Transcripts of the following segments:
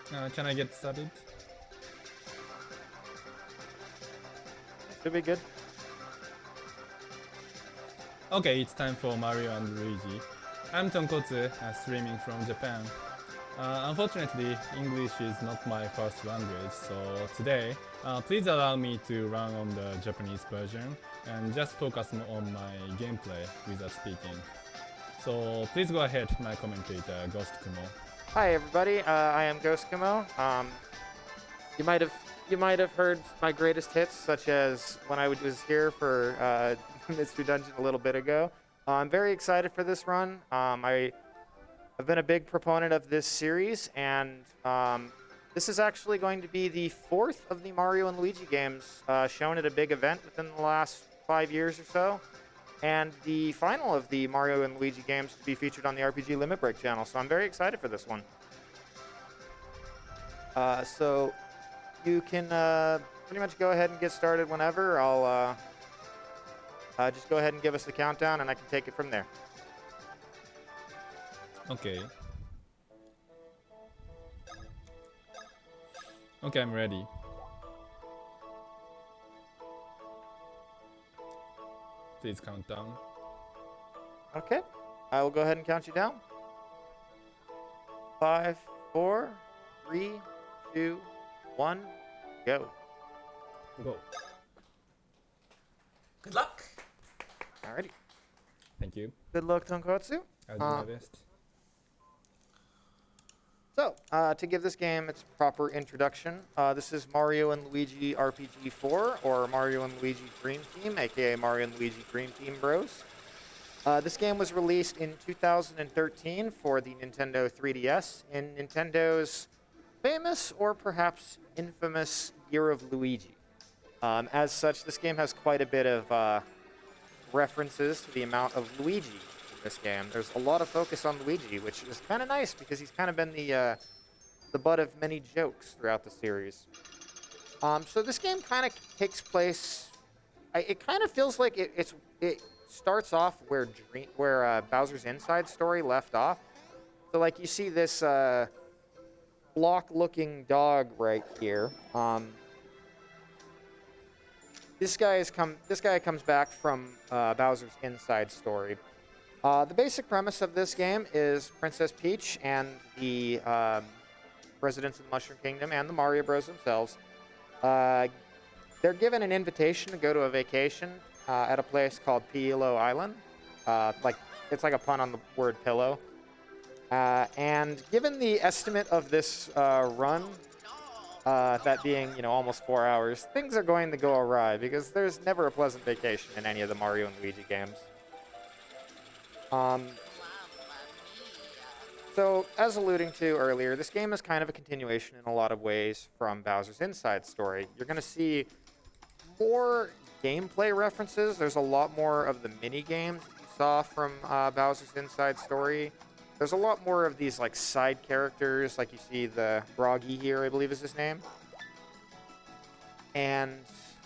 Can I get started? Should be good. Okay, it's time for Mario and Luigi. I'm Tonkotsu, streaming from Japan. Unfortunately, English is not my first language, so today, please allow me to run on the Japanese version and just focus on my gameplay without speaking. So please go ahead, my commentator, Ghost Kumo. Hi everybody, I am Ghost Kumo. You might have you might have heard my greatest hits, such as when I was here for Mystery Dungeon a little bit ago. I'm very excited for this run. I've been a big proponent of this series, and this is actually going to be the fourth of the Mario and Luigi games shown at a big event within the last 5 years or so, and the final of the Mario and Luigi games to be featured on the RPG Limit Break channel. So I'm very excited for this one. So you can pretty much go ahead and get started whenever. I'll just go ahead and give us the countdown, and I can take it from there. Okay. Okay, I'm ready. Please count down. Okay. I will go ahead and count you down. 5, 4, 3, 2, 1, go. Go. Good luck. Alrighty. Thank you. Good luck, Tonkotsu. I'll do my best. So, to give this game its proper introduction, this is Mario and Luigi RPG 4, or Mario and Luigi Dream Team, aka Mario and Luigi Dream Team Bros. This game was released in 2013 for the Nintendo 3DS in Nintendo's famous or perhaps infamous Year of Luigi. As such, this game has quite a bit of references to the amount of Luigi in this game. There's a lot of focus on Luigi, which is kind of nice because he's kind of been the butt of many jokes throughout the series. So this game kind of takes place. It kind of feels like it starts off where Bowser's Inside Story left off. So like you see this block-looking dog right here. This guy comes back from Bowser's Inside Story. The basic premise of this game is Princess Peach and the residents of the Mushroom Kingdom and the Mario Bros. Themselves. They're given an invitation to go to a vacation at a place called Pillow Island. It's like a pun on the word pillow. And given the estimate of this run, that being, almost 4 hours, things are going to go awry because there's never a pleasant vacation in any of the Mario and Luigi games. So, as alluding to earlier, this game is kind of a continuation in a lot of ways from Bowser's Inside Story. You're going to see more gameplay references. There's a lot more of the mini-games that you saw from Bowser's Inside Story. There's a lot more of these side characters, like you see the Broggy here, I believe is his name. And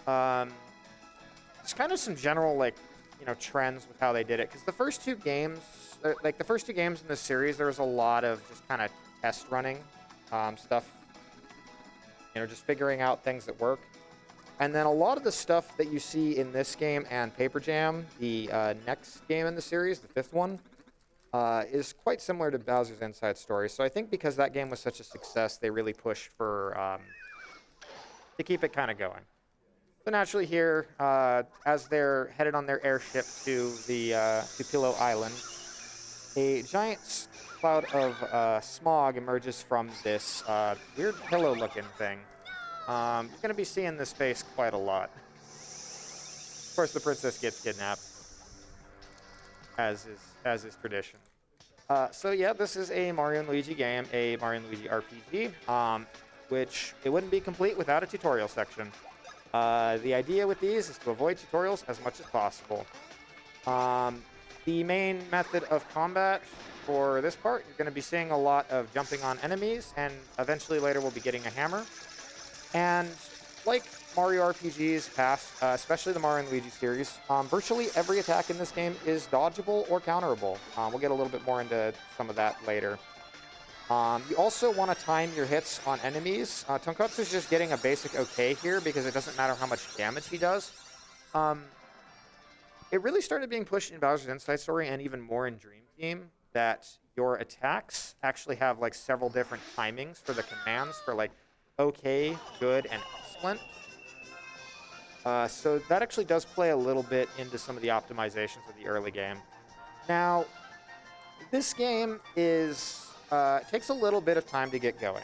there's kind of some general trends with how they did it, because the first two games in this series, there was a lot of just kind of test running stuff, just figuring out things that work. And then a lot of the stuff that you see in this game and Paper Jam, the next game in the series, the fifth one, is quite similar to Bowser's Inside Story. So I think because that game was such a success, they really pushed for to keep it kind of going. So naturally here, as they're headed on their airship to to Pillow Island, a giant cloud of smog emerges from this weird pillow-looking thing. You're going to be seeing this face quite a lot. Of course, the princess gets kidnapped, as is tradition. So yeah, this is a Mario and Luigi game, a Mario and Luigi RPG, which it wouldn't be complete without a tutorial section. The idea with these is to avoid tutorials as much as possible. The main method of combat for this part, you're going to be seeing a lot of jumping on enemies, and eventually later we'll be getting a hammer. And like Mario RPGs past, especially the Mario and Luigi series, virtually every attack in this game is dodgeable or counterable. We'll get a little bit more into some of that later. You also want to time your hits on enemies. Tonkotsu is just getting a basic okay here because it doesn't matter how much damage he does. It really started being pushed in Bowser's Inside Story and even more in Dream Team that your attacks actually have like several different timings for the commands for like okay, good, and excellent. So that actually does play a little bit into some of the optimizations of the early game. Now, this game takes a little bit of time to get going.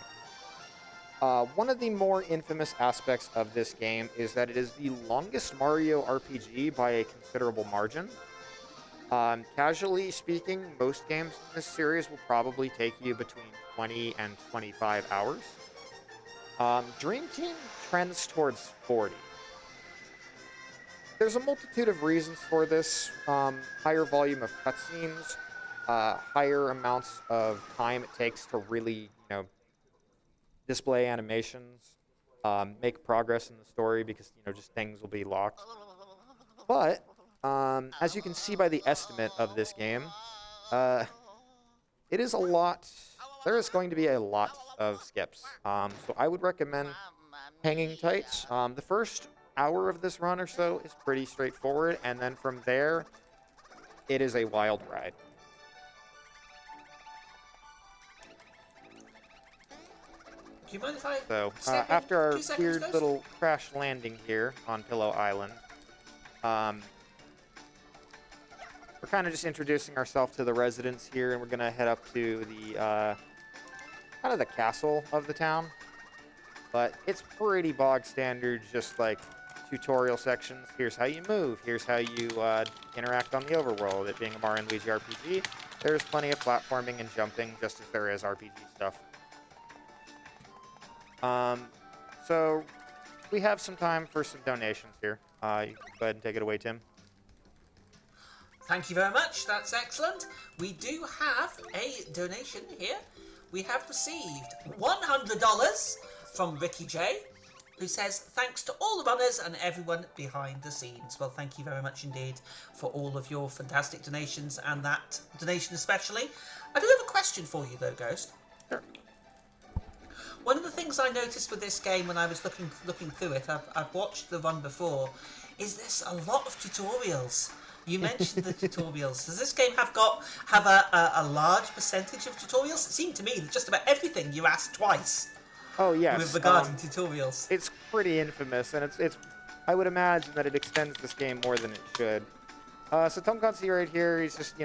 One of the more infamous aspects of this game is that it is the longest Mario RPG by a considerable margin. Casually speaking, most games in this series will probably take you between 20 and 25 hours. Dream Team trends towards 40. There's a multitude of reasons for this. Higher volume of cutscenes, higher amounts of time it takes to really, display animations, make progress in the story because, just things will be locked. But, as you can see by the estimate of this game, it is a lot. There is going to be a lot of skips. So I would recommend hanging tight. The first hour of this run or so is pretty straightforward, and then from there, it is a wild ride. Do you mind if I So, step in after our 2 seconds, weird Ghost? little crash landing here on Pillow Island, we're kind of just introducing ourselves to the residents here, and we're going to head up to the, kind of the castle of the town. But it's pretty bog standard, just like tutorial sections. Here's how you move. Here's how you interact on the overworld. It being a Mario and Luigi RPG, there's plenty of platforming and jumping, just as there is RPG stuff. So we have some time for some donations here. You can go ahead and take it away, Tim. Thank you very much. That's excellent. We do have a donation here. We have received $100 from Ricky J, who says, thanks to all the runners and everyone behind the scenes. Well, thank you very much indeed for all of your fantastic donations, and that donation especially. I do have a question for you though, Ghost. Sure. One of the things I noticed with this game when I was looking through it, I've watched the run before, is there's a lot of tutorials. You mentioned the tutorials. Does this game have a large percentage of tutorials? It seemed to me that just about everything you asked twice. Oh, yes. With regarding tutorials. It's pretty infamous, and it's. I would imagine that it extends this game more than it should. So Tonkotsu right here, he's just,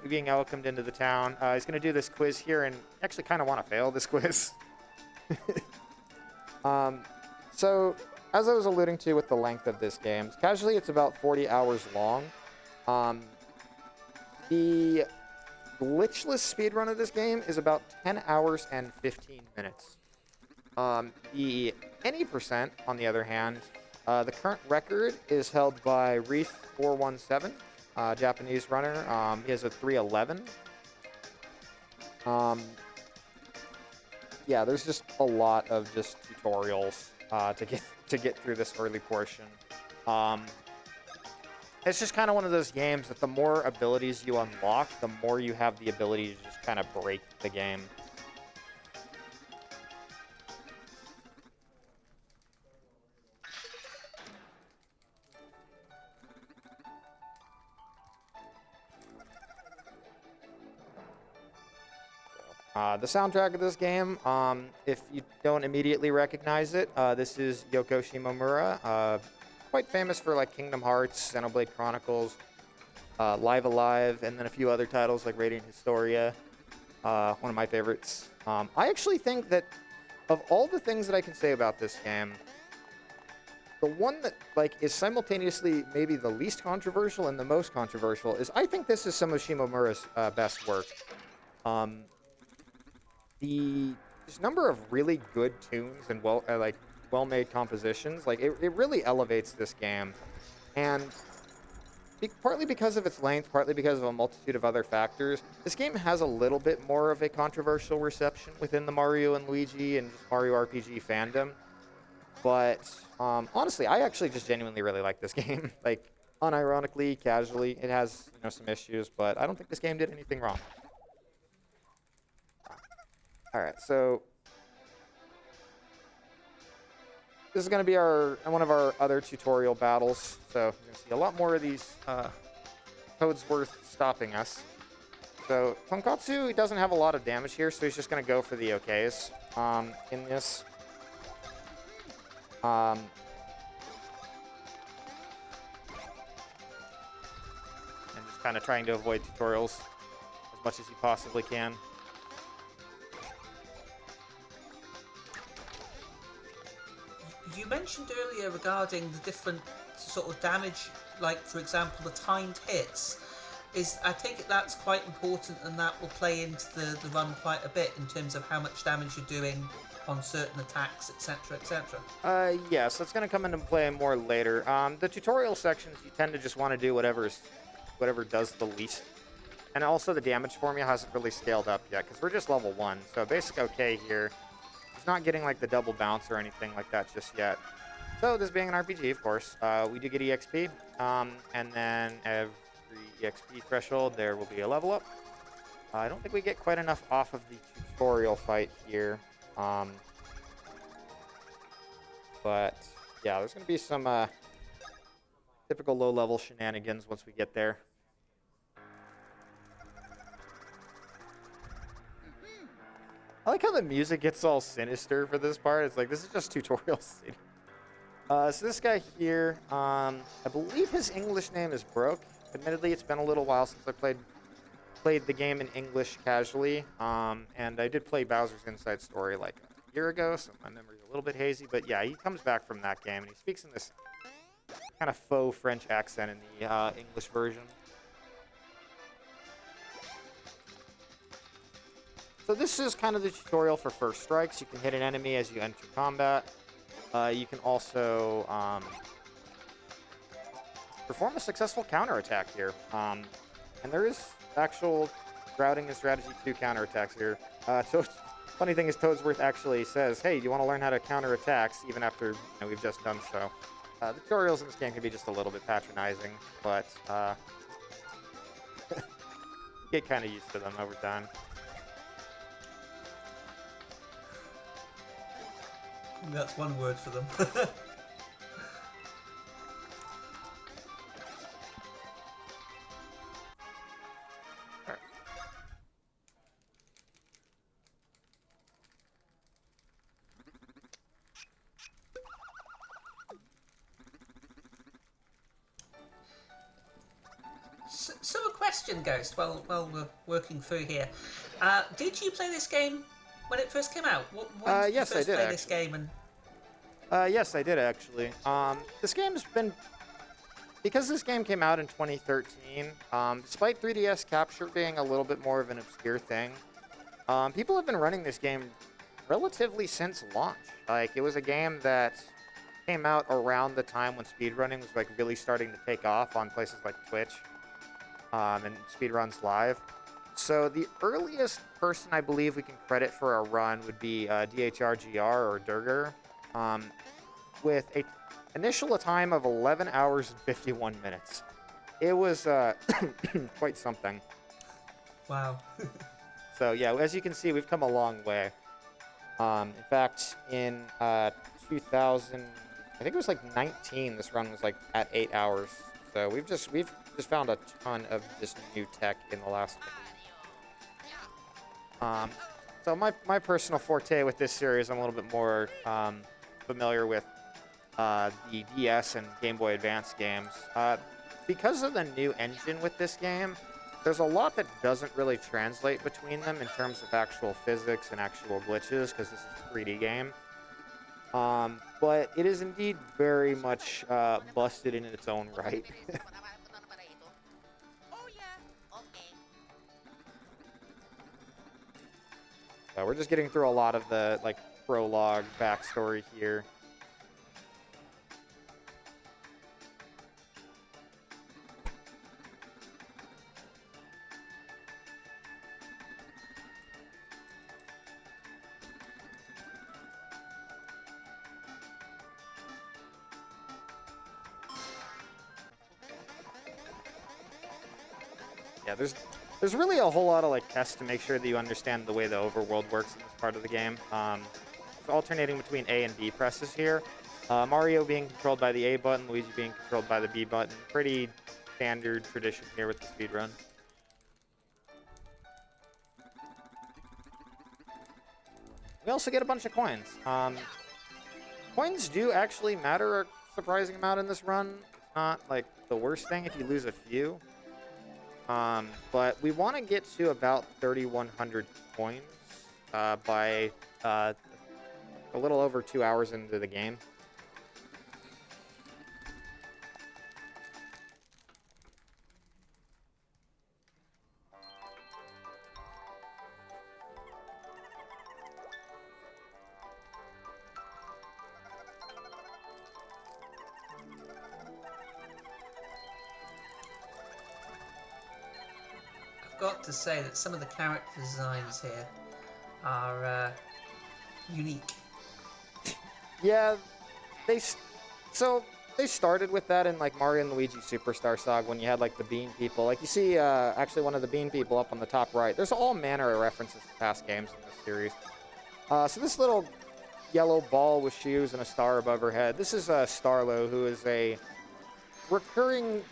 being welcomed into the town. He's going to do this quiz here, and actually kind of want to fail this quiz. So, as I was alluding to with the length of this game, casually it's about 40 hours long. The glitchless speedrun of this game is about 10 hours and 15 minutes. The any percent, on the other hand, the current record is held by Reef417, Japanese runner. He has a 3:11. Yeah, there's just a lot of just tutorials to get through this early portion. It's just kind of one of those games that the more abilities you unlock, the more you have the ability to just kind of break the game. The soundtrack of this game, if you don't immediately recognize it, this is Yoko Shimomura, quite famous for like Kingdom Hearts, Xenoblade Chronicles, Live Alive, and then a few other titles like Radiant Historia, one of my favorites. I actually think that of all the things that I can say about this game, the one that is simultaneously maybe the least controversial and the most controversial is I think this is some of Shimomura's best work. This number of really good tunes and well-made compositions, it really elevates this game, and partly because of its length, partly because of a multitude of other factors, this game has a little bit more of a controversial reception within the Mario and Luigi and just Mario RPG fandom. But honestly, I actually just genuinely really like this game. Unironically, casually, it has some issues, but I don't think this game did anything wrong. All right, so this is going to be one of our other tutorial battles. So you're going to see a lot more of these codes worth stopping us. So Tonkotsu, he doesn't have a lot of damage here, so he's just going to go for the OKs in this. And just kind of trying to avoid tutorials as much as he possibly can. You mentioned earlier regarding the different sort of damage, like for example the timed hits. I take it that's quite important, and that will play into the run quite a bit in terms of how much damage you're doing on certain attacks, etc., etc. Yes, that's going to come into play more later. The tutorial sections, you tend to just want to do whatever does the least. And also the damage formula hasn't really scaled up yet, because we're just level 1. So basic okay here. He's not getting like the double bounce or anything like that just yet. So this being an RPG, of course, we do get EXP. And then every EXP threshold, there will be a level up. I don't think we get quite enough off of the tutorial fight here. But yeah, there's going to be some typical low-level shenanigans once we get there. I like how the music gets all sinister for this part. It's like, this is just tutorial city. So this guy here, I believe his English name is Broke. Admittedly, it's been a little while since I played the game in English casually. And I did play Bowser's Inside Story like a year ago, so my memory's a little bit hazy. But yeah, he comes back from that game, and he speaks in this kind of faux French accent in the English version. So this is kind of the tutorial for first strikes. You can hit an enemy as you enter combat. You can also perform a successful counterattack here. And there is actual routing and strategy to counterattacks here. Funny thing is, Toadsworth actually says, hey, do you want to learn how to counterattacks even after we've just done so? The tutorials in this game can be just a little bit patronizing, but get kind of used to them over time. That's one word for them. So a question, Ghost, while we're working through here. Did you play this game when it first came out? When did yes, you first I did, play actually. this game? Yes, I did, actually. This game's been... Because this game came out in 2013, despite 3DS capture being a little bit more of an obscure thing, people have been running this game relatively since launch. Like, it was a game that came out around the time when speedrunning was like really starting to take off on places like Twitch and Speedruns Live. So the earliest person I believe we can credit for a run would be DHRGR or Durger, with a initial time of 11 hours and 51 minutes. It was quite something. Wow. So yeah, as you can see, we've come a long way. In fact, in 2000, I think it was like 19, this run was like at 8 hours. So we've just found a ton of this new tech in the last couple years. So my personal forte with this series, I'm a little bit more familiar with the DS and Game Boy Advance games. Because of the new engine with this game, there's a lot that doesn't really translate between them in terms of actual physics and actual glitches, because this is a 3D game. But it is indeed very much busted in its own right. So we're just getting through a lot of the like prologue backstory here. Yeah, there's there's really a whole lot of like tests to make sure that you understand the way the overworld works in this part of the game. Alternating between A and B presses here. Mario being controlled by the A button, Luigi being controlled by the B button. Pretty standard tradition here with the speedrun. We also get a bunch of coins. Coins do actually matter a surprising amount in this run. It's not like the worst thing if you lose a few. But we want to get to about 3,100 coins by a little over 2 hours into the game. I've got to say that some of the character designs here are unique. Yeah, they started with that in like Mario and Luigi Superstar Saga when you had like the bean people. Like you see actually one of the bean people up on the top right. There's all manner of references to past games in this series. So this little yellow ball with shoes and a star above her head. This is Starlo, who is a recurring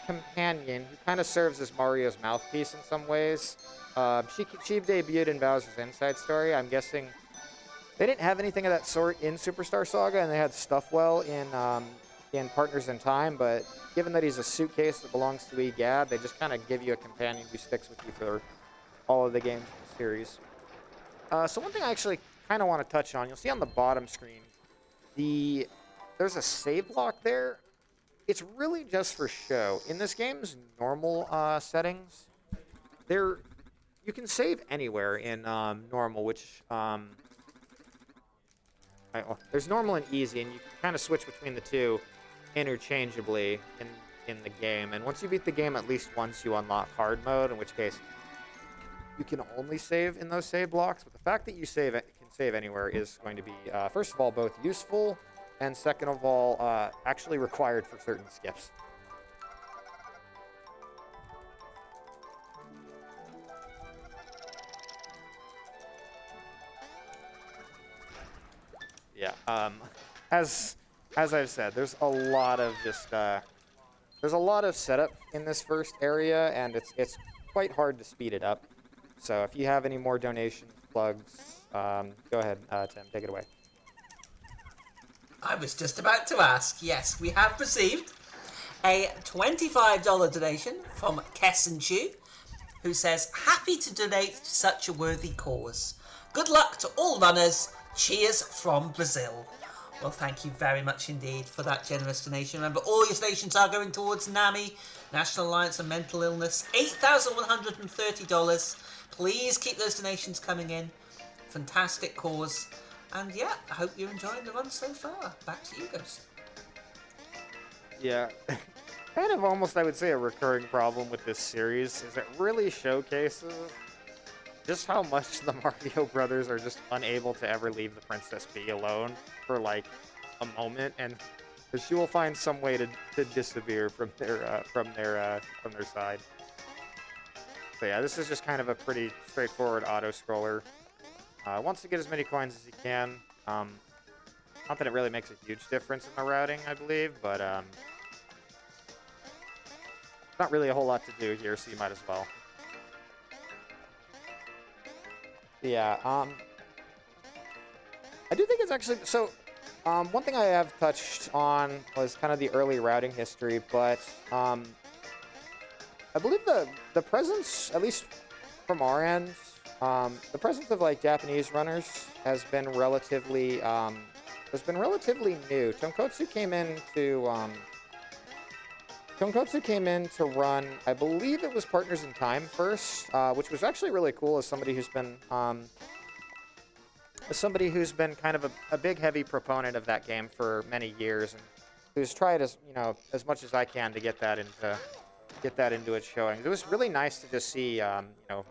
companion who kind of serves as Mario's mouthpiece in some ways. She debuted in Bowser's Inside Story. I'm guessing they didn't have anything of that sort in Superstar Saga, and they had Stuffwell in Partners in Time, but given that he's a suitcase that belongs to EGAD, they just kind of give you a companion who sticks with you for all of the games in the series. So one thing I actually kind of want to touch on, you'll see on the bottom screen, there's a save block there. It's really just for show. In this game's normal settings, you can save anywhere in normal, which there's normal and easy, and you can kind of switch between the two interchangeably in the game. And once you beat the game at least once, you unlock hard mode, in which case you can only save in those save blocks. But the fact that you can save anywhere is going to be, first of all, both useful, and second of all, actually required for certain skips. Yeah. As I've said, there's a lot of setup in this first area, and it's quite hard to speed it up. So if you have any more donations, plugs, go ahead, Tim, take it away. I was just about to ask. Yes, we have received a $25 donation from Kesson Chu, who says, "Happy to donate to such a worthy cause. Good luck to all runners. Cheers from Brazil." Well, thank you very much indeed for that generous donation. Remember, all your donations are going towards NAMI, National Alliance on Mental Illness, $8,130. Please keep those donations coming in. Fantastic cause. And yeah, I hope you're enjoying the run so far. Back to you, Ghost. Yeah. Kind of almost, I would say, a recurring problem with this series is it really showcases just how much the Mario Brothers are just unable to ever leave the Princess Bee alone for like a moment, and she will find some way to disappear from their side. So yeah, this is just kind of a pretty straightforward auto scroller. Wants to get as many coins as he can. Not that it really makes a huge difference in the routing, I believe, but not really a whole lot to do here, so you might as well. Yeah, I do think it's actually, so, one thing I have touched on was kind of the early routing history, but, I believe the presence, at least from our end, the presence of, like, Japanese runners has been relatively new. Tonkotsu came in to run, I believe it was Partners in Time first, which was actually really cool as somebody who's been kind of a big, heavy proponent of that game for many years, and who's tried as much as I can to get that into its showing. It was really nice to just see a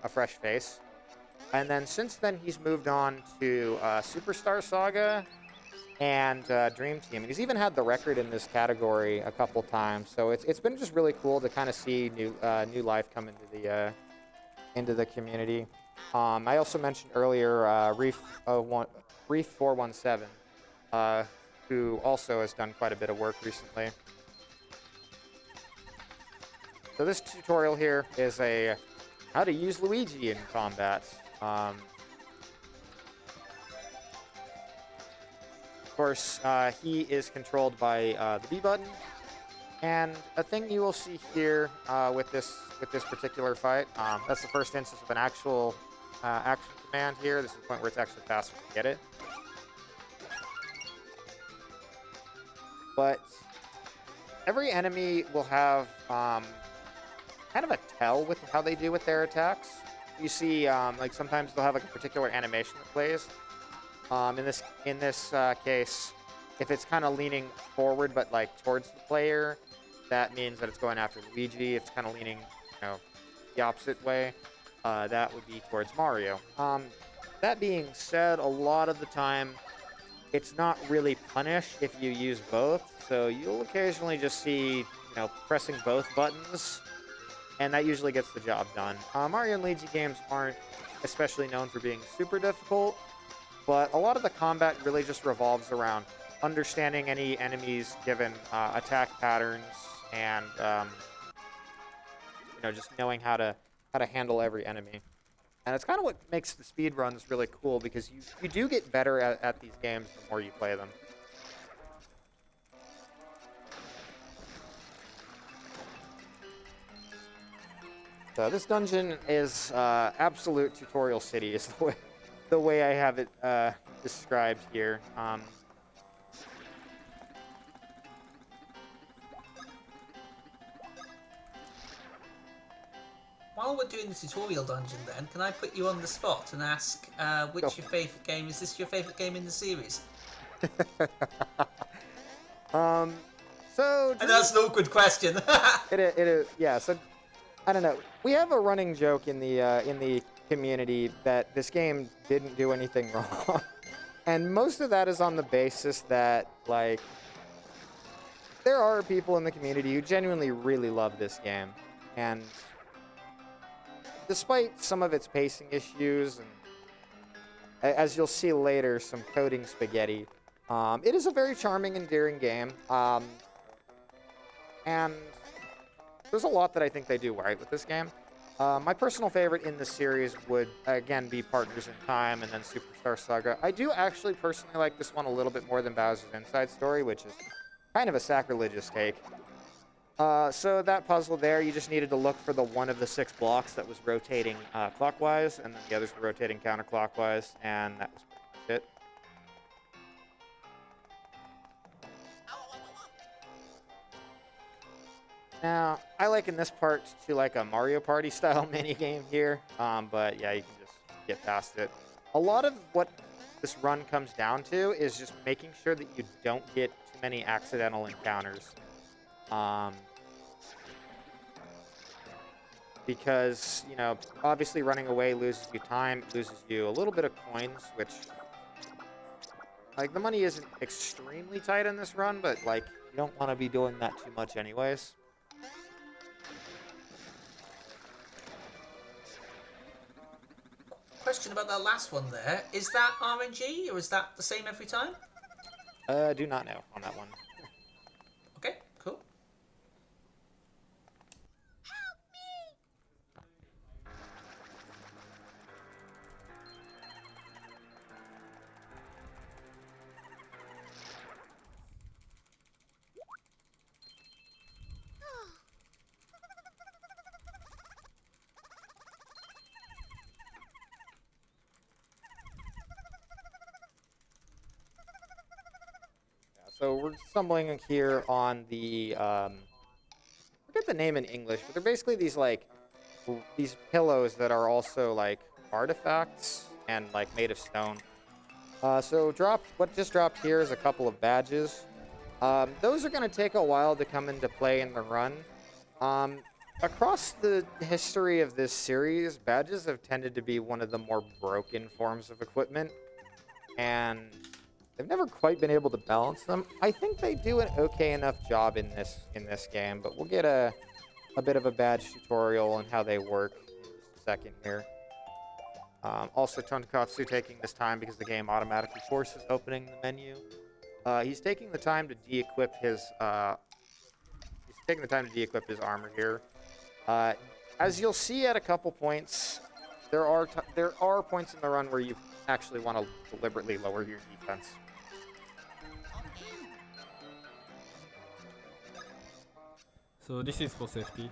fresh face. And then since then, he's moved on to Superstar Saga and Dream Team. And he's even had the record in this category a couple times. So it's been just really cool to kind of see new life come into into the community. I also mentioned earlier Reef 417, who also has done quite a bit of work recently. So this tutorial here is a how to use Luigi in combat. Of course, he is controlled by the B button, and a thing you will see here with this particular fight. That's the first instance of an actual action command here. This is the point where it's actually faster to get it. But every enemy will have kind of a tell with how they do with their attacks. You see, like sometimes they'll have like a particular animation that plays. In this case, if it's kind of leaning forward but like towards the player, that means that it's going after Luigi. If it's kind of leaning, the opposite way, that would be towards Mario. That being said, a lot of the time, it's not really punished if you use both. So you'll occasionally just see, pressing both buttons, and that usually gets the job done. Mario and Luigi games aren't especially known for being super difficult, but a lot of the combat really just revolves around understanding any enemy's given attack patterns and just knowing how to handle every enemy. And it's kind of what makes the speed runs really cool, because you do get better at these games the more you play them. So this dungeon is absolute tutorial city, is the way I have it described here. While we're doing the tutorial dungeon then, can I put you on the spot and ask which your favourite game? Is this your favourite game in the series? So... And that's an awkward question. It is, yeah, so... I don't know. We have a running joke in the community that this game didn't do anything wrong. And most of that is on the basis that, like, there are people in the community who genuinely really love this game. And despite some of its pacing issues, and as you'll see later, some coding spaghetti, it is a very charming, endearing game. And there's a lot that I think they do right with this game. My personal favorite in the series would, again, be Partners in Time and then Superstar Saga. I do actually personally like this one a little bit more than Bowser's Inside Story, which is kind of a sacrilegious take. So that puzzle there, you just needed to look for the one of the 6 blocks that was rotating clockwise, and then the others were rotating counterclockwise, and that was pretty much it. Now, I liken this part to like a Mario Party style minigame here, but yeah, you can just get past it. A lot of what this run comes down to is just making sure that you don't get too many accidental encounters. Because, obviously running away loses you time, loses you a little bit of coins, which, like, the money isn't extremely tight in this run, but, like, you don't want to be doing that too much anyways. Question about that last one there. Is that RNG, or is that the same every time? Do not know on that one. Okay, cool. So we're stumbling here on the, I forget the name in English, but they're basically these, like, these pillows that are also, like, artifacts and, like, made of stone. So what just dropped here is a couple of badges. Those are going to take a while to come into play in the run. Across the history of this series, badges have tended to be one of the more broken forms of equipment, and they've never quite been able to balance them. I think they do an okay enough job in this game, but we'll get a bit of a badge tutorial on how they work in just second here. Also, Tonkotsu taking this time because the game automatically forces opening the menu. He's taking the time to de-equip his armor here. As you'll see at a couple points, there are points in the run where you actually want to deliberately lower your defense. So this is for safety.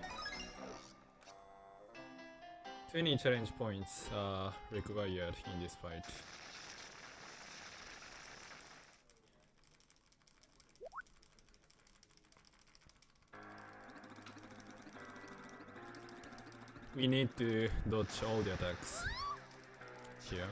20 challenge points are required in this fight. We need to dodge all the attacks here.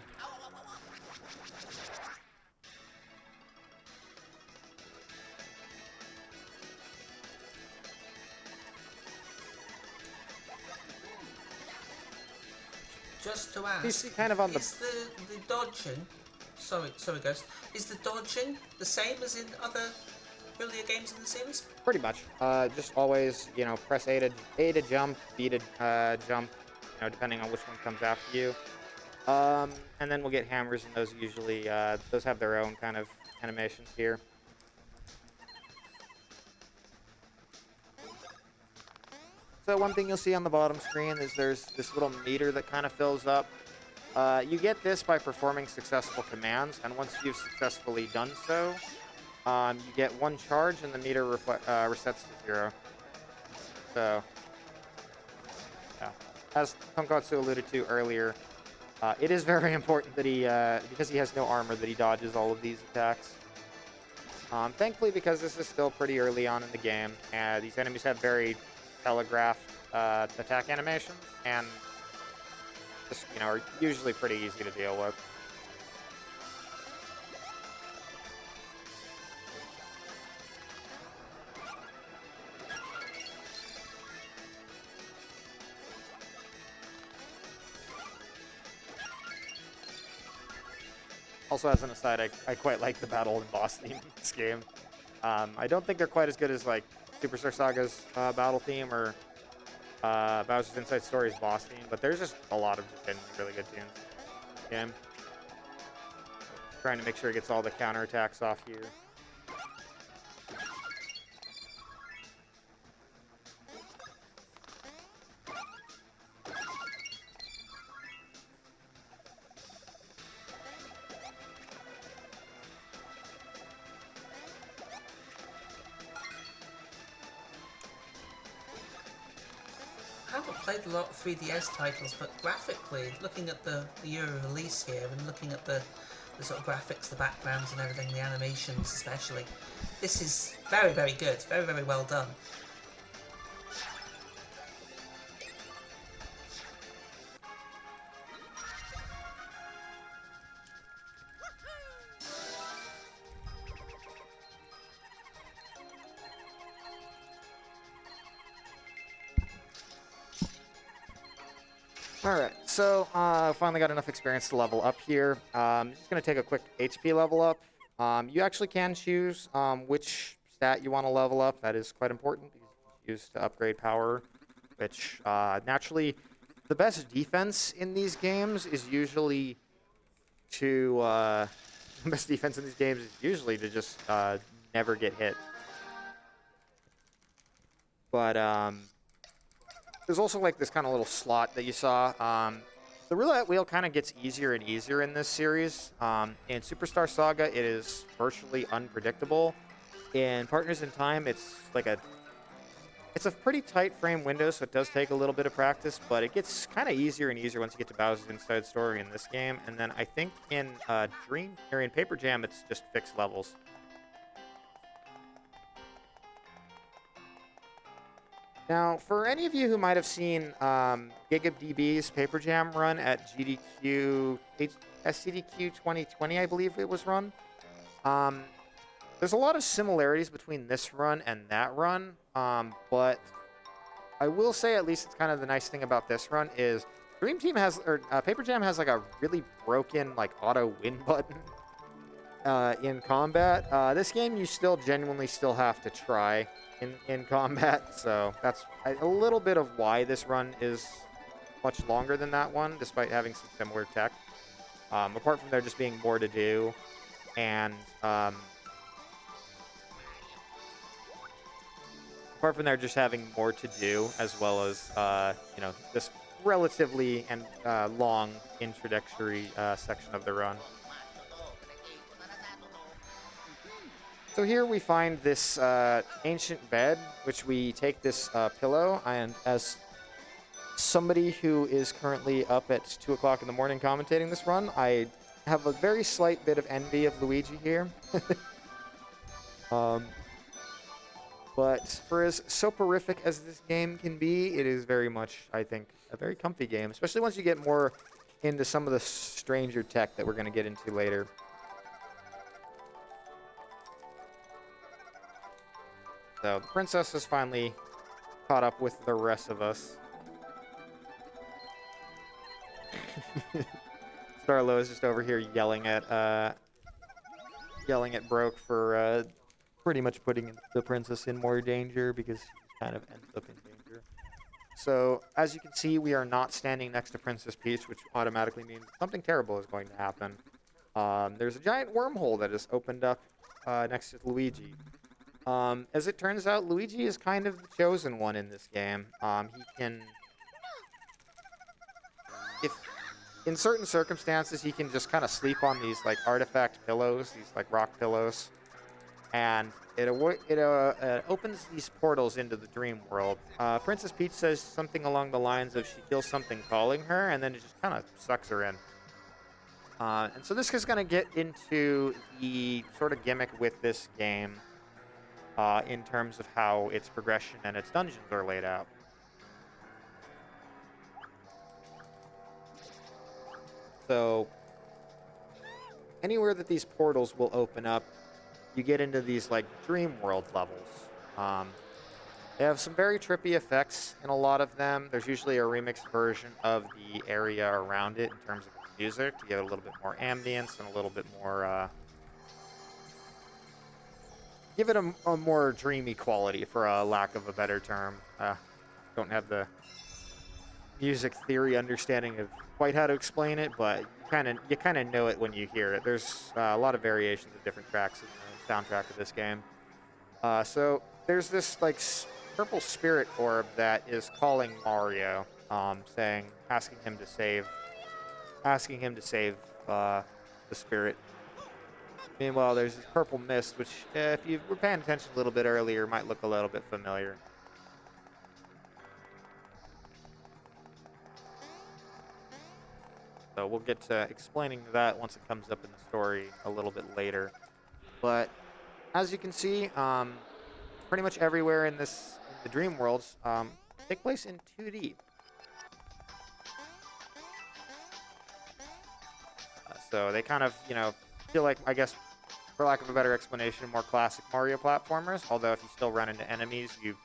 Just to ask, He's kind of on the... is the dodging... Sorry, Ghost. Is the dodging the same as in other earlier games in the series? Pretty much. Just always, press A to jump, B to jump, depending on which one comes after you. And then we'll get hammers, and those usually, those have their own kind of animations here. So one thing you'll see on the bottom screen is there's this little meter that kind of fills up. You get this by performing successful commands, and once you've successfully done so, you get one charge, and the meter resets to 0. So, yeah. As Tonkotsu alluded to earlier, it is very important that he, because he has no armor, that he dodges all of these attacks. Thankfully, because this is still pretty early on in the game, these enemies have very telegraphed attack animations, and just, are usually pretty easy to deal with. Also, as an aside, I quite like the battle and boss theme in this game. I don't think they're quite as good as, like, Superstar Saga's battle theme or Bowser's Inside Story's boss theme, but there's just a lot of really good tunes in the game. Trying to make sure it gets all the counterattacks off here. I haven't played a lot of 3DS titles, but graphically, looking at the year of release here and looking at the sort of graphics, the backgrounds and everything, the animations especially, this is very, very good. Very, very well done. Alright, so finally got enough experience to level up here. Just going to take a quick HP level up. You actually can choose which stat you want to level up. That is quite important because it's used to upgrade power, which naturally the best defense in these games is usually to just never get hit. But there's also like this kind of little slot that you saw. The roulette wheel kind of gets easier and easier in this series. In Superstar Saga, it is virtually unpredictable. In Partners in Time, it's a pretty tight frame window, so it does take a little bit of practice, but it gets kind of easier and easier once you get to Bowser's Inside Story in this game. And then I think in in Paper Jam, it's just fixed levels. Now, for any of you who might have seen GigaDB's Paper Jam run at SCDQ 2020, I believe it was run, there's a lot of similarities between this run and that run, but I will say at least it's kind of the nice thing about this run is Paper Jam has like a really broken like auto win button in combat. This game you genuinely still have to try in combat, so that's a little bit of why this run is much longer than that one, despite having some similar tech. Apart from there just being more to do, and apart from there just having more to do, as well as this relatively and long introductory section of the run. So here we find this ancient bed, which we take this pillow, and as somebody who is currently up at 2 o'clock in the morning commentating this run, I have a very slight bit of envy of Luigi here. But for as soporific as this game can be, it is very much, I think, a very comfy game, especially once you get more into some of the stranger tech that we're going to get into later. So the princess has finally caught up with the rest of us. Starlo is just over here yelling at Broke for pretty much putting the princess in more danger because she kind of ends up in danger. So as you can see, we are not standing next to Princess Peach, which automatically means something terrible is going to happen. There's a giant wormhole that is opened up next to Luigi. As it turns out, Luigi is kind of the chosen one in this game. He can, in certain circumstances, he can just kind of sleep on these like artifact pillows, these like rock pillows, and it opens these portals into the dream world. Princess Peach says something along the lines of she feels something calling her, and then it just kind of sucks her in. And so this is going to get into the sort of gimmick with this game in terms of how its progression and its dungeons are laid out. So anywhere that these portals will open up, you get into these like dream world levels. They have some very trippy effects in a lot of them. There's usually a remixed version of the area around it in terms of music to get a little bit more ambience and a little bit more give it a more dreamy quality, for a lack of a better term. Don't have the music theory understanding of quite how to explain it, but you kind of know it when you hear it. There's a lot of variations of different tracks in the soundtrack of this game. So there's this like purple spirit orb that is calling Mario, asking him to save the spirit. Meanwhile, there's this purple mist, which, if you were paying attention a little bit earlier, might look a little bit familiar. So we'll get to explaining that once it comes up in the story a little bit later. But as you can see, pretty much everywhere in the dream worlds take place in 2D. So they kind of, feel like, I guess, for lack of a better explanation, more classic Mario platformers. Although if you still run into enemies, you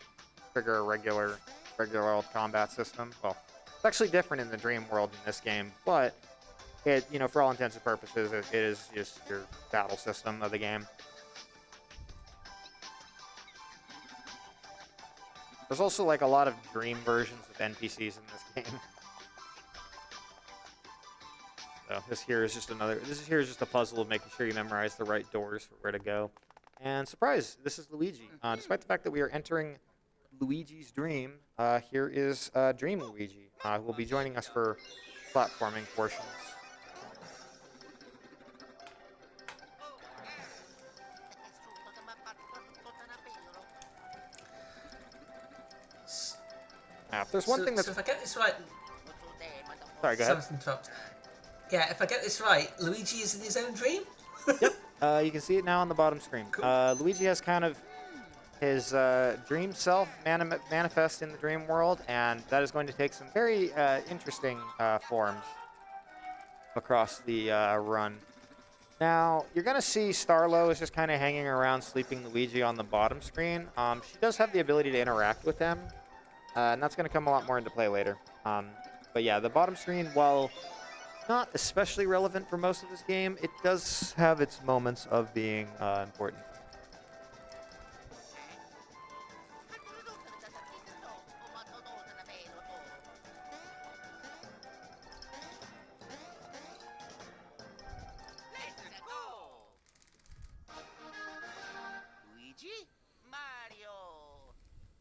trigger a regular old combat system. Well, it's actually different in the dream world in this game, but it, for all intents and purposes, it is just your battle system of the game. There's also like a lot of dream versions of NPCs in this game. So this here is just a puzzle of making sure you memorize the right doors for where to go. And surprise, this is Luigi. Despite the fact that we are entering Luigi's dream, here is Dream Luigi, who will be joining us for platforming portions. Now, if there's one thing that's... So if I get this right... Sorry, go ahead. Something interrupt. Yeah, if I get this right, Luigi is in his own dream? Yep. You can see it now on the bottom screen. Cool. Luigi has kind of his dream self manifest in the dream world, and that is going to take some very interesting forms across the run. Now, you're going to see Starlo is just kind of hanging around sleeping Luigi on the bottom screen. She does have the ability to interact with him, and that's going to come a lot more into play later. But yeah, the bottom screen, while not especially relevant for most of this game, it does have its moments of being important.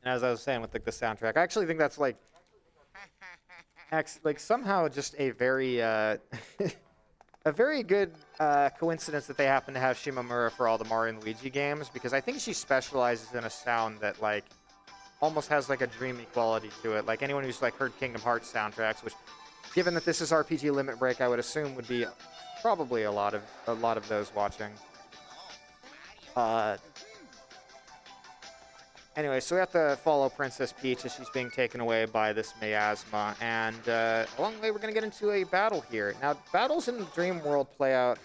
And as I was saying with like the soundtrack, I actually think that's like somehow just a very a very good coincidence that they happen to have Shimamura for all the Mario and Luigi games, because I think she specializes in a sound that like almost has like a dreamy quality to it. Like anyone who's like heard Kingdom Hearts soundtracks, which, given that this is RPG Limit Break, I would assume would be probably a lot of those watching. Anyway, so we have to follow Princess Peach as she's being taken away by this miasma, and along the way we're going to get into a battle here. Now, battles in the Dream World play out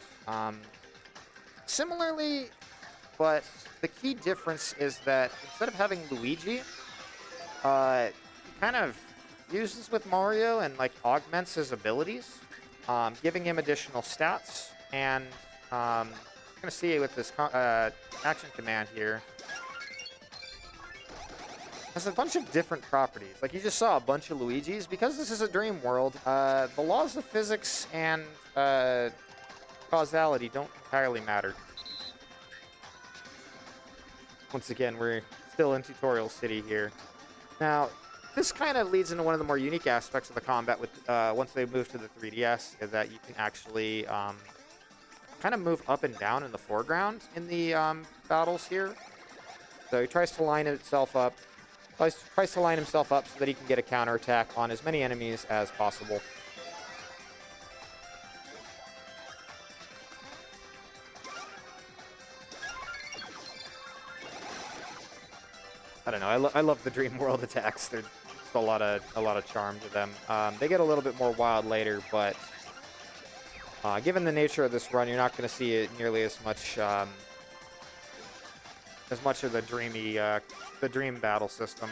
similarly, but the key difference is that instead of having Luigi, he kind of uses with Mario and like augments his abilities, giving him additional stats, and I'm going to see with this action command here, has a bunch of different properties. Like you just saw a bunch of Luigis. Because this is a dream world, the laws of physics and causality don't entirely matter. Once again, we're still in Tutorial City here. Now, this kind of leads into one of the more unique aspects of the combat with once they move to the 3DS, is that you can actually kind of move up and down in the foreground in the battles here. So he tries to line himself up so that he can get a counterattack on as many enemies as possible. I don't know. I love the Dream World attacks. There's a lot of charm to them. They get a little bit more wild later, but given the nature of this run, you're not going to see it nearly as much of the dream battle system.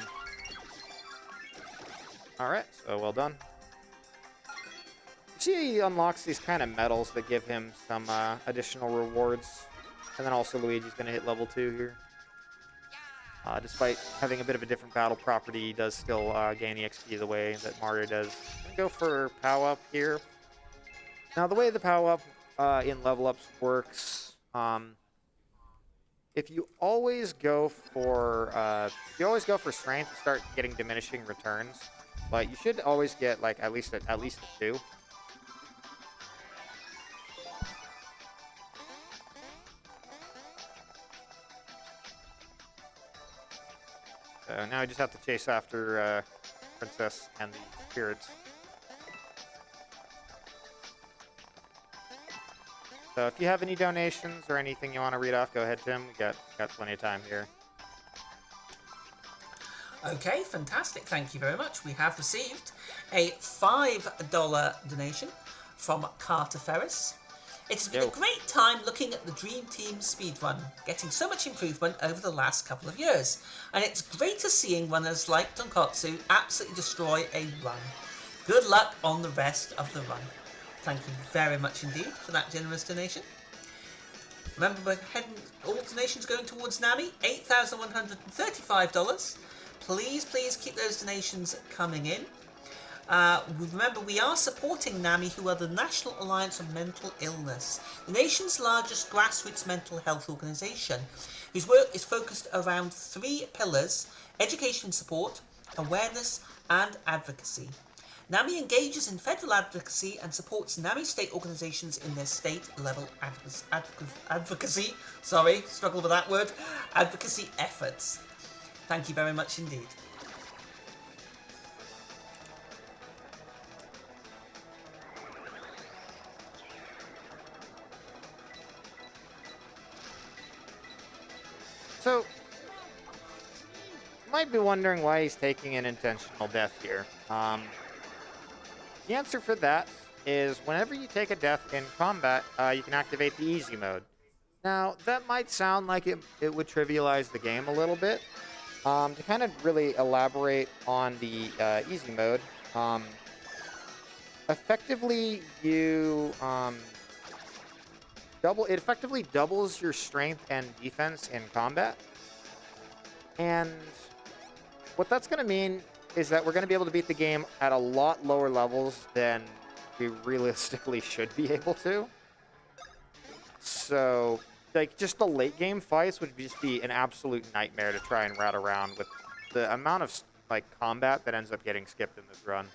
All right, so well done. You see, he unlocks these kind of medals that give him some additional rewards, and then also Luigi's going to hit level 2 here. Despite having a bit of a different battle property, he does still gain EXP the way that Mario does. I'm going to go for POW Up here. Now, the way the POW Up in level ups works, if you always go for strength, you start getting diminishing returns. But you should always get like at least a 2. So now I just have to chase after Princess and the spirits. So if you have any donations or anything you want to read off, go ahead, Tim. We got plenty of time here. Okay, fantastic. Thank you very much. We have received a $5 donation from Carter Ferris. It has been a great time looking at the Dream Team speedrun, getting so much improvement over the last couple of years. And it's greater seeing runners like Tonkotsu absolutely destroy a run. Good luck on the rest of the run. Thank you very much indeed for that generous donation. Remember, we're heading, all donations going towards NAMI, $8,135. Please keep those donations coming in. Remember, we are supporting NAMI, who are the National Alliance on Mental Illness, the nation's largest grassroots mental health organisation, whose work is focused around 3 pillars: education support, awareness and advocacy. NAMI engages in federal advocacy and supports NAMI state organisations in their state-level advocacy efforts. Thank you very much indeed. So, you might be wondering why he's taking an intentional death here. The answer for that is whenever you take a death in combat, you can activate the easy mode. Now, that might sound like it would trivialize the game a little bit. To kind of really elaborate on the easy mode, effectively it effectively doubles your strength and defense in combat. And what that's going to mean is that we're going to be able to beat the game at a lot lower levels than we realistically should be able to. So, like, just the late game fights would just be an absolute nightmare to try and route around with the amount of like combat that ends up getting skipped in this run.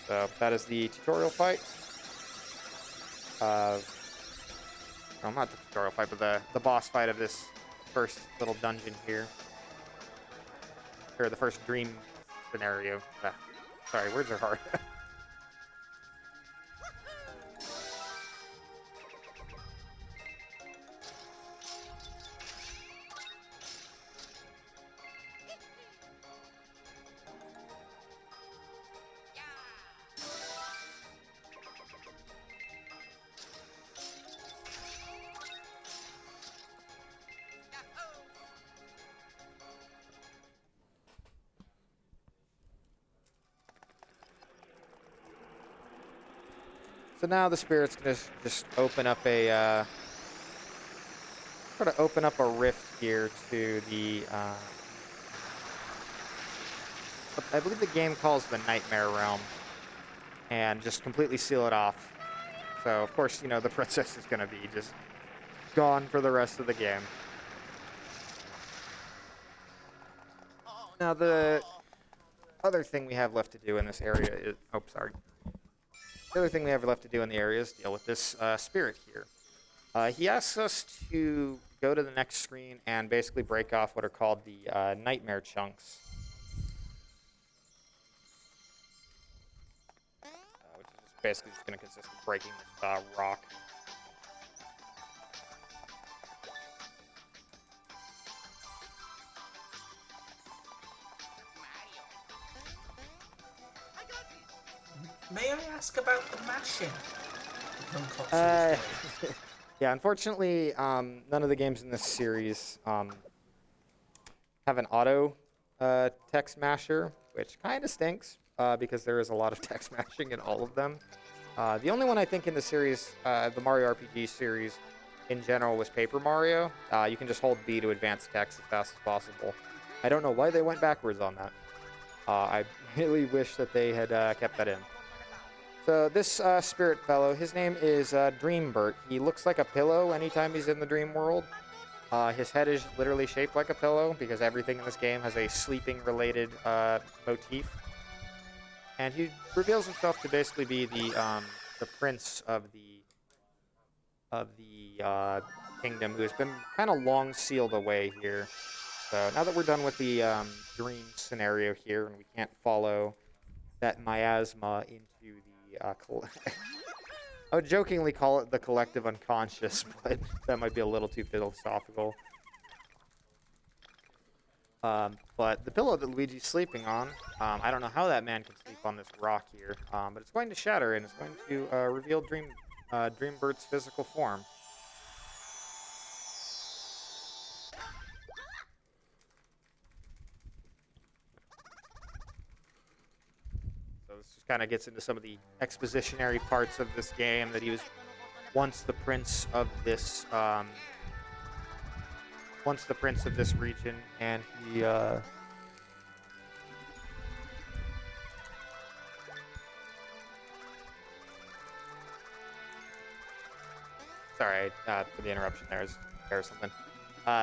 So that is the tutorial fight. No, not the tutorial fight, but the boss fight of this first little dungeon here. Or the first dream scenario. Sorry, words are hard. So now the spirit's gonna just open up a sort of open up a rift here to the I believe the game calls the Nightmare Realm, and just completely seal it off. So of course, you know, the princess is gonna be just gone for the rest of the game. Now the other thing we have left to do in this area is the other thing we have left to do in the area is deal with this spirit here. He asks us to go to the next screen and basically break off what are called the nightmare chunks. Which is just basically just going to consist of breaking this rock. May I ask about the mashing? Tonkotsu Yeah, unfortunately, none of the games in this series have an auto text masher, which kind of stinks because there is a lot of text mashing in all of them. The only one I think in the series, the Mario RPG series in general, was Paper Mario. You can just hold B to advance text as fast as possible. I don't know why they went backwards on that. I really wish that they had kept that in. So this spirit fellow, his name is Dreambert. He looks like a pillow anytime he's in the dream world. His head is literally shaped like a pillow because everything in this game has a sleeping-related motif. And he reveals himself to basically be the prince of the kingdom, who has been kind of long sealed away here. So now that we're done with the dream scenario here, and we can't follow that miasma into the I would jokingly call it the collective unconscious, but that might be a little too philosophical. But the pillow that Luigi's sleeping on, I don't know how that man can sleep on this rock here, but it's going to shatter and it's going to reveal Dreambert's physical form. So this just kind of gets into some of the expositionary parts of this game, that he was once the prince of this region, and he sorry for the interruption there or something.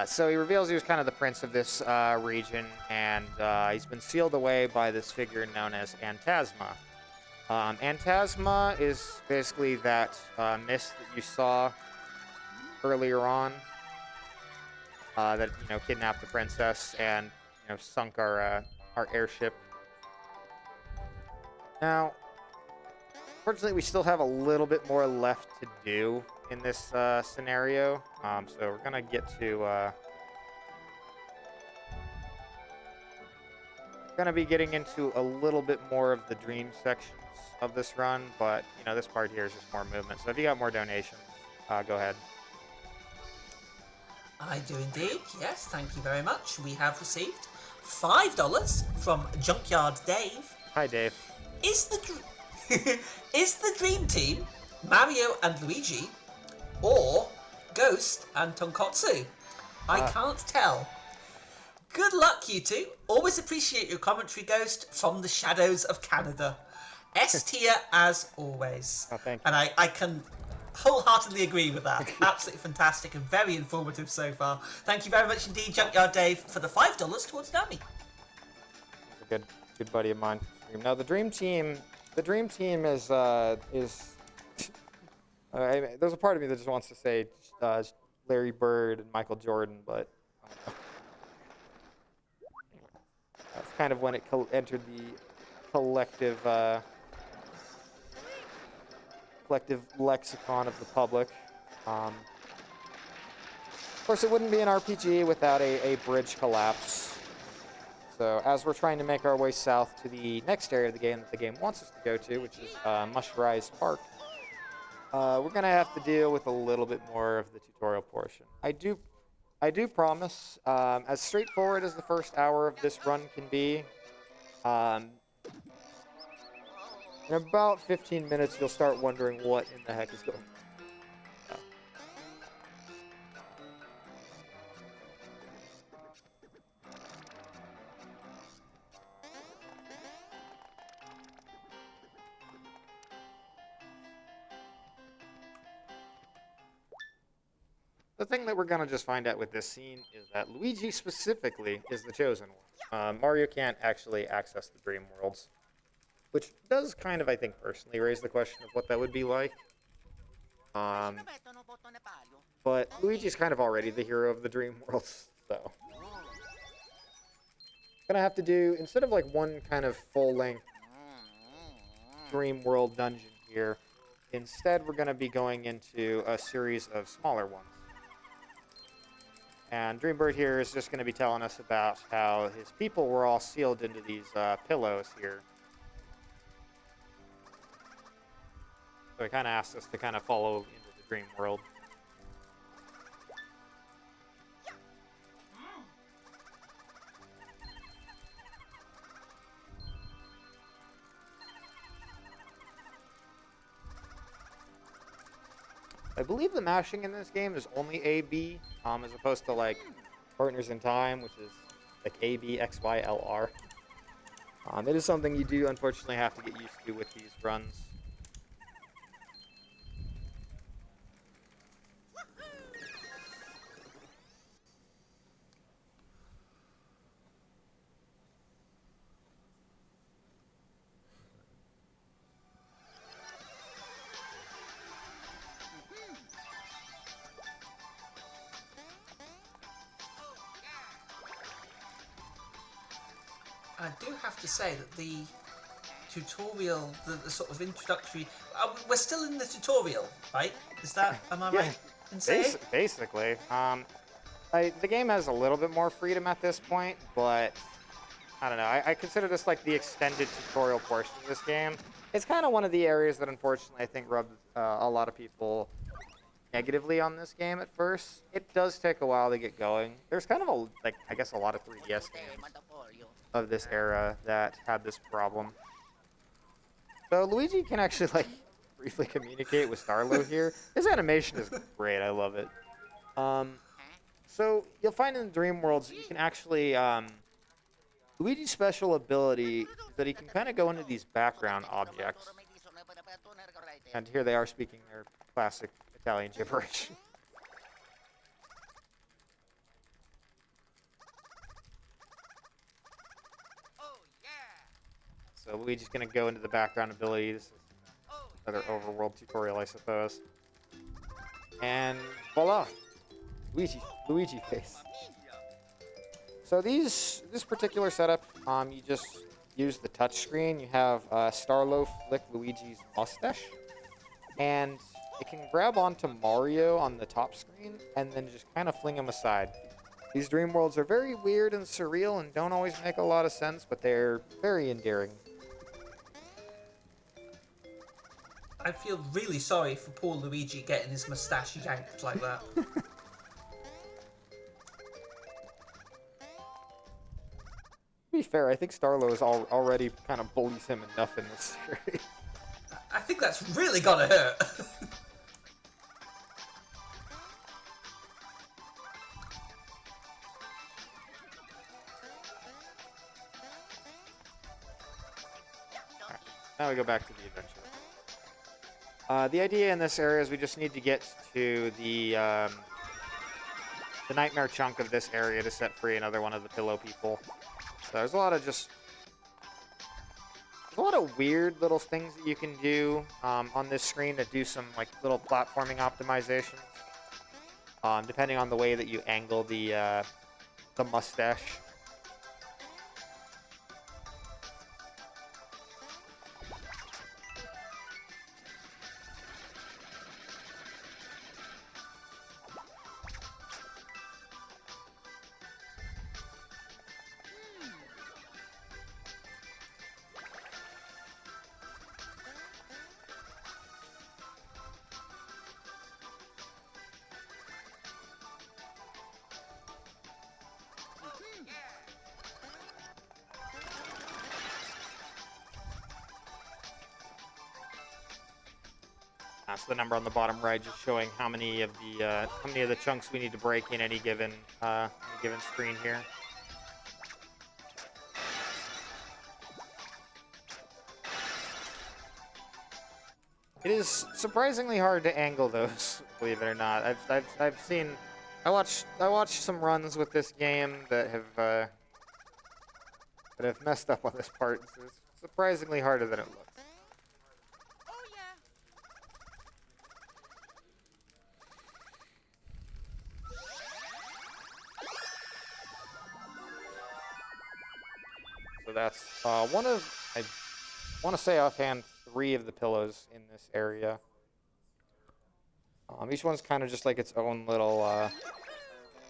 So he reveals he was kind of the prince of this region, and he's been sealed away by this figure known as Antasma. Antasma is basically that mist that you saw earlier on, that kidnapped the princess and sunk our airship. Now, fortunately, we still have a little bit more left to do in this scenario, so we're gonna get to gonna be getting into a little bit more of the dream sections of this run, but this part here is just more movement. So if you got more donations, go ahead. I do indeed, yes, thank you very much. We have received $5 from Junkyard Dave. Hi, Dave. Is the Dream Team Mario and Luigi, or Ghost and Tonkotsu? I can't tell. Good luck, you two. Always appreciate your commentary, Ghost, from the shadows of Canada. S tier as always. Oh, thank you. And I can wholeheartedly agree with that. Absolutely fantastic and very informative so far. Thank you very much indeed, Junkyard Dave, for the $5 towards Nami. He's a good buddy of mine. Now the dream team is there's a part of me that just wants to say Larry Bird and Michael Jordan, but that's kind of when it entered the collective lexicon of the public. Of course, it wouldn't be an RPG without a bridge collapse. So as we're trying to make our way south to the next area of the game that the game wants us to go to, which is Mush Rise Park, we're gonna have to deal with a little bit more of the tutorial portion. I do promise, as straightforward as the first hour of this run can be, in about 15 minutes you'll start wondering what in the heck is going on. The thing that we're going to just find out with this scene is that Luigi specifically is the chosen one. Mario can't actually access the dream worlds, which does kind of, I think, personally raise the question of what that would be like. But Luigi's kind of already the hero of the dream worlds, so. Gonna have to do, instead of like one kind of full-length dream world dungeon here, instead we're going to be going into a series of smaller ones. And Dreambird here is just going to be telling us about how his people were all sealed into these pillows here. So he kind of asked us to kind of follow into the dream world. I believe the mashing in this game is only A, B, as opposed to like Partners in Time, which is like A, B, X, Y, L, R. It is something you do unfortunately have to get used to with these runs. I do have to say that the tutorial, the sort of introductory, we're still in the tutorial, right? Is that, am I right in saying? Basically. The game has a little bit more freedom at this point, but I don't know. I consider this like the extended tutorial portion of this game. It's kind of one of the areas that unfortunately I think rubbed a lot of people negatively on this game at first. It does take a while to get going. There's kind of a, like, I guess a lot of 3DS games of this era that had this problem. So Luigi can actually like briefly communicate with Starlo here. His animation is great. I love it. So you'll find in the Dream Worlds you can actually Luigi's special ability is that he can kind of go into these background objects. And here they are speaking their classic Italian gibberish. So Luigi's going to go into the background ability. This is another overworld tutorial, I suppose. And voila! Luigi face. So this particular setup, you just use the touch screen. You have Starlo flick Luigi's mustache. And it can grab onto Mario on the top screen and then just kind of fling him aside. These dream worlds are very weird and surreal and don't always make a lot of sense, but they're very endearing. I feel really sorry for poor Luigi getting his moustache yanked like that. To be fair, I think Starlo is already kind of bullies him enough in this series. I think that's really gotta hurt. Now we go back to the adventure. The idea in this area is we just need to get to the nightmare chunk of this area to set free another one of the pillow people. So there's a lot of weird little things that you can do on this screen to do some like little platforming optimizations, depending on the way that you angle the mustache. That's the number on the bottom right, just showing how many of the chunks we need to break in any given screen here. It is surprisingly hard to angle those, believe it or not. I watched some runs with this game that have messed up on this part. So it's surprisingly harder than it looks. So that's I want to say offhand, 3 of the pillows in this area. Each one's kind of just like its own little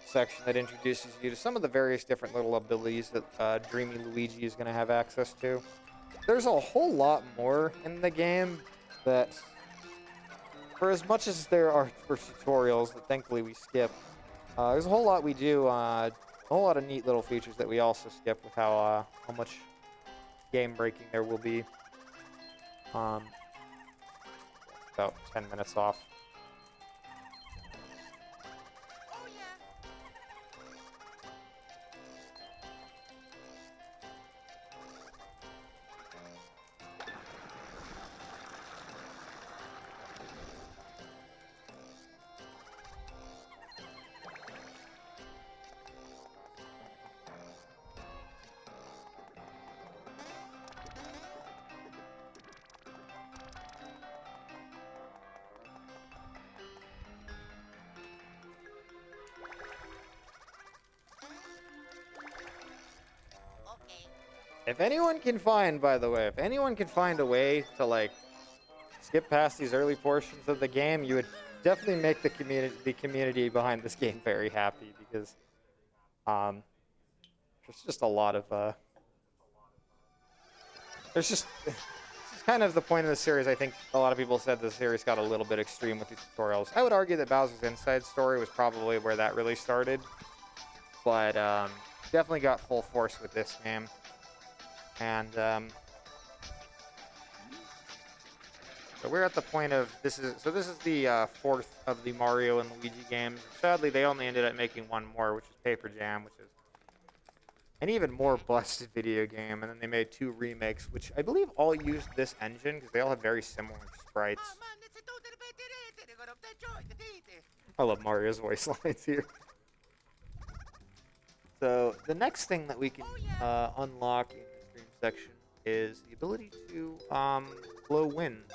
section that introduces you to some of the various different little abilities that Dreamy Luigi is going to have access to. There's a whole lot more in the game that, for as much as there are for tutorials that thankfully we skip, there's a whole lot we do, a whole lot of neat little features that we also skip with how much game breaking there will be. About 10 minutes off. If anyone can find, by the way, if anyone can find a way to, like, skip past these early portions of the game, you would definitely make the community behind this game very happy, because there's just a lot of there's just this is kind of the point of the series. I think a lot of people said the series got a little bit extreme with the tutorials. I would argue that Bowser's Inside Story was probably where that really started, but definitely got full force with this game. And so we're at the point of this is the 4th of the Mario and Luigi games. Sadly, they only ended up making one more, which is Paper Jam, which is an even more busted video game. And then they made 2 remakes, which I believe all used this engine because they all have very similar sprites. I love Mario's voice lines here. So the next thing that we can unlock in this dream section is the ability to blow winds.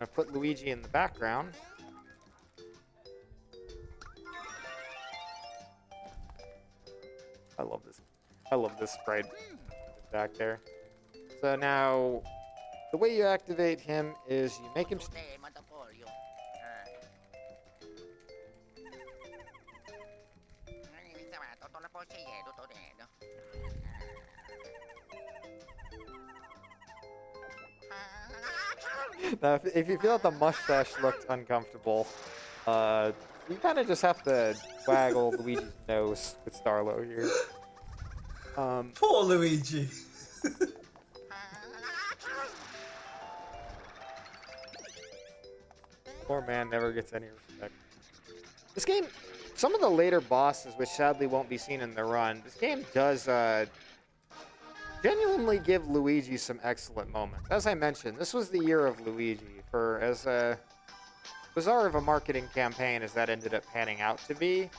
I'm gonna put Luigi in the background. I love this. I love this sprite back there. So now, the way you activate him is you make him. Now, if you feel that the mustache looked uncomfortable, you kind of just have to waggle Luigi's nose with Starlo here. Poor Luigi. Poor man never gets any respect. This game, some of the later bosses, which sadly won't be seen in the run, this game does genuinely give Luigi some excellent moments. As I mentioned, this was the year of Luigi, for as bizarre of a marketing campaign as that ended up panning out to be.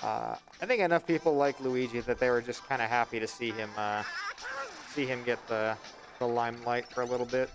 I think enough people like Luigi that they were just kind of happy to see him get the limelight for a little bit.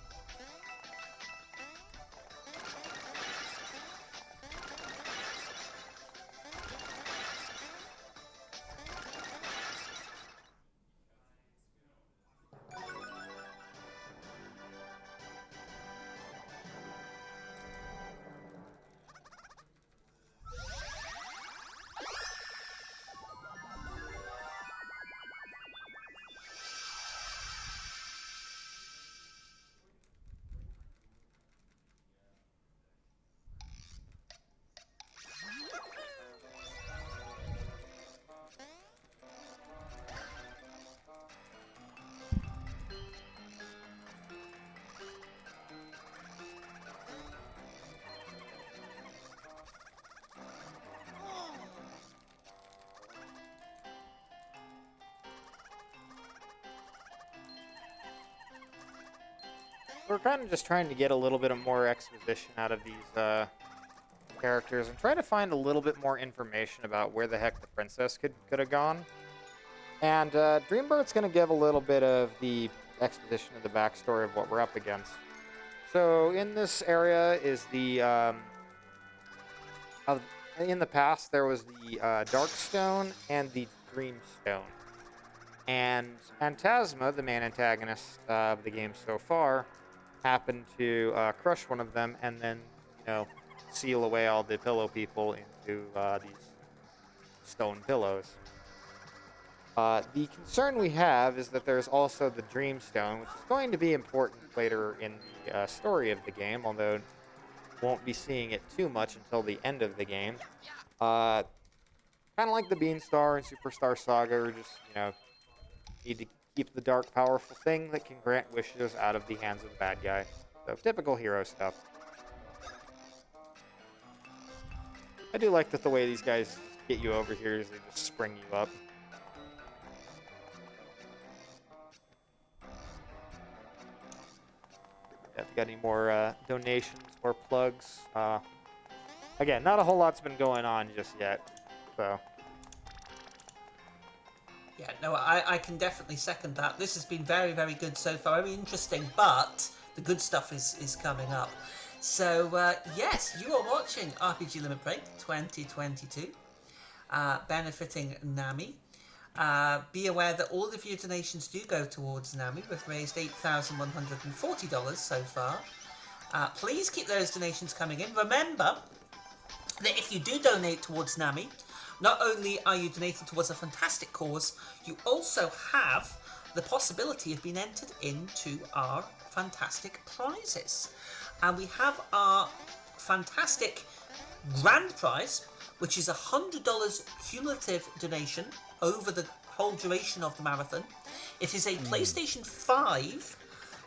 We're kind of just trying to get a little bit of more exposition out of these characters and try to find a little bit more information about where the heck the princess could have gone. And Dreambird's going to give a little bit of the exposition of the backstory of what we're up against. So in this area is the in the past there was the Darkstone and the Dreamstone. And Phantasma, the main antagonist of the game so far, happened to crush one of them and then, seal away all the pillow people into these stone pillows. The concern we have is that there's also the Dreamstone, which is going to be important later in the story of the game, although won't be seeing it too much until the end of the game. Kind of like the Beanstar and Superstar Saga, we just, need to keep the dark, powerful thing that can grant wishes out of the hands of the bad guy. So, typical hero stuff. I do like that the way these guys get you over here is they just spring you up. If you got any more donations or plugs? Again, not a whole lot's been going on just yet, so... Yeah, no, I can definitely second that. This has been very, very good so far. Very interesting, but the good stuff is coming up. So, yes, you are watching RPG Limit Break 2022, benefiting NAMI. Be aware that all of your donations do go towards NAMI. We've raised $8,140 so far. Please keep those donations coming in. Remember that if you do donate towards NAMI, not only are you donating towards a fantastic cause, you also have the possibility of being entered into our fantastic prizes. And we have our fantastic grand prize, which is a $100 cumulative donation over the whole duration of the marathon. It is a PlayStation 5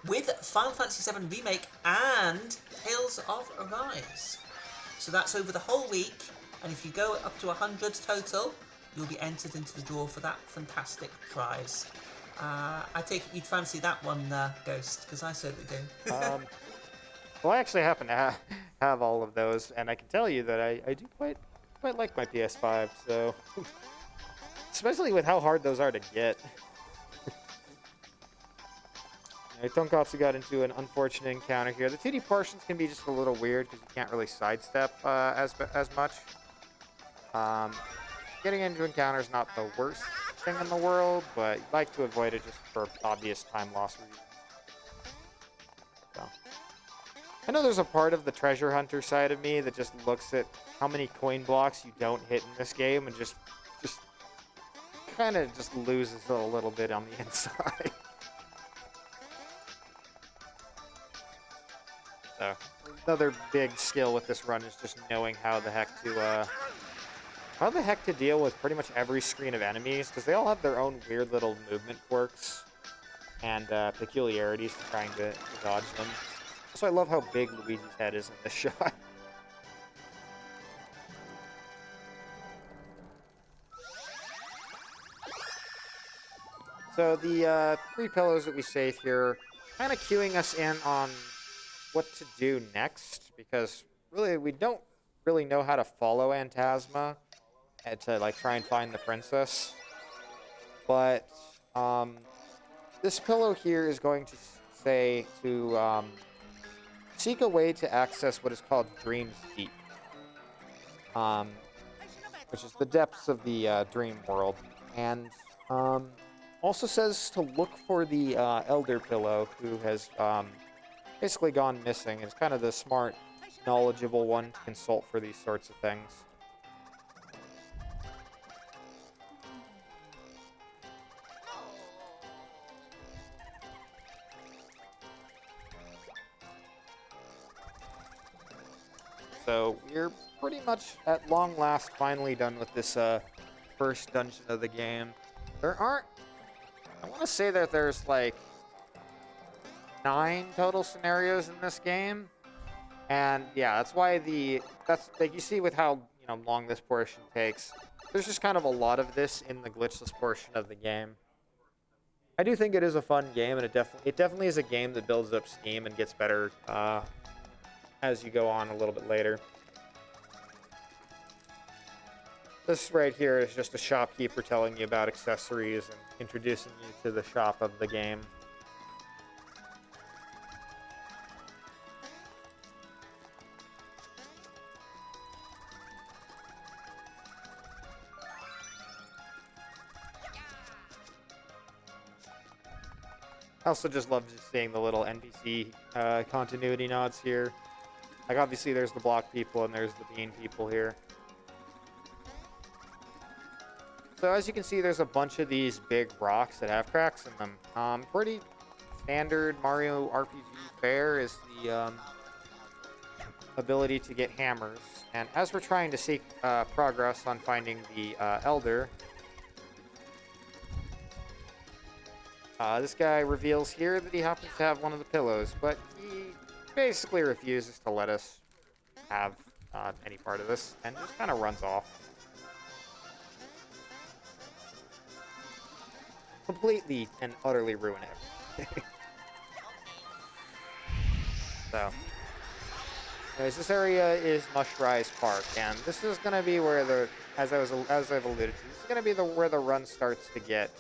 with Final Fantasy VII Remake and Tales of Arise. So that's over the whole week, and if you go up to 100 total, you'll be entered into the draw for that fantastic prize. I take it you'd fancy that one, Ghost, because I certainly do. Well, I actually happen to have all of those, and I can tell you that I do quite like my PS5, so... Especially with how hard those are to get. Tonkotsu got into an unfortunate encounter here. The 2D portions can be just a little weird because you can't really sidestep as much. Getting into encounters not the worst thing in the world, but you'd like to avoid it just for obvious time loss reasons. So. I know there's a part of the treasure hunter side of me that just looks at how many coin blocks you don't hit in this game and just kind of just loses a little bit on the inside. So, another big skill with this run is just knowing how the heck to deal with pretty much every screen of enemies, because they all have their own weird little movement quirks and peculiarities to trying to dodge them. So I love how big Luigi's head is in this shot. So the 3 pillows that we save here, kind of cueing us in on what to do next, because really we don't really know how to follow Phantasma and to like try and find the princess. But this pillow here is going to say to seek a way to access what is called Dream's Deep, which is the depths of the dream world, and also says to look for the Elder Pillow, who has basically gone missing. It's kind of the smart, knowledgeable one to consult for these sorts of things. So we're pretty much at long last finally done with this first dungeon of the game. There aren't, I want to say that there's like 9 total scenarios in this game. And yeah, that's why that's like you see with how, long this portion takes. There's just kind of a lot of this in the glitchless portion of the game. I do think it is a fun game, and it definitely is a game that builds up steam and gets better as you go on a little bit later. This right here is just a shopkeeper telling you about accessories and introducing you to the shop of the game. I also just love seeing the little NPC continuity nods here. Like, obviously, there's the block people and there's the bean people here. So, as you can see, there's a bunch of these big rocks that have cracks in them. Pretty standard Mario RPG fare is the ability to get hammers. And as we're trying to seek progress on finding the Elder, this guy reveals here that he happens to have one of the pillows, but he basically refuses to let us have any part of this, and just kind of runs off. Completely and utterly ruin everything. So, anyways, this area is Mushrise Park, and this is going to be where as I've alluded to, this is going to be where the run starts to get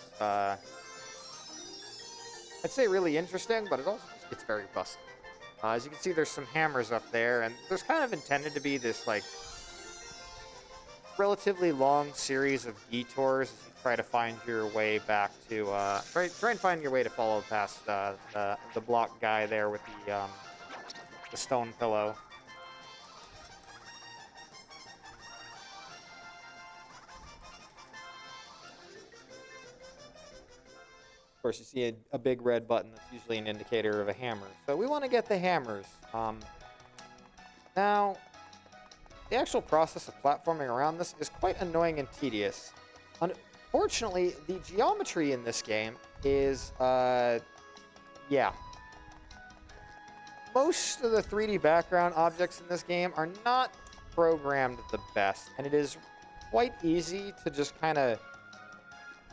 I'd say really interesting, but it also gets very busted. As you can see, there's some hammers up there, and there's kind of intended to be this, like, relatively long series of detours as you try to find your way back to, try and find your way to follow past the block guy there with the stone pillow. Of course, you see a big red button that's usually an indicator of a hammer. So we want to get the hammers. Now, the actual process of platforming around this is quite annoying and tedious. Unfortunately, the geometry in this game is, yeah. Most of the 3D background objects in this game are not programmed the best, and it is quite easy to just kind of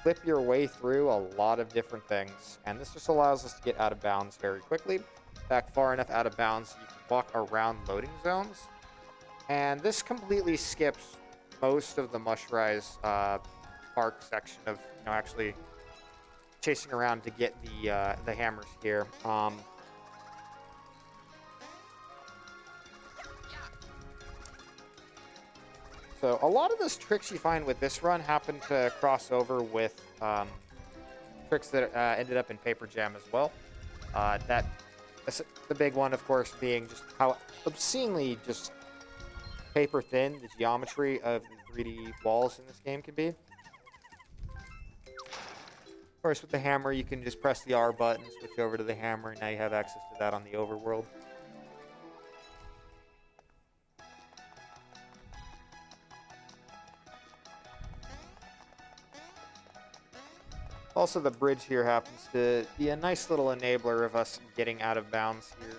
flip your way through a lot of different things, and this just allows us to get out of bounds very quickly. Back far enough out of bounds so you can walk around loading zones, and this completely skips most of the Mushrise Park section of actually chasing around to get the hammers here. So a lot of those tricks you find with this run happen to cross over with tricks that ended up in Paper Jam as well. The big one, of course, being just how obscenely just paper thin the geometry of the 3D walls in this game can be. Of course, with the hammer, you can just press the R button, switch over to the hammer, and now you have access to that on the overworld. Also, the bridge here happens to be a nice little enabler of us getting out of bounds here.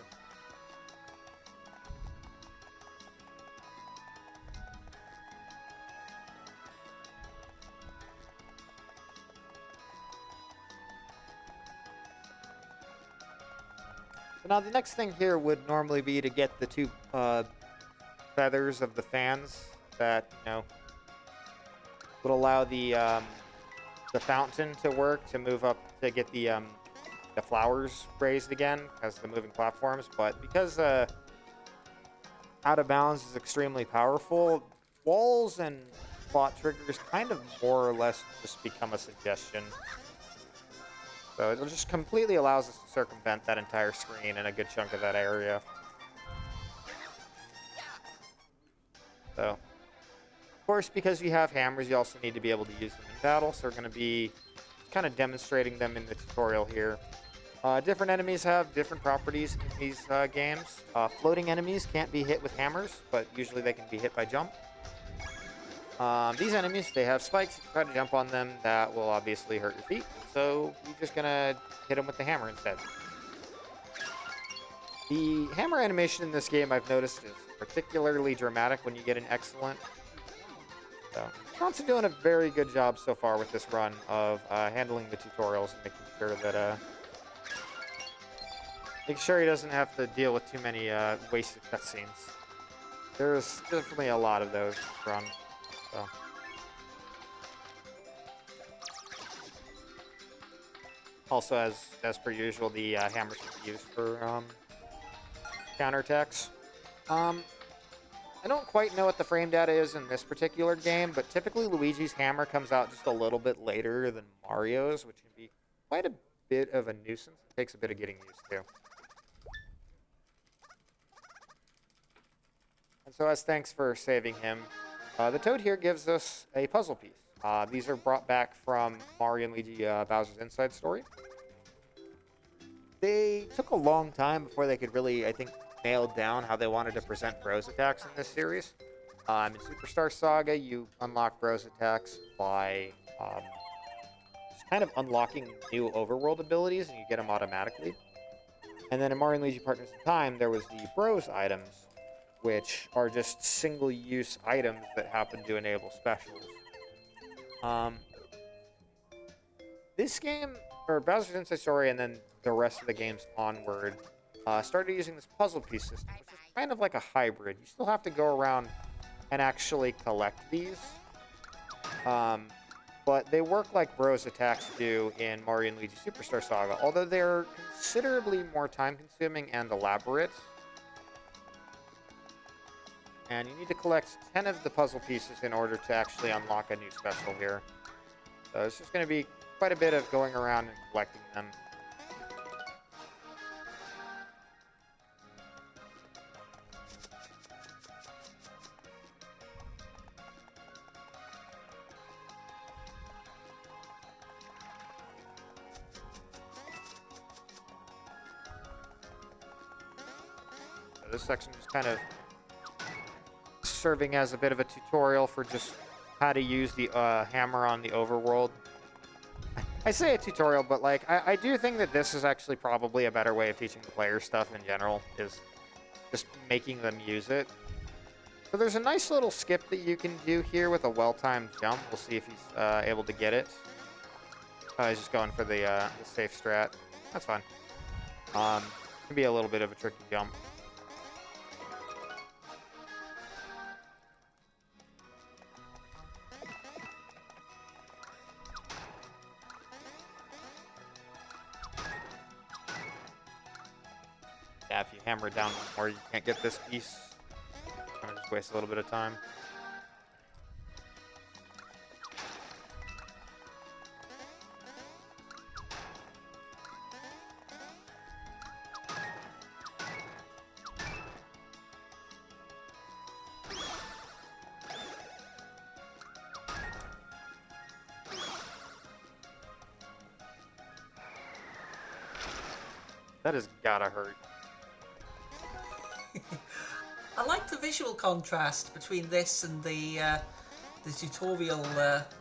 So now the next thing here would normally be to get the two feathers of the fans that, would allow the fountain to work to move up to get the flowers raised again as the moving platforms. But because Out of Bounds is extremely powerful, walls and plot triggers kind of more or less just become a suggestion. So it just completely allows us to circumvent that entire screen and a good chunk of that area. So, of course, because you have hammers, you also need to be able to use them in battle. So we're going to be kind of demonstrating them in the tutorial here. Different enemies have different properties in these games. Floating enemies can't be hit with hammers, but usually they can be hit by jump. These enemies, they have spikes. If you try to jump on them, that will obviously hurt your feet. So you're just going to hit them with the hammer instead. The hammer animation in this game, I've noticed, is particularly dramatic when you get an excellent. So, Tonkotsu doing a very good job so far with this run of handling the tutorials and making sure that he doesn't have to deal with too many wasted cutscenes. There's definitely a lot of those this run. So. Also, as per usual, the hammers can be used for counterattacks. I don't quite know what the frame data is in this particular game, but typically Luigi's hammer comes out just a little bit later than Mario's, which can be quite a bit of a nuisance. It takes a bit of getting used to. And so as thanks for saving him, the Toad here gives us a puzzle piece. These are brought back from Mario and Luigi Bowser's Inside Story. They took a long time before they could really, I think, nail down how they wanted to present Bros attacks in this series. In Superstar Saga, you unlock Bros attacks by just kind of unlocking new overworld abilities, and you get them automatically. And then in Mario and Luigi Partners in Time, there was the Bros items, which are just single-use items that happen to enable specials. This game, or Bowser's Inside Story, and then the rest of the games onward, started using this puzzle piece system, which is kind of like a hybrid. You still have to go around and actually collect these. But they work like Bros attacks do in Mario and Luigi Superstar Saga, although they're considerably more time-consuming and elaborate. And you need to collect 10 of the puzzle pieces in order to actually unlock a new special here. So it's just going to be quite a bit of going around and collecting them. So this section just kind of serving as a bit of a tutorial for just how to use the hammer on the overworld. I say a tutorial, but like I do think that this is actually probably a better way of teaching the players stuff in general, is just making them use it. So there's a nice little skip that you can do here with a well-timed jump. We'll see if he's able to get it. He's just going for the safe strat. That's fine. Can be a little bit of a tricky jump. Yeah, if you hammer it down more, you can't get this piece. Kind of just waste a little bit of time. That has gotta hurt. I like the visual contrast between this and the tutorial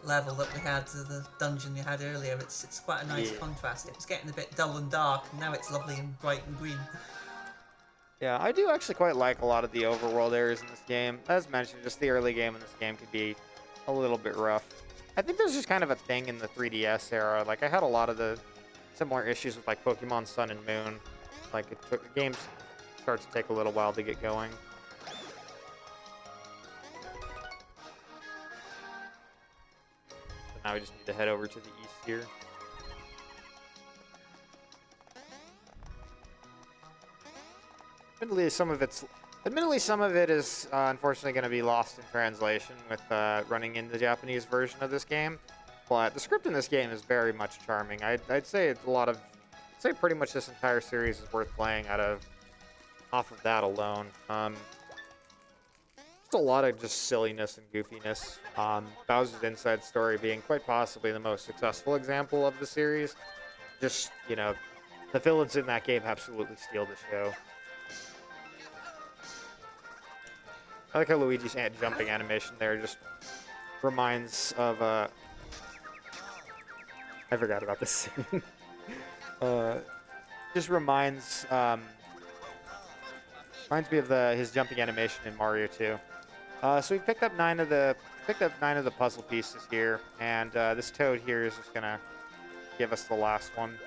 level that we had, the dungeon we had earlier. It's quite a nice contrast. It was getting a bit dull and dark, and now it's lovely and bright and green. Yeah, I do actually quite like a lot of the overworld areas in this game. As mentioned, just the early game in this game could be a little bit rough. I think there's just kind of a thing in the 3DS era. Like, I had a lot of the similar issues with, like, Pokemon Sun and Moon. Like the game starts to take a little while to get going. So now we just need to head over to the east here. Admittedly, some of it is unfortunately going to be lost in translation with running in the Japanese version of this game. But the script in this game is very much charming. I'd say it's I'd say pretty much this entire series is worth playing off of that alone. Just a lot of just silliness and goofiness. Bowser's Inside Story being quite possibly the most successful example of the series. Just, you know, the villains in that game absolutely steal the show. I like how Luigi's jumping animation there just reminds of, I forgot about this scene. Just reminds me of his jumping animation in Mario 2. So we picked up 9 of the puzzle pieces here, and this toad here is just gonna give us the last one.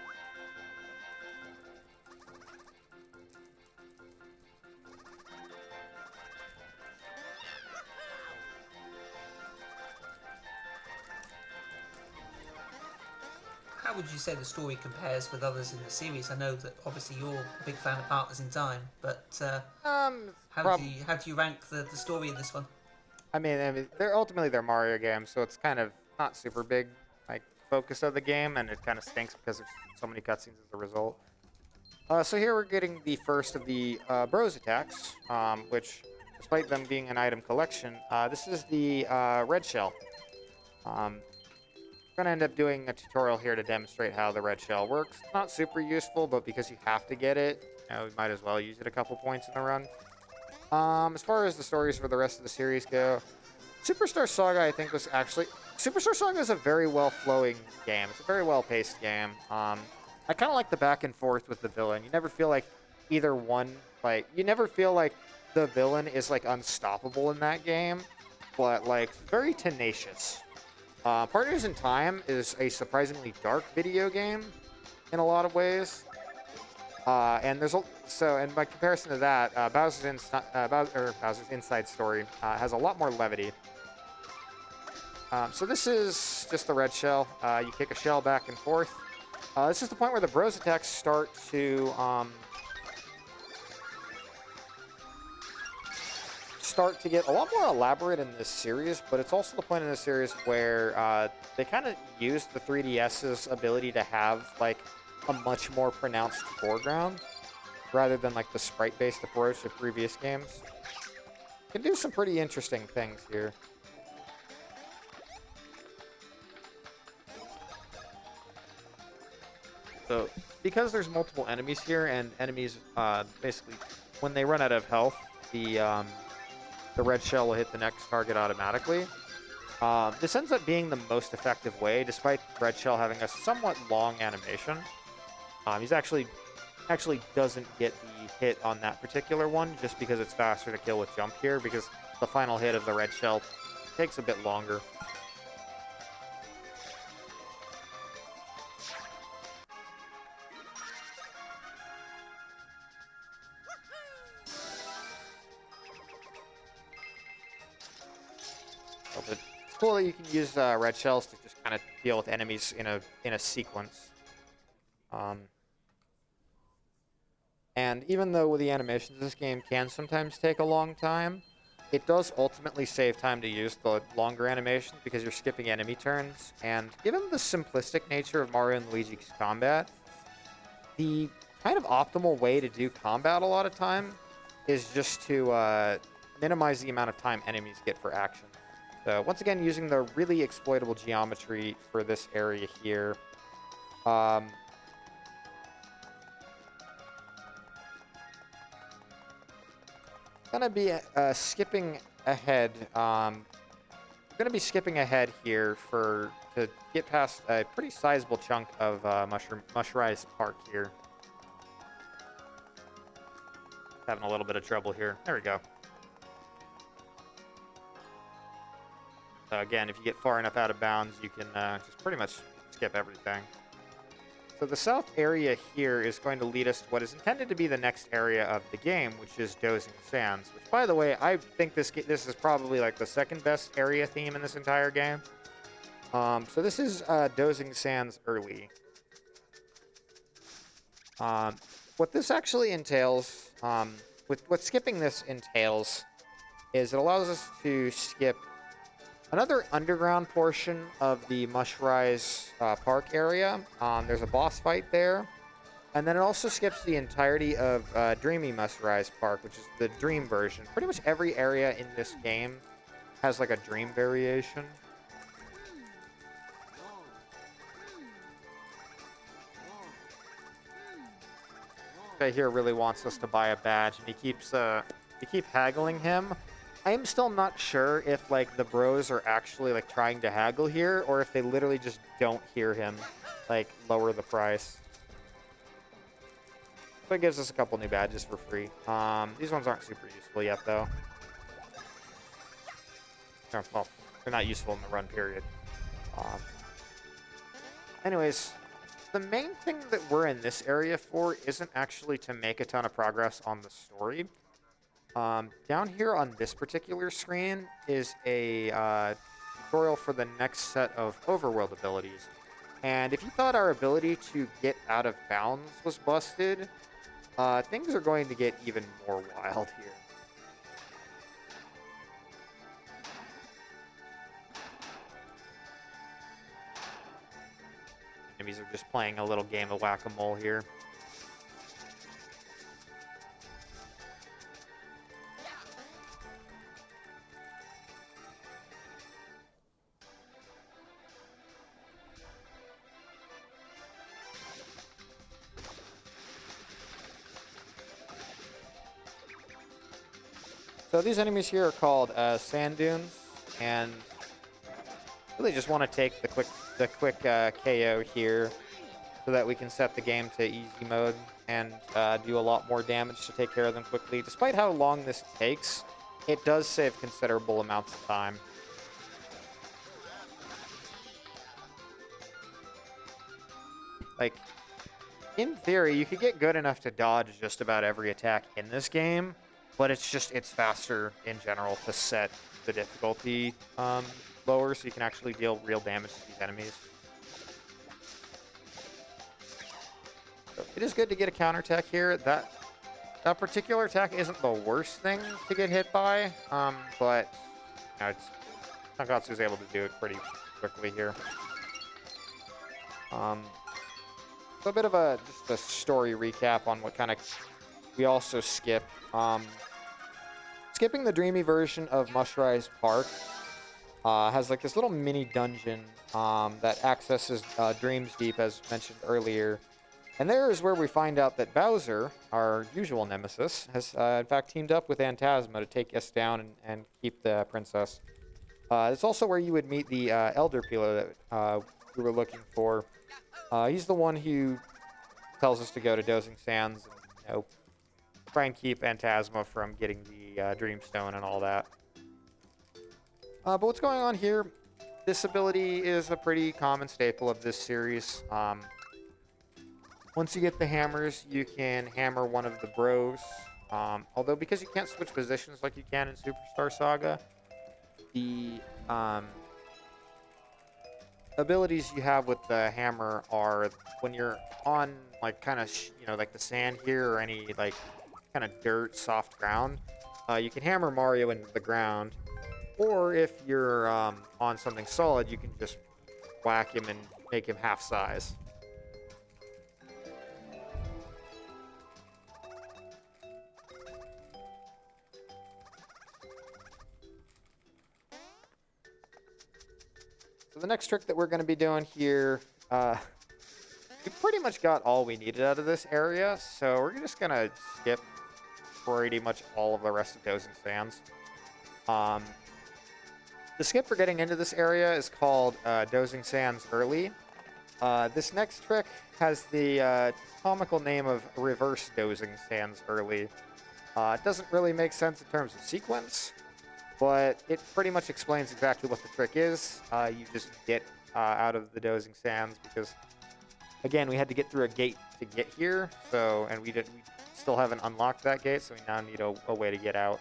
How would you say the story compares with others in the series? I know that obviously you're a big fan of Partners in Time, but how do you rank the story in this one? I mean, they're Mario games, so it's kind of not super big like focus of the game, and it kind of stinks because there's so many cutscenes as a result. So here we're getting the first of the Bros attacks, which, despite them being an item collection, this is the red shell. We're going to end up doing a tutorial here to demonstrate how the red shell works. It's not super useful, but because you have to get it, we might as well use it a couple points in the run. As far as the stories for the rest of the series go, Superstar Saga, I think, Superstar Saga is a very well-flowing game. It's a very well-paced game. I kind of like the back and forth with the villain. You never feel like you never feel like the villain is, like, unstoppable in that game, but, like, very tenacious. Partners in Time is a surprisingly dark video game in a lot of ways. And by comparison to that, Bowser's Inside Story has a lot more levity. So this is just the red shell. You kick a shell back and forth. This is the point where the Bros attacks start to get a lot more elaborate in this series, but it's also the point in this series where they kind of use the 3DS's ability to have like a much more pronounced foreground rather than like the sprite-based approach of previous games. You can do some pretty interesting things here. So, because there's multiple enemies here, and enemies basically, when they run out of health, the red shell will hit the next target automatically. This ends up being the most effective way, despite red shell having a somewhat long animation. He's actually doesn't get the hit on that particular one, just because it's faster to kill with jump here, because the final hit of the red shell takes a bit longer. But it's cool that you can use red shells to just kind of deal with enemies in a sequence. And even though with the animations, this game can sometimes take a long time, it does ultimately save time to use the longer animations because you're skipping enemy turns. And given the simplistic nature of Mario and Luigi's combat, the kind of optimal way to do combat a lot of time is just to minimize the amount of time enemies get for action. So once again, using the really exploitable geometry for this area here. Gonna be skipping ahead. Gonna be skipping ahead here to get past a pretty sizable chunk of Mushrise Park here. Having a little bit of trouble here. There we go. Again, if you get far enough out of bounds, you can just pretty much skip everything. So the south area here is going to lead us to what is intended to be the next area of the game, which is Dozing Sands. Which, by the way, I think this is probably like the second best area theme in this entire game. So this is Dozing Sands early. What this actually entails, what skipping this entails, is it allows us to skip another underground portion of the Mushrise Park area. There's a boss fight there. And then it also skips the entirety of Dreamy Mushrise Park, which is the dream version. Pretty much every area in this game has like a dream variation. Guy here really wants us to buy a badge, and we keep haggling him. I am still not sure if like the bros are actually like trying to haggle here, or if they literally just don't hear him like lower the price. So it gives us a couple new badges for free. These ones aren't super useful yet though. Well, they're not useful in the run period. Anyways, the main thing that we're in this area for isn't actually to make a ton of progress on the story. Down here on this particular screen is a tutorial for the next set of overworld abilities. And if you thought our ability to get out of bounds was busted, things are going to get even more wild here. Enemies are just playing a little game of whack-a-mole here. So these enemies here are called sand dunes, and really just want to take the quick KO here so that we can set the game to easy mode and do a lot more damage to take care of them quickly. Despite how long this takes, it does save considerable amounts of time. Like, in theory, you could get good enough to dodge just about every attack in this game, but it's faster in general to set the difficulty lower so you can actually deal real damage to these enemies. So it is good to get a counterattack here. That particular attack isn't the worst thing to get hit by, but you know, Tonkotsu is able to do it pretty quickly here. So a bit of just a story recap on what kind of we also skip. Skipping the dreamy version of Mushrise Park has like this little mini dungeon that accesses Dreams Deep, as mentioned earlier. And there is where we find out that Bowser, our usual nemesis, has in fact teamed up with Phantasma to take us down and keep the princess. It's also where you would meet the Elder Peeler that we were looking for. He's the one who tells us to go to Dozing Sands and, you know, try and keep Phantasma from getting the Dreamstone and all that. But what's going on here? This ability is a pretty common staple of this series. Once you get the hammers, you can hammer one of the bros. Although because you can't switch positions like you can in Superstar Saga, the abilities you have with the hammer are when you're on like kind of you know, like the sand here or any like kind of dirt, soft ground, you can hammer Mario into the ground. Or if you're on something solid, you can just whack him and make him half size. So the next trick that we're going to be doing here, we pretty much got all we needed out of this area, so we're just going to skip pretty much all of the rest of Dozing Sands. The skip for getting into this area is called Dozing Sands Early. This next trick has the comical name of Reverse Dozing Sands Early. It doesn't really make sense in terms of sequence, but it pretty much explains exactly what the trick is. You just get out of the Dozing Sands because Again, we had to get through a gate to get here, so, and we still haven't unlocked that gate, so we now need a way to get out.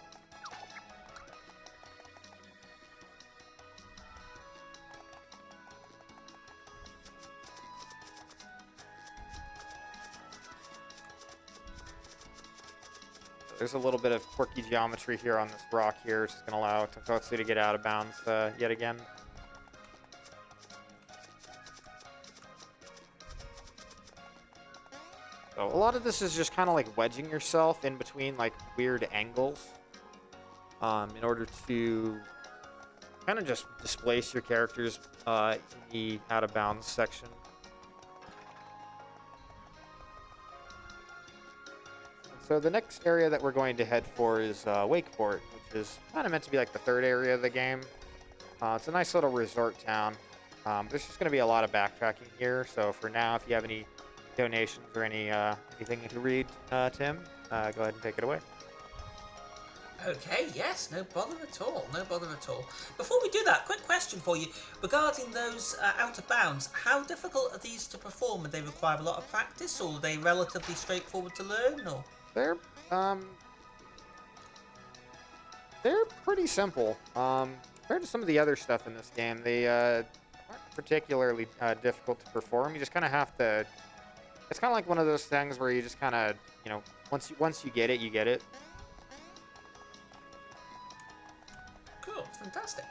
There's a little bit of quirky geometry here on this rock here, which is going to allow Tonkotsu to get out of bounds yet again. So a lot of this is just kind of like wedging yourself in between like weird angles in order to kind of just displace your characters in the out of bounds section. So the next area that we're going to head for is Wakeport, which is kind of meant to be like the third area of the game. It's a nice little resort town. There's just going to be a lot of backtracking here, so for now, if you have any donations or anything to read, Tim, go ahead and take it away. Okay, yes, no bother at all, no bother at all. Before we do that, quick question for you. Regarding those out of bounds, how difficult are these to perform? Do they require a lot of practice, or are they relatively straightforward to learn, or...? They're pretty simple. Compared to some of the other stuff in this game, they aren't particularly difficult to perform. You just kind of have to... It's kind of like one of those things where you just kind of, you know, once you get it, you get it. Cool, fantastic.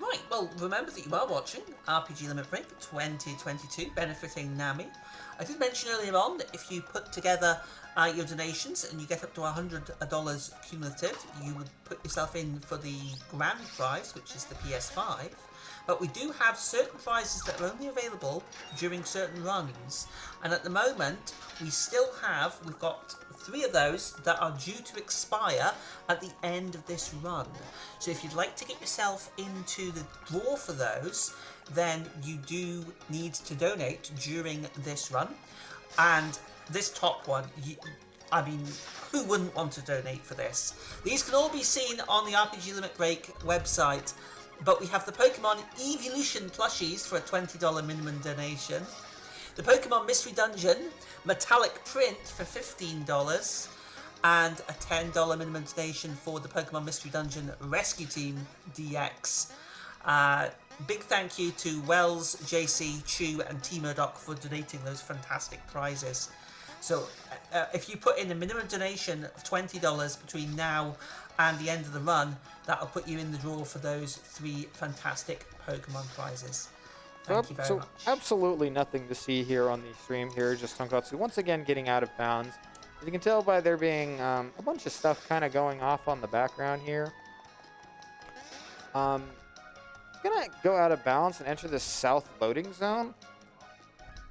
Right, well, remember that you are watching RPG Limit Break 2022, benefiting NAMI. I did mention earlier on that if you put together your donations and you get up to $100 cumulative, you would put yourself in for the grand prize, which is the PS5. But we do have certain prizes that are only available during certain runs. And at the moment, we've got 3 of those that are due to expire at the end of this run. So if you'd like to get yourself into the draw for those, then you do need to donate during this run. And this top one, I mean, who wouldn't want to donate for this? These can all be seen on the RPG Limit Break website. But we have the Pokemon Evolution plushies for a $20 minimum donation. The Pokemon Mystery Dungeon metallic print for $15. And a $10 minimum donation for the Pokemon Mystery Dungeon Rescue Team DX. Big thank you to Wells, JC, Chu and T-Murdoch for donating those fantastic prizes. So if you put in a minimum donation of $20 between now and the end of the run, that'll put you in the draw for those 3 fantastic Pokemon prizes. Thank you very much. Absolutely nothing to see here on the stream here, just Tonkotsu once again getting out of bounds. As you can tell by there being a bunch of stuff kind of going off on the background here. I'm gonna go out of bounds and enter the south loading zone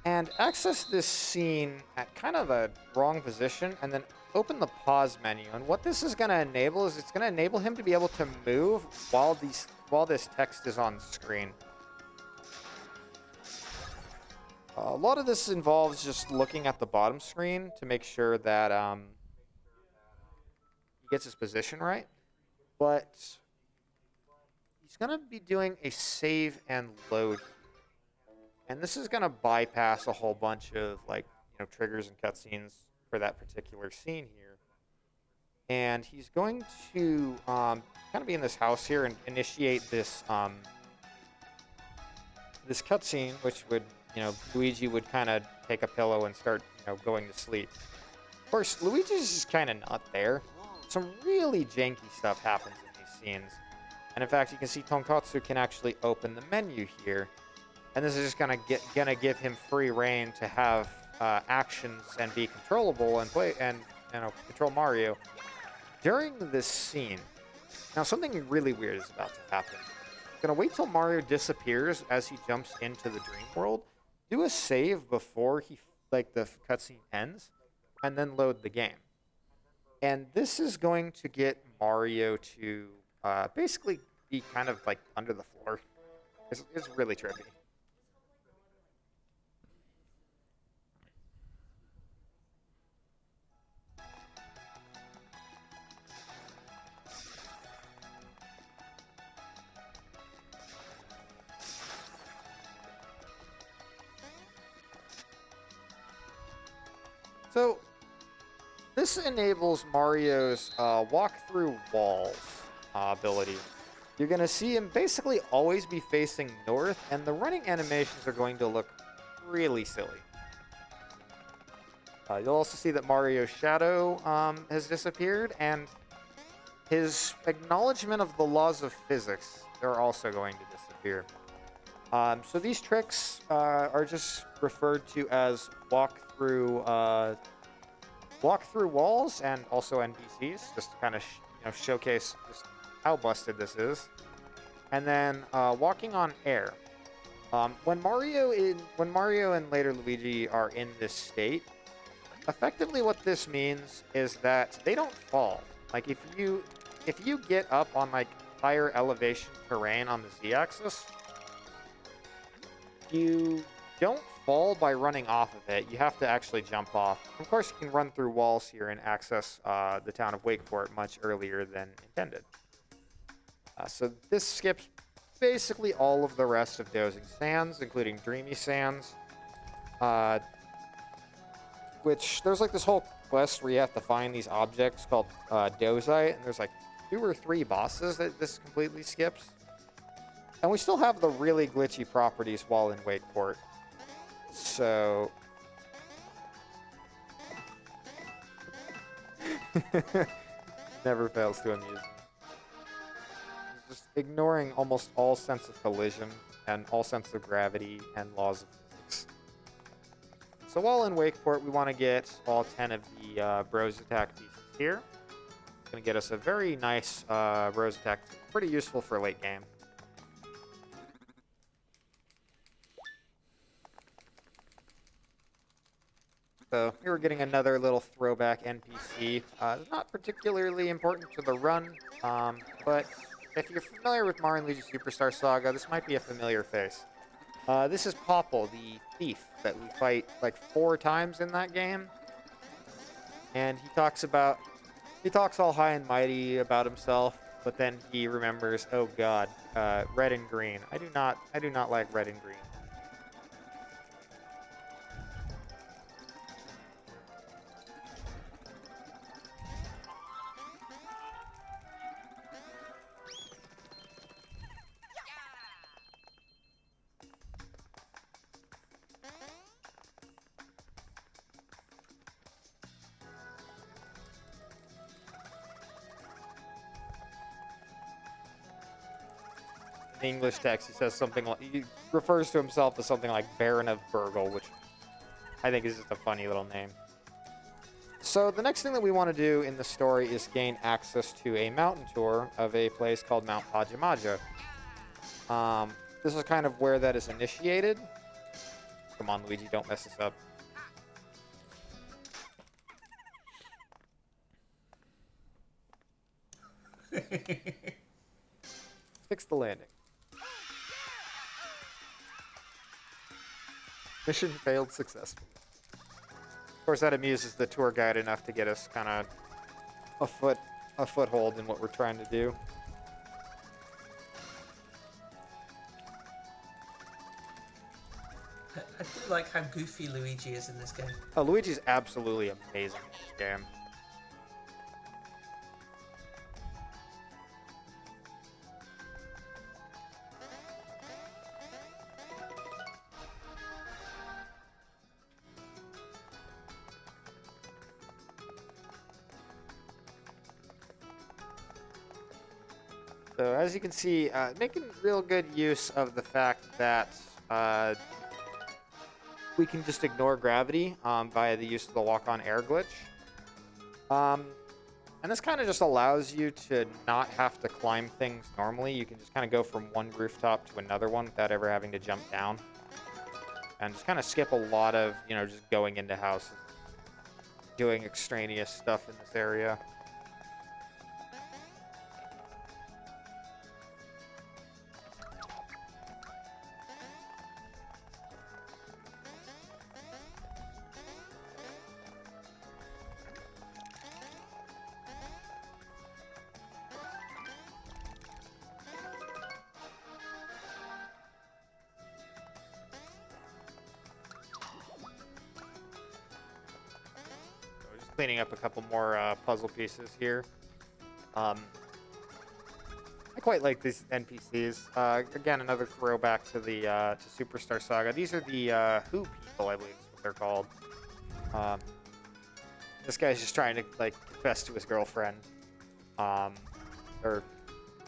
and access this scene at kind of the wrong position and then open the pause menu. And what this is going to enable is it's going to enable him to be able to move while this text is on screen. A lot of this involves just looking at the bottom screen to make sure that he gets his position right. But he's going to be doing a save and load. And this is going to bypass a whole bunch of triggers and cutscenes for that particular scene here. And he's going to kind of be in this house here and initiate this this cutscene, which would, Luigi would kind of take a pillow and start, going to sleep. Of course, Luigi's just kind of not there. Some really janky stuff happens in these scenes. And in fact, you can see Tonkotsu can actually open the menu here. And this is just gonna give him free reign to have actions and be controllable and play and control Mario during this scene. Now something really weird is about to happen. I'm gonna wait till Mario disappears as he jumps into the dream world. Do a save before the cutscene ends, and then load the game. And this is going to get Mario to basically be kind of like under the floor. It's really trippy. So, this enables Mario's walk through walls ability. You're going to see him basically always be facing north, and the running animations are going to look really silly. You'll also see that Mario's shadow has disappeared, and his acknowledgement of the laws of physics are also going to disappear. So these tricks are just referred to as walk through walls and also NPCs, just to kind of showcase just how busted this is. And then walking on air. When Mario and later Luigi are in this state, effectively what this means is that they don't fall. Like if you get up on like higher elevation terrain on the Z-axis, you don't fall by running off of it. You have to actually jump off. Of course, you can run through walls here and access the town of Wakeport much earlier than intended. So this skips basically all of the rest of Dozing Sands, including Dreamy Sands, which there's like this whole quest where you have to find these objects called Dozite, and there's like 2 or 3 bosses that this completely skips. And we still have the really glitchy properties while in Wakeport. So... never fails to amuse me. Just ignoring almost all sense of collision and all sense of gravity and laws of physics. So while in Wakeport, we want to get all 10 of the Bros Attack pieces here. It's going to get us a very nice Bros Attack. Pretty useful for late game. So here we're getting another little throwback NPC. Not particularly important to the run, but if you're familiar with Mario & Luigi Superstar Saga, this might be a familiar face. This is Popple, the thief that we fight like 4 times in that game. And he talks all high and mighty about himself, but then he remembers, oh god, red and green. I do not like red and green. In the English text, he says something like, he refers to himself as something like Baron of Burgle, which I think is just a funny little name. So the next thing that we want to do in the story is gain access to a mountain tour of a place called Mount Pajamaja. This is kind of where that is initiated. Come on, Luigi, don't mess this up. Fix the landing. Mission failed successfully. Of course, that amuses the tour guide enough to get us kind of a foothold in what we're trying to do. I do like how goofy Luigi is in this game. Oh, Luigi's absolutely amazing in this game. So as you can see, making real good use of the fact that we can just ignore gravity via the use of the walk-on air glitch. And this kind of just allows you to not have to climb things normally. You can just kind of go from one rooftop to another one without ever having to jump down. And just kind of skip a lot of, just going into houses, doing extraneous stuff in this area. cleaning up a couple more puzzle pieces here. I quite like these NPCs. Again, another throwback to the to Superstar Saga. These are the Who people, I believe is what they're called. This guy's just trying to like confess to his girlfriend, or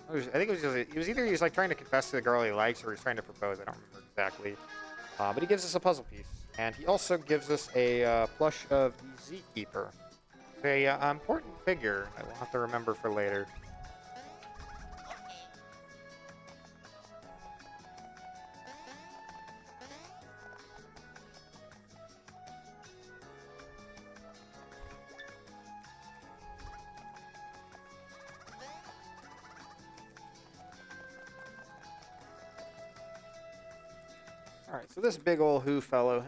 I think he was like trying to confess to the girl he likes, or he's trying to propose. I don't remember exactly. But he gives us a puzzle piece, and he also gives us a plush of the Z Keeper, a important figure that we'll have to remember for later. Alright, so this big ol' Who fellow,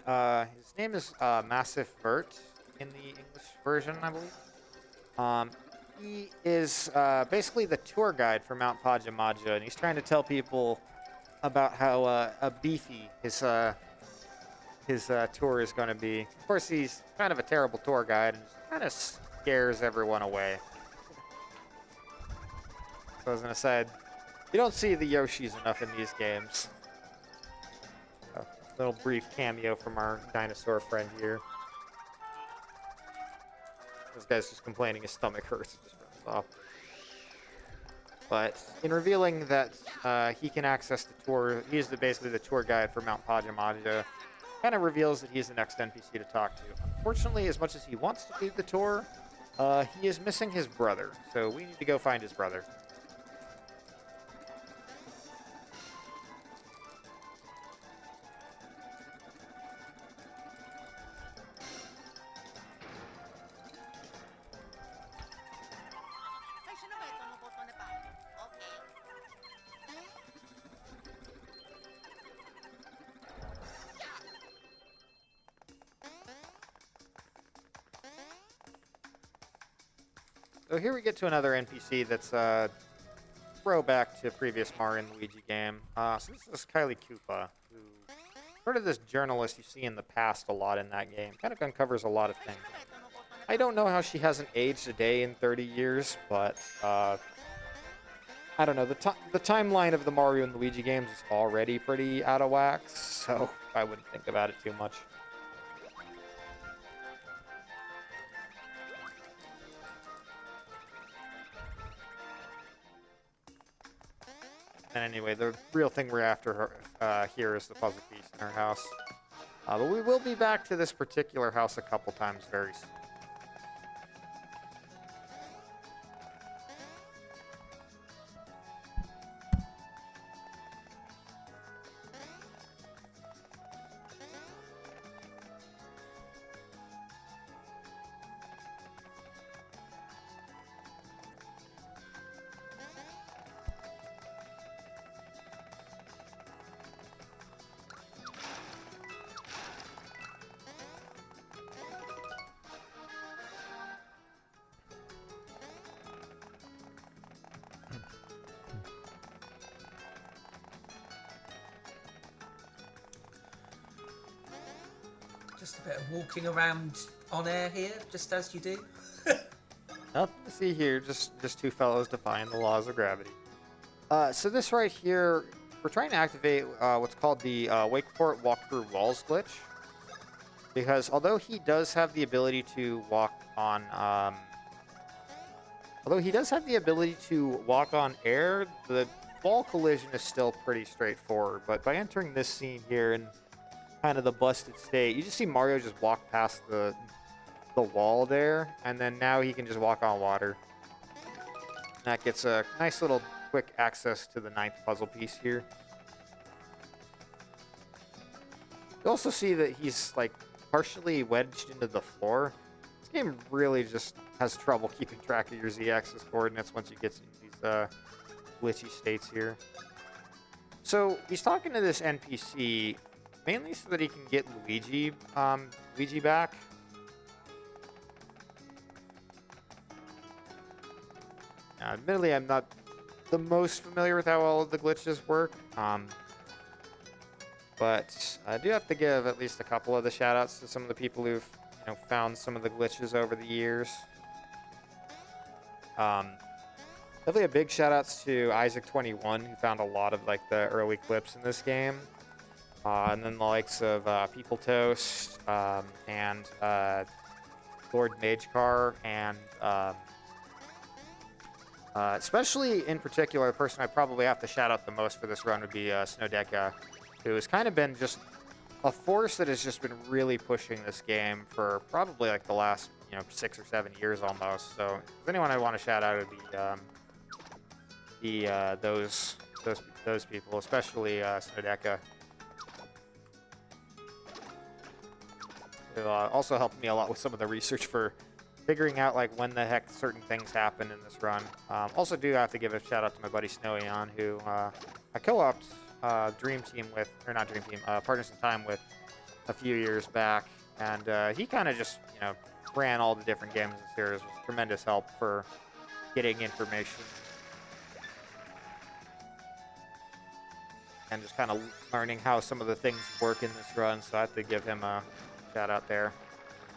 his name is Massif Vert in the English version, I believe. He is basically the tour guide for Mount Pajamaja, and he's trying to tell people about how beefy his tour is going to be. Of course, he's kind of a terrible tour guide and kind of scares everyone away. So as an aside, you don't see the Yoshis enough in these games. Little brief cameo from our dinosaur friend here. This guy's just complaining his stomach hurts. It just runs off. But in revealing that he can access the tour, he is basically the tour guide for Mount Pajamaja, kind of reveals that he's the next NPC to talk to. Unfortunately, as much as he wants to lead the tour, he is missing his brother. So we need to go find his brother. So here we get to another NPC that's throwback to previous Mario and Luigi game. So this is Kylie Koopa, who sort of this journalist you see in the past a lot in that game. Kind of uncovers a lot of things. I don't know how she hasn't aged a day in 30 years, but I don't know. The timeline of the Mario and Luigi games is already pretty out of whack, so I wouldn't think about it too much. And anyway, the real thing we're after her, here is the puzzle piece in her house. But we will be back to this particular house a couple times very soon. Just a bit of walking around on air here, just as you do. Nothing to see here, just two fellows defying the laws of gravity. So this right here, we're trying to activate what's called the Wakeport Walkthrough Walls glitch. Because although he does have the ability to walk on, air, the wall collision is still pretty straightforward. But by entering this scene here and kind of the busted state, you just see Mario just walk past the wall there, and then now he can just walk on water. And that gets a nice little quick access to the 9th puzzle piece here. You also see that he's like partially wedged into the floor. This game really just has trouble keeping track of your z-axis coordinates once you get into these glitchy states here. So he's talking to this NPC mainly so that he can get Luigi back. Now, admittedly, I'm not the most familiar with how all of the glitches work, but I do have to give at least a couple of the shoutouts to some of the people who've found some of the glitches over the years. Definitely a big shout outs to Isaac21, who found a lot of like the early clips in this game. And then the likes of People Toast and Lord Magecar, and especially in particular, the person I probably have to shout out the most for this run would be Snowdeka, who has kind of been just a force that has just been really pushing this game for probably like the last 6 or 7 years almost. So if there's anyone I want to shout out, it would be those people, especially Snowdeka. Who also helped me a lot with some of the research for figuring out like when the heck certain things happen in this run. Also do have to give a shout out to my buddy Snowy on, who I co-opted Dream Team with, or not Dream Team, Partners in Time with a few years back, and he kind of just ran all the different games in the series. Was tremendous help for getting information and just kind of learning how some of the things work in this run. So I have to give him a shout out there.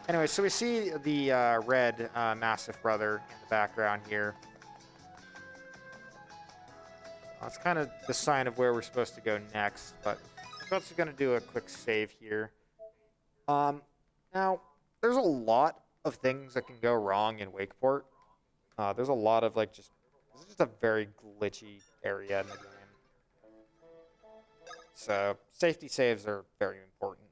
Anyway, so we see the red massive brother in the background here. That's kind of the sign of where we're supposed to go next, but I'm also going to do a quick save here. Now, there's a lot of things that can go wrong in Wakeport. There's a lot of this is just a very glitchy area in the game. So safety saves are very important.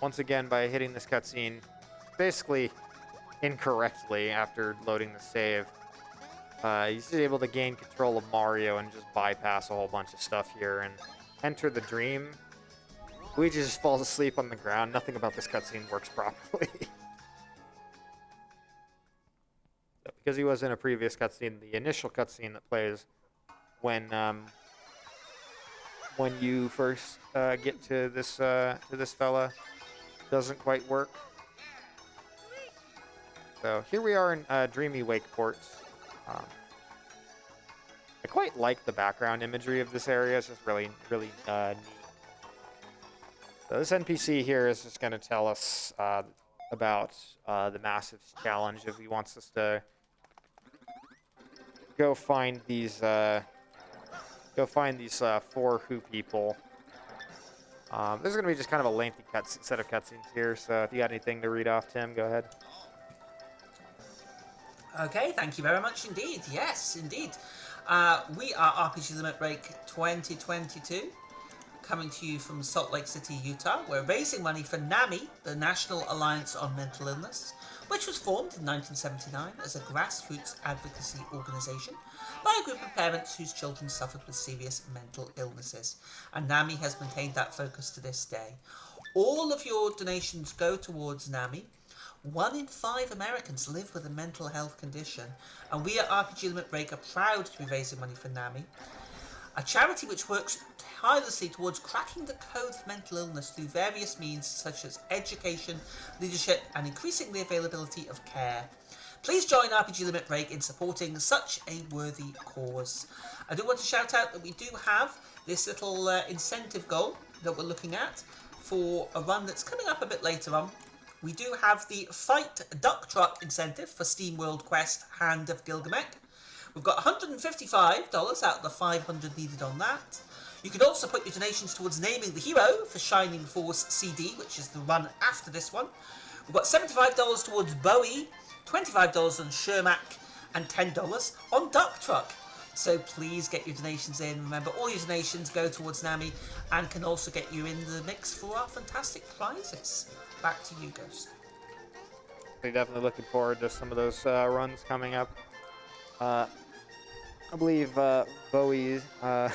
Once again, by hitting this cutscene basically incorrectly after loading the save, he's able to gain control of Mario and just bypass a whole bunch of stuff here and enter the dream. Luigi just falls asleep on the ground. Nothing about this cutscene works properly. Because he was in a previous cutscene, the initial cutscene that plays when you first get to this fella doesn't quite work. So here we are in dreamy Wakeport. I quite like the background imagery of this area. It's just really neat. So this NPC here is just going to tell us about the massive challenge if he wants us to go find these 4 Who people. There's going to be just kind of a lengthy set of cutscenes here, so if you got anything to read off, Tim, go ahead. Okay, thank you very much indeed. Yes, indeed. We are RPG Limit Break 2022, coming to you from Salt Lake City, Utah. We're raising money for NAMI, the National Alliance on Mental Illness, which was formed in 1979 as a grassroots advocacy organisation by a group of parents whose children suffered with serious mental illnesses. And NAMI has maintained that focus to this day. All of your donations go towards NAMI. 1 in 5 Americans live with a mental health condition, and we at RPG Limit Break are proud to be raising money for NAMI, a charity which works tirelessly towards cracking the code of mental illness through various means such as education, leadership, and increasing the availability of care. Please join RPG Limit Break in supporting such a worthy cause. I do want to shout out that we do have this little incentive goal that we're looking at for a run that's coming up a bit later on. We do have the Fight Duck Truck incentive for Steam World Quest Hand of Gilgamesh. We've got $155 out of the $500 needed on that. You can also put your donations towards naming the hero for Shining Force CD, which is the run after this one. We've got $75 towards Bowie, $25 on Shermack, and $10 on Duck Truck. So please get your donations in. Remember, all your donations go towards NAMI and can also get you in the mix for our fantastic prizes. Back to you, Ghost. Definitely looking forward to some of those runs coming up. I believe Bowie, shout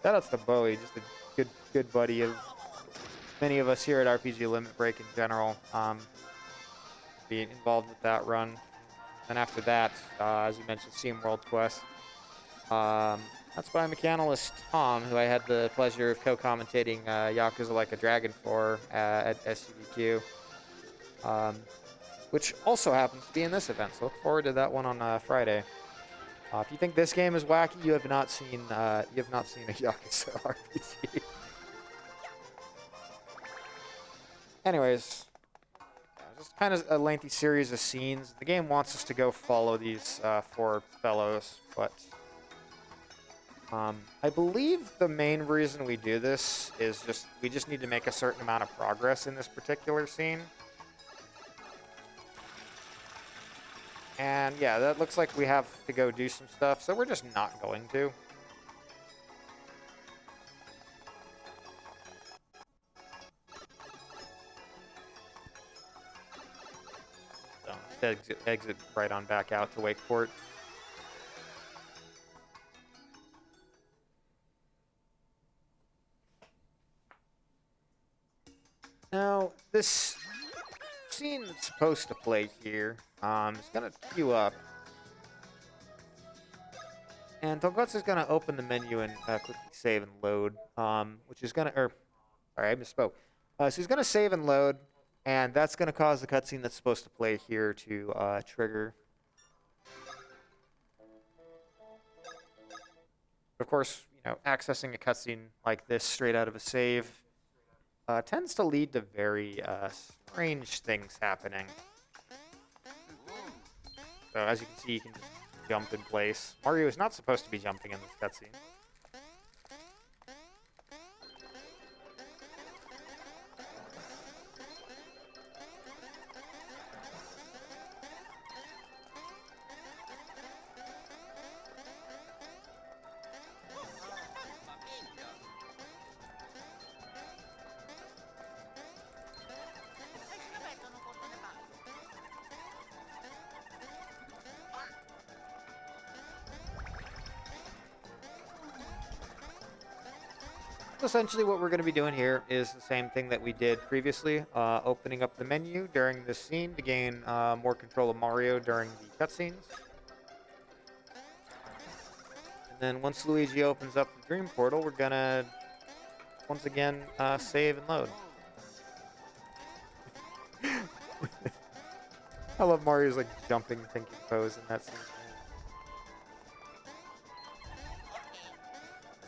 outs to Bowie, just a good buddy of many of us here at RPG Limit Break in general, being involved with that run. And after that, as you mentioned, Steam World Quest. That's by Mechanalist Tom, who I had the pleasure of co-commentating Yakuza Like a Dragon for at SUDQ, which also happens to be in this event, so look forward to that one on Friday. If you think this game is wacky, you have not seen a Yakuza RPG. Anyways, yeah, just kind of a lengthy series of scenes. The game wants us to go follow these 4 fellows, but I believe the main reason we do this is we just need to make a certain amount of progress in this particular scene. And yeah, that looks like we have to go do some stuff, so we're just not going to. So instead, exit right on back out to Wakeport. Now, this scene that's supposed to play here is going to queue up. And Tonkotsu is going to open the menu and quickly save and load, which is going to... Sorry, I misspoke. So he's going to save and load, and that's going to cause the cutscene that's supposed to play here to trigger. Of course, accessing a cutscene like this straight out of a save tends to lead to very strange things happening. So as you can see, you can just jump in place. Mario is not supposed to be jumping in this cutscene. Essentially what we're going to be doing here is the same thing that we did previously, opening up the menu during this scene to gain more control of Mario during the cutscenes. And then once Luigi opens up the Dream Portal, we're going to once again save and load. I love Mario's like jumping, thinking pose in that scene.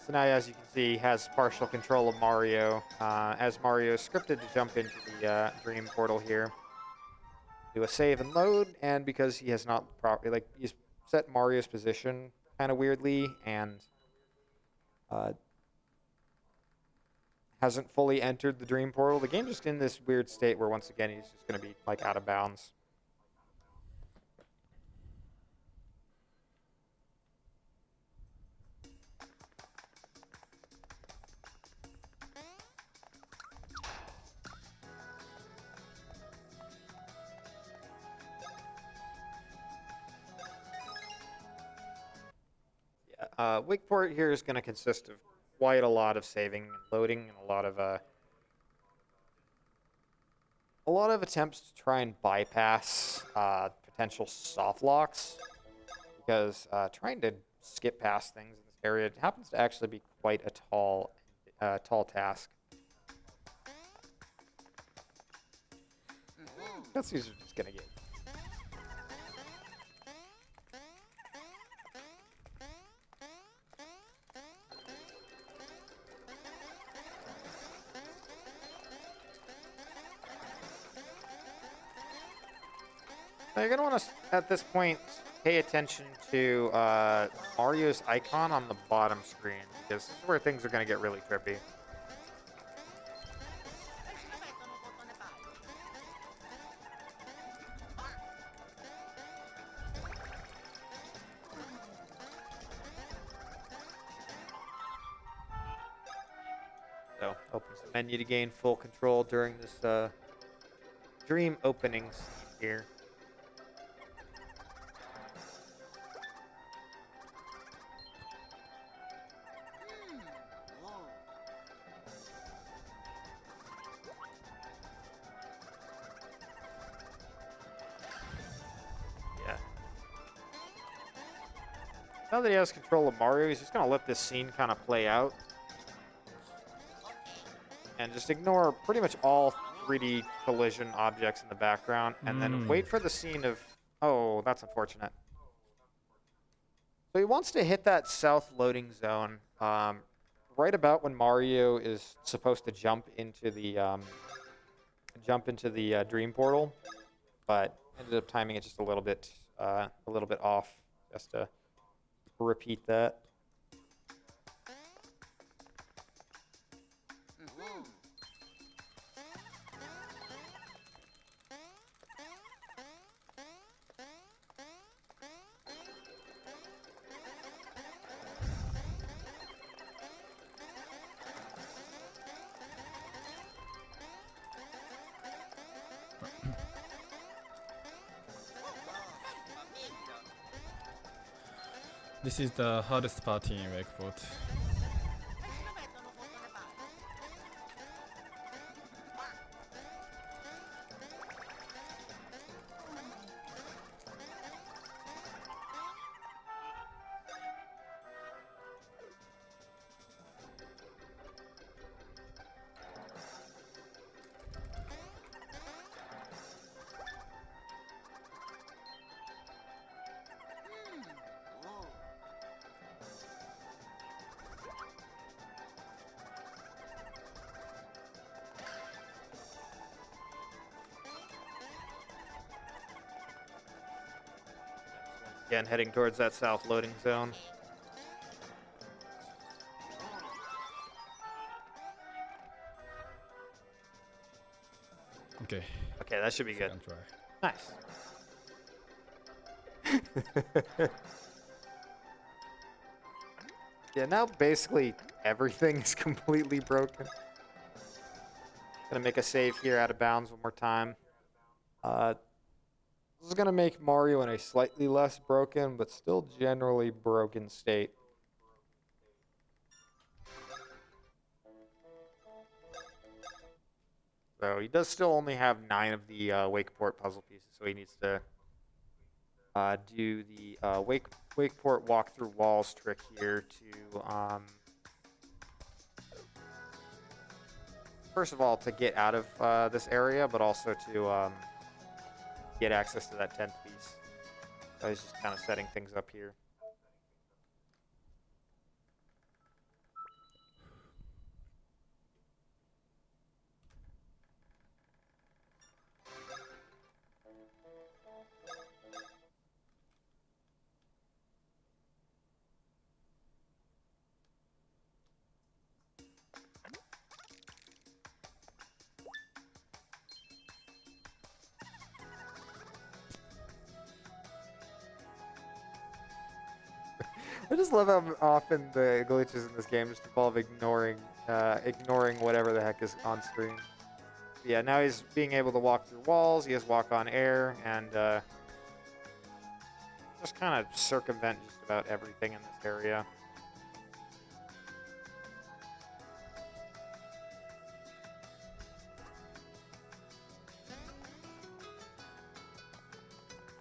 So now, as you can see, he has partial control of Mario, as Mario is scripted to jump into the Dream Portal here. Do a save and load, and because he has not properly, he's set Mario's position kind of weirdly, and hasn't fully entered the Dream Portal, the game's just in this weird state where, once again, he's just going to be, out of bounds. Wakeport here is going to consist of quite a lot of saving and loading, and a lot of attempts to try and bypass potential soft locks, because trying to skip past things in this area happens to actually be quite a tall task. Cutscenes are just going to get... Now you're going to want to, at this point, pay attention to Mario's icon on the bottom screen, because this is where things are going to get really trippy. So, opens the menu to gain full control during this dream opening scene here. Now that he has control of Mario, he's just going to let this scene kind of play out. And just ignore pretty much all 3D collision objects in the background. And then wait for the scene of... Oh, that's unfortunate. So he wants to hit that south loading zone right about when Mario is supposed to jump into the dream portal, but ended up timing it just a little bit off. Just to repeat that. This is the hardest party in Wakeport. Again, heading towards that south loading zone. Okay. Okay, that should be good. Second try. Nice. Yeah, now basically everything is completely broken. Gonna make a save here out of bounds one more time. This is gonna make Mario in a slightly less broken, but still generally broken state. So he does still only have 9 of the Wakeport puzzle pieces, so he needs to do the Wakeport walk through walls trick here to first of all to get out of this area, but also to get access to that 10th piece. So he's just kind of setting things up here. I just love how often the glitches in this game just involve ignoring whatever the heck is on screen. But yeah, now he's being able to walk through walls. He has walk on air and just kind of circumvent just about everything in this area.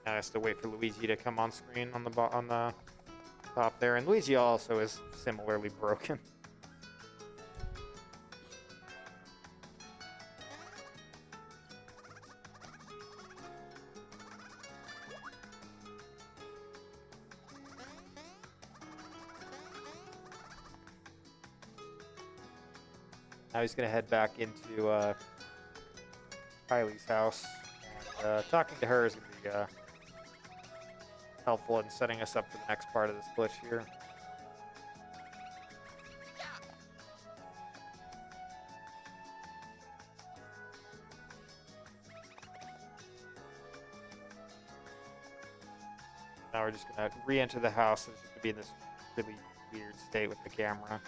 Now he has to wait for Luigi to come on screen on the top there, and Luigi also is similarly broken. Now he's going to head back into Kylie's house. And, talking to her is going to be helpful in setting us up for the next part of this glitch here. Now we're just going to re-enter the house. It's just going to be in this really weird state with the camera.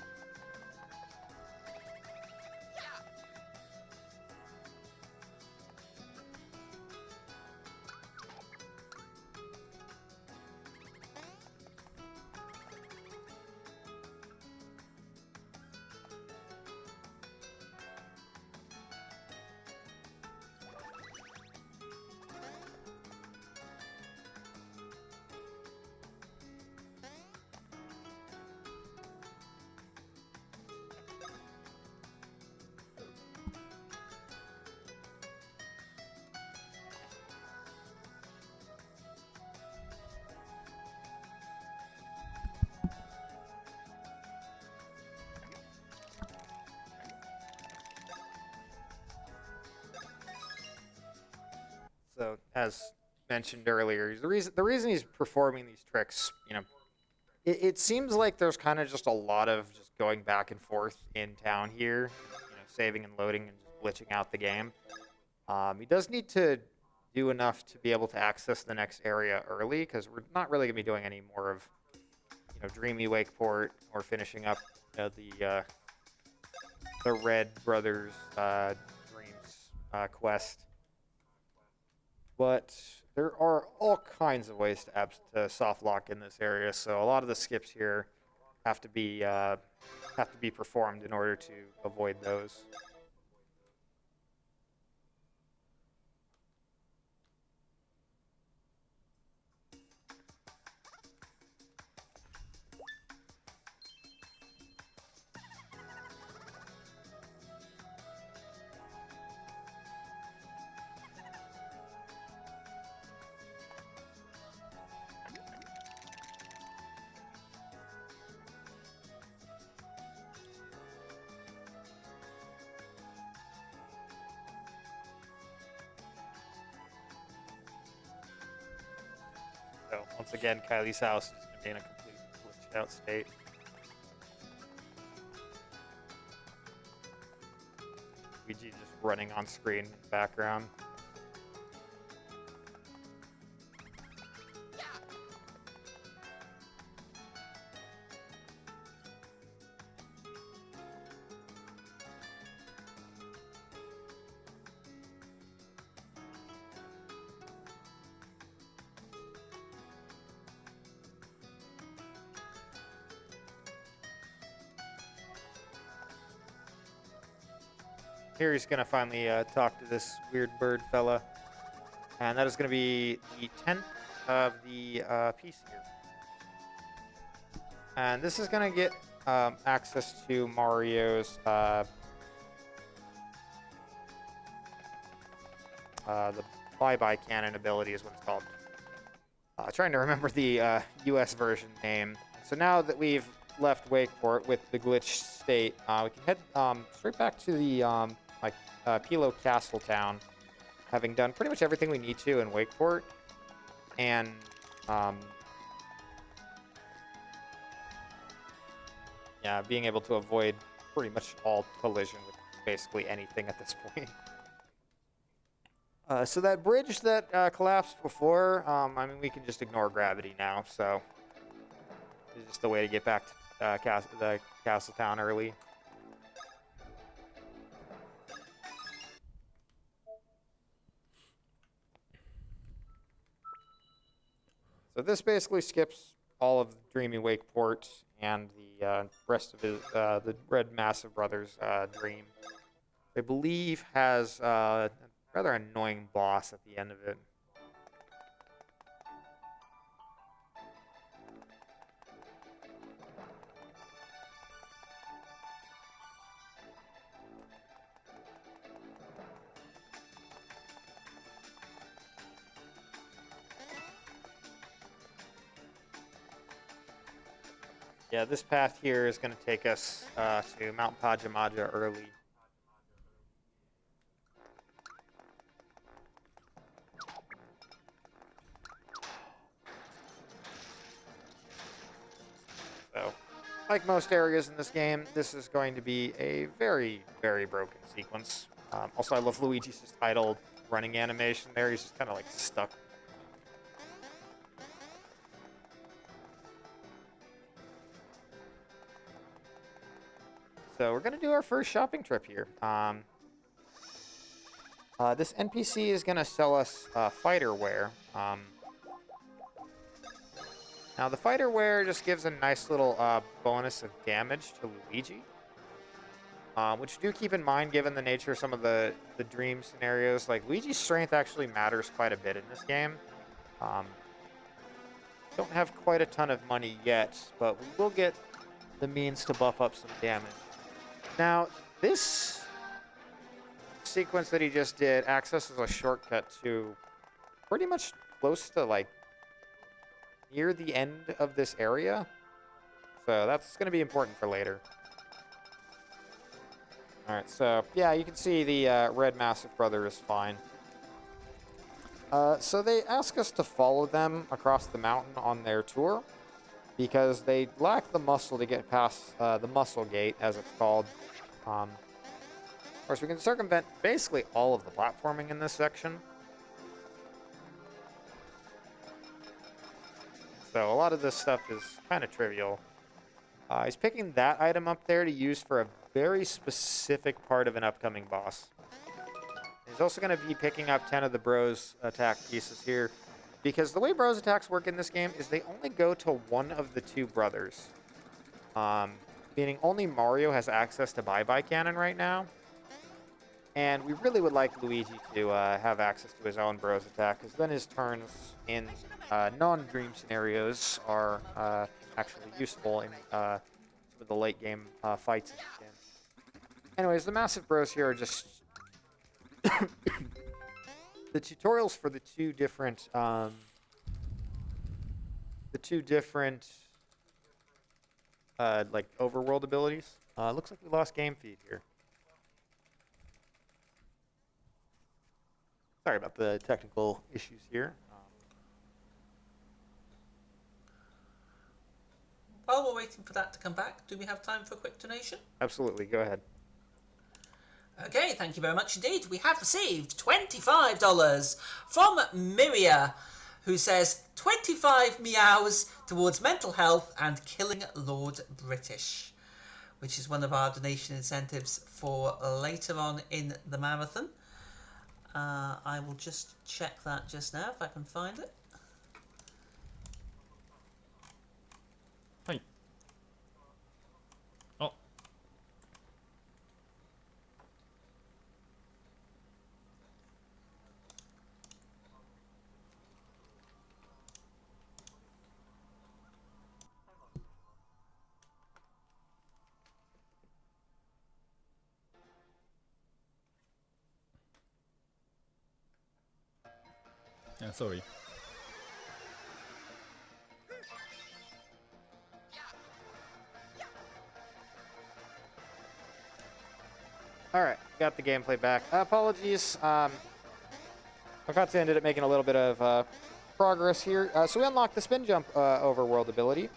as mentioned earlier, the reason he's performing these tricks, it seems like there's kind of just a lot of just going back and forth in town here, saving and loading and just glitching out the game. He does need to do enough to be able to access the next area early, because we're not really going to be doing any more of, Dreamy Wakeport or finishing up the Red Brothers Dreams quest. But there are all kinds of ways to soft lock in this area, so a lot of the skips here have to be performed in order to avoid those. So once again, Kylie's house is going to be in a complete glitched out state. Luigi just running on screen in the background. Here he's going to finally talk to this weird bird fella. And that is going to be the 10th of the piece here. And this is going to get access to Mario's the Bye-Bye Cannon ability is what it's called. Trying to remember the US version name. So now that we've left Wakeport with the glitched state, we can head straight back to the Pilo Castle Town, having done pretty much everything we need to in Wakeport, and being able to avoid pretty much all collision with basically anything at this point. So that bridge that collapsed before, we can just ignore gravity now, so it's just the way to get back to the Castle Town early. So this basically skips all of Dreamy Wakeport and the rest of his, the Red Massive Brothers dream. I believe has a rather annoying boss at the end of it. Yeah, this path here is going to take us to Mount Pajamaja early. So, like most areas in this game, this is going to be a very, very broken sequence. Also, I love Luigi's just idle running animation there. He's just kind of like stuck. So we're going to do our first shopping trip here. This NPC is going to sell us fighter wear. Now the fighter wear just gives a nice little bonus of damage to Luigi. Which do keep in mind given the nature of some of the dream scenarios. Like Luigi's strength actually matters quite a bit in this game. Don't have quite a ton of money yet, but we will get the means to buff up some damage. Now, this sequence that he just did accesses a shortcut to pretty much close to, like, near the end of this area. So that's going to be important for later. Alright, so, yeah, you can see the Red Massive Brother is fine. So they ask us to follow them across the mountain on their tour because they lack the muscle to get past the muscle gate, as it's called. Of course, we can circumvent basically all of the platforming in this section. So a lot of this stuff is kind of trivial. He's picking that item up there to use for a very specific part of an upcoming boss. He's also going to be picking up 10 of the Bros attack pieces here, because the way Bros attacks work in this game is they only go to one of the two brothers. Meaning only Mario has access to Bye-Bye Cannon right now. And we really would like Luigi to have access to his own Bros attack, because then his turns in non-dream scenarios are actually useful in some of the late game fights in this game. Anyways, the massive Bros here are just the tutorials for the two different like overworld abilities. Looks like we lost game feed here. Sorry about the technical issues here. While we're waiting for that to come back, do we have time for a quick donation? Absolutely, go ahead. Okay, thank you very much indeed. We have received $25 from Miria, who says 25 meows towards mental health and killing Lord British, which is one of our donation incentives for later on in the marathon. I will just check that just now if I can find it. Hi. Oh. Yeah, sorry. Alright, got the gameplay back. Apologies. Tonkotsu ended up making a little bit of progress here. So we unlocked the spin jump overworld ability.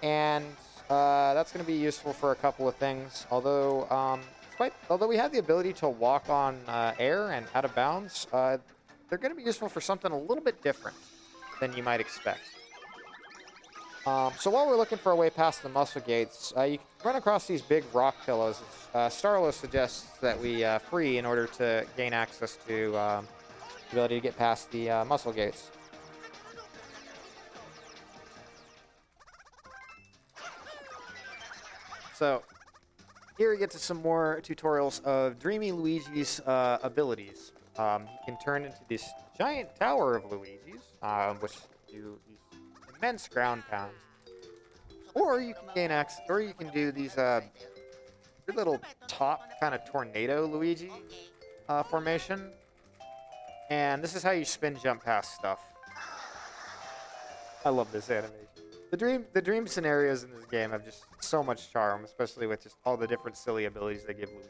And that's going to be useful for a couple of things. Although we have the ability to walk on air and out of bounds, they're going to be useful for something a little bit different than you might expect. So while we're looking for a way past the muscle gates, you can run across these big rock pillows. Starlo suggests that we free in order to gain access to the ability to get past the muscle gates. So here we get to some more tutorials of Dreamy Luigi's abilities. You can turn into this giant tower of Luigi's, which do these immense ground pounds. Or you can gain access, or you can do these little top kind of tornado Luigi formation. And this is how you spin jump past stuff. I love this animation. The dream scenarios in this game have just so much charm, especially with just all the different silly abilities they give Luigi.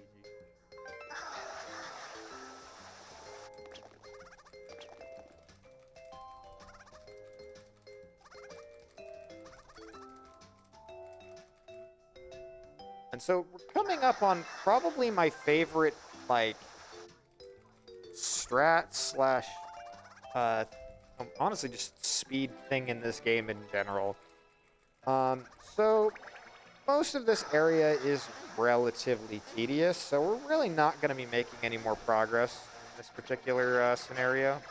And so we're coming up on probably my favorite, like, strat slash, honestly, just speed thing in this game in general. So most of this area is relatively tedious, so we're really not going to be making any more progress in this particular scenario.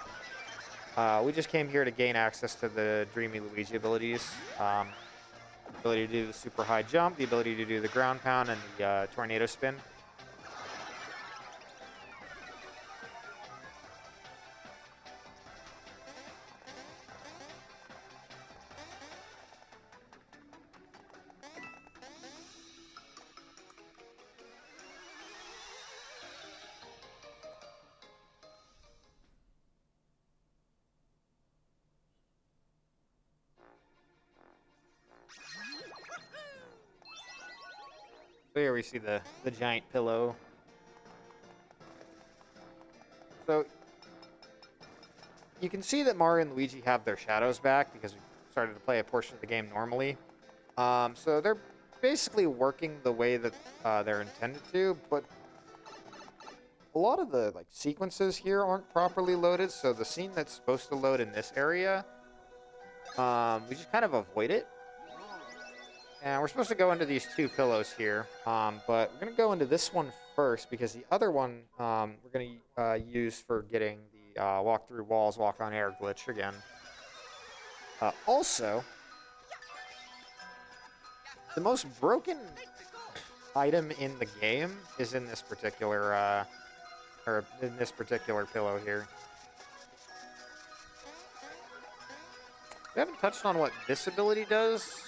We just came here to gain access to the Dreamy Luigi abilities. The ability to do the super high jump, the ability to do the ground pound, and the tornado spin. So here we see the giant pillow. So you can see that Mario and Luigi have their shadows back because we started to play a portion of the game normally. So they're basically working the way that they're intended to, but a lot of the sequences here aren't properly loaded. So the scene that's supposed to load in this area, we just kind of avoid it. And we're supposed to go into these two pillows here, but we're going to go into this one first because the other one we're going to use for getting the walk through walls, walk on air glitch again. Also, the most broken item in the game is in this particular, pillow here. We haven't touched on what this ability does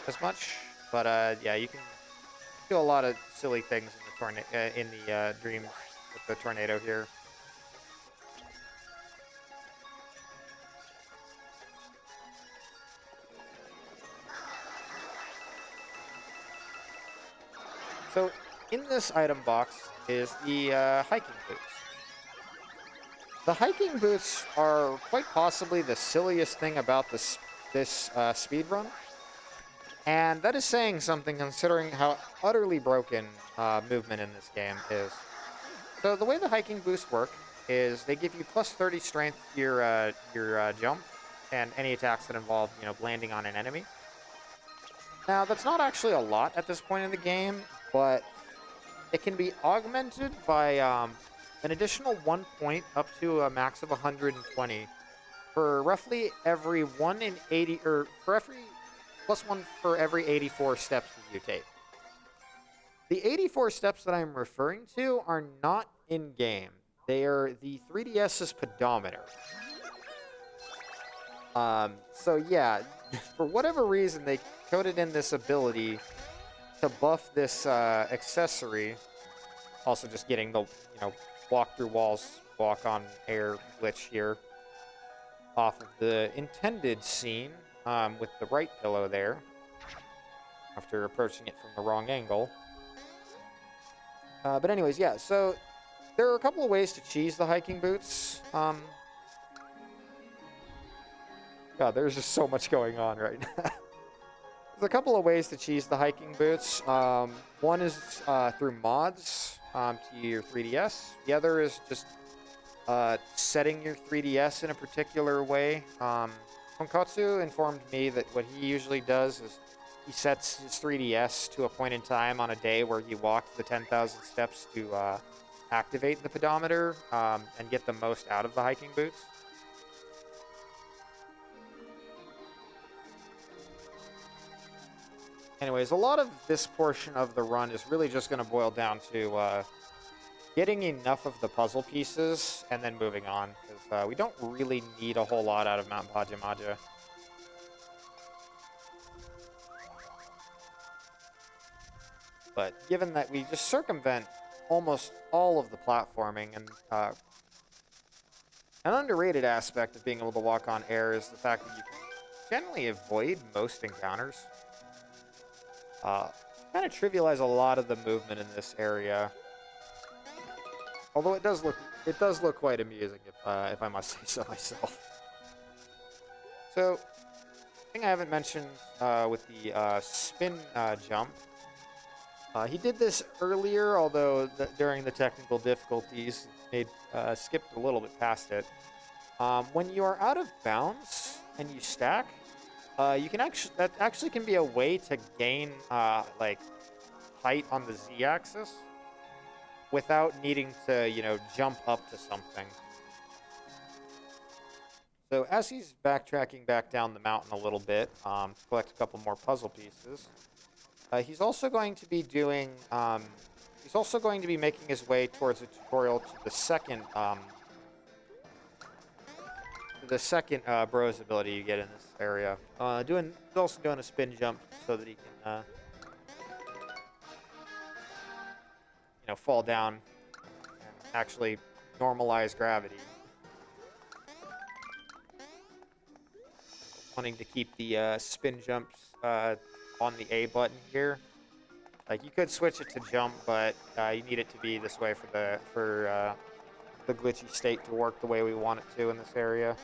as much, but yeah, you can do a lot of silly things in the dream with the tornado here. So in this item box is the hiking boots. The hiking boots are quite possibly the silliest thing about this speed run. And that is saying something considering how utterly broken movement in this game is. So the way the hiking boosts work is they give you plus 30 strength to your jump and any attacks that involve, landing on an enemy. Now, that's not actually a lot at this point in the game, but it can be augmented by an additional 1 point up to a max of 120 for roughly every 1 in 80, or for every plus 1 for every 84 steps that you take. The 84 steps that I'm referring to are not in-game. They are the 3DS's pedometer. So yeah, for whatever reason, they coded in this ability to buff this accessory. Also just getting the, walk through walls, walk on air glitch here off of the intended scene with the right pillow there after approaching it from the wrong angle. But anyways, yeah, so there are a couple of ways to cheese the hiking boots. God, there's just so much going on right now. There's a couple of ways to cheese the hiking boots. One is through mods to your 3DS. The other is just setting your 3DS in a particular way. Tonkotsu informed me that what he usually does is he sets his 3DS to a point in time on a day where he walked the 10,000 steps to activate the pedometer and get the most out of the hiking boots. Anyways, a lot of this portion of the run is really just going to boil down to getting enough of the puzzle pieces and then moving on, because we don't really need a whole lot out of Mount Pajamaja. But given that we just circumvent almost all of the platforming, and an underrated aspect of being able to walk on air is the fact that you can generally avoid most encounters. Kind of trivialize a lot of the movement in this area. Although it does look quite amusing, if I must say so myself. So, thing I haven't mentioned with the spin jump. He did this earlier, although during the technical difficulties, they skipped a little bit past it. When you are out of bounds and you stack, you can actually can be a way to gain height on the Z-axis without needing to jump up to something. So as he's backtracking back down the mountain a little bit to collect a couple more puzzle pieces, he's also going to be doing. He's also going to be making his way towards a tutorial to the second. Bros ability you get in this area. He's also doing a spin jump so that he can, fall down and actually normalize gravity. Wanting to keep the spin jumps on the A button here. Like, you could switch it to jump, but you need it to be this way for the glitchy state to work the way we want it to in this area.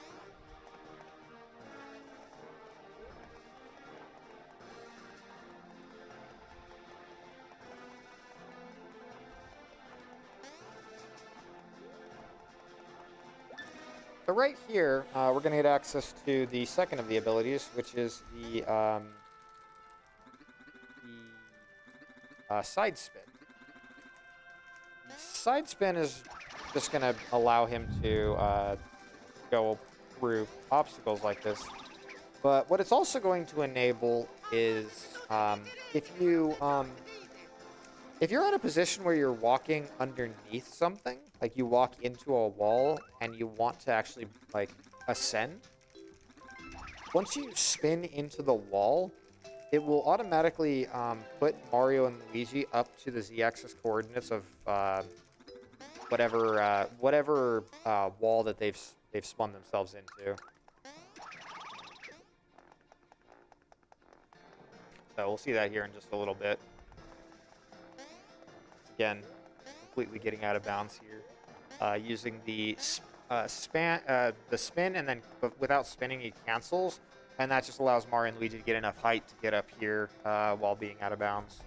So right here, we're going to get access to the second of the abilities, which is the side spin. Side spin is just going to allow him to go through obstacles like this. But what it's also going to enable is if you're in a position where you're walking underneath something, like you walk into a wall and you want to actually like ascend, once you spin into the wall, it will automatically put Mario and Luigi up to the z-axis coordinates of whatever wall that they've spun themselves into. So we'll see that here in just a little bit. Again, completely getting out of bounds here. Using the spin, and then without spinning, he cancels, and that just allows Mario and Luigi to get enough height to get up here while being out of bounds.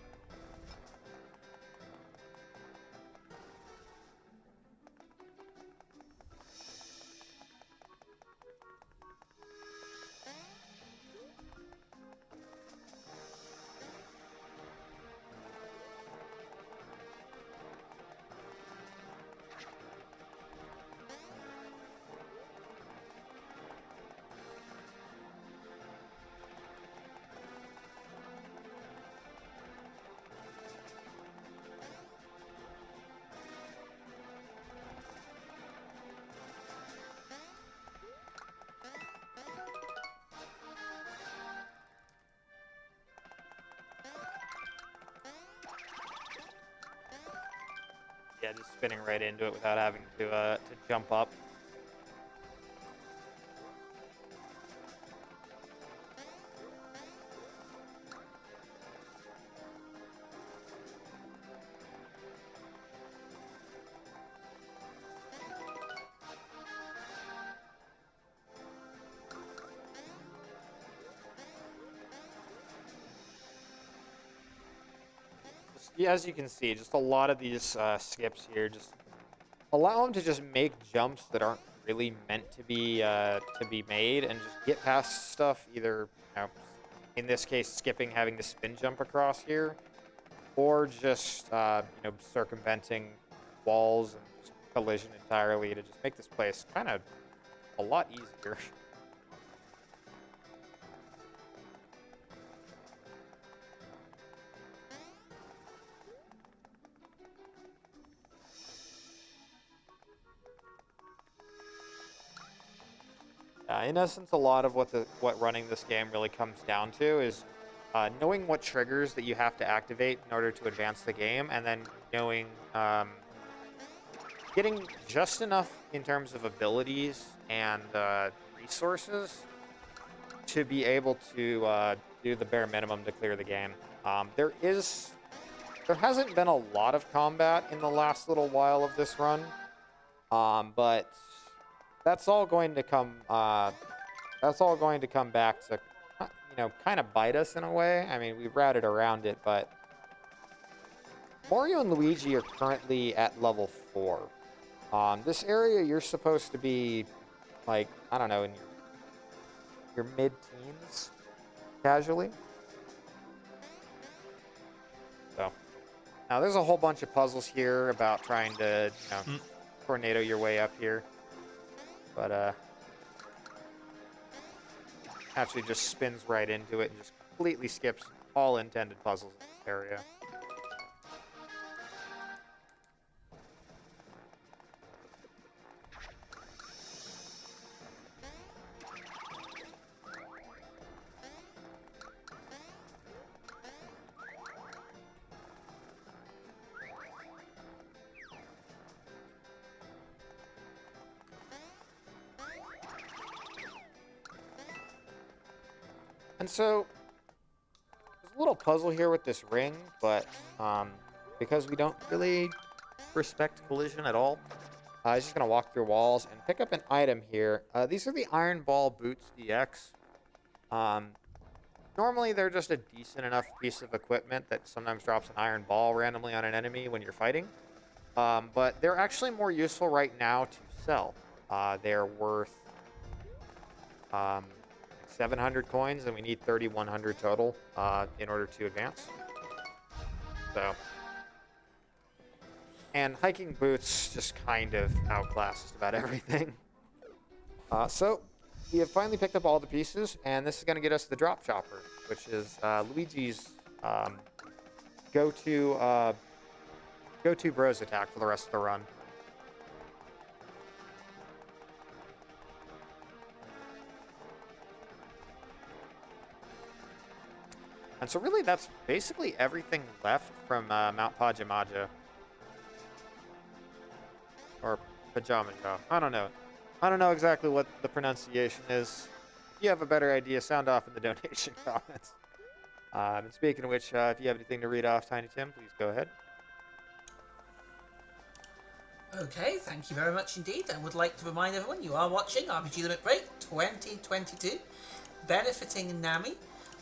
Yeah, just spinning right into it without having to jump up. Yeah, as you can see, just a lot of these skips here just allow them to just make jumps that aren't really meant to be made, and just get past stuff. Either, in this case, skipping having to spin jump across here, or just circumventing walls and just collision entirely to just make this place kind of a lot easier. In essence, a lot of what running this game really comes down to is knowing what triggers that you have to activate in order to advance the game, and then knowing getting just enough in terms of abilities and resources to be able to do the bare minimum to clear the game. There hasn't been a lot of combat in the last little while of this run, but that's all going to come. That's all going to come back to, kind of bite us in a way. I mean, we've routed around it, but Mario and Luigi are currently at level 4. This area, you're supposed to be, like, I don't know, in your mid-teens, casually. So, now there's a whole bunch of puzzles here about trying to, tornado your way up here. But, actually just spins right into it and just completely skips all intended puzzles in this area. And so, there's a little puzzle here with this ring, but because we don't really respect collision at all, He's just going to walk through walls and pick up an item here. These are the Iron Ball Boots DX. Normally, they're just a decent enough piece of equipment that sometimes drops an iron ball randomly on an enemy when you're fighting. But they're actually more useful right now to sell. They're worth 700 coins, and we need 3,100 total in order to advance. So, and hiking boots just kind of outclass just about everything. So, we have finally picked up all the pieces, and this is going to get us the drop chopper, which is Luigi's go-to bros attack for the rest of the run. And so really that's basically everything left from Mount Pajamaja. Or Pajamaja. I don't know. I don't know exactly what the pronunciation is. If you have a better idea, sound off in the donation comments. And speaking of which, if you have anything to read off, Tiny Tim, please go ahead. Okay, thank you very much indeed. I would like to remind everyone you are watching RPG Limit Break 2022, benefiting Nami.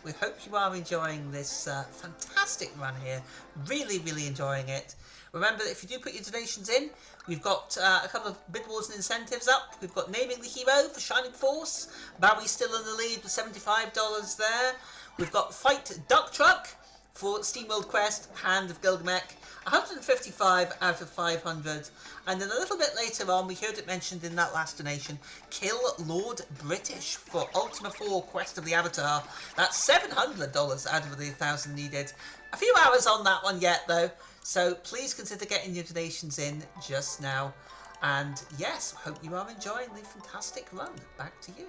We hope you are enjoying this fantastic run here. Really, really enjoying it. Remember that if you do put your donations in, we've got a couple of bid wars and incentives up. We've got Naming the Hero for Shining Force. Bowie's still in the lead with $75 there. We've got Fight Duck Truck for SteamWorld Quest, Hand of Gilgamesh, 155 out of 500. And then a little bit later on, we heard it mentioned in that last donation, Kill Lord British for Ultima 4 Quest of the Avatar. That's $700 out of the 1,000 needed. A few hours on that one yet, though. So please consider getting your donations in just now. And yes, hope you are enjoying the fantastic run. Back to you.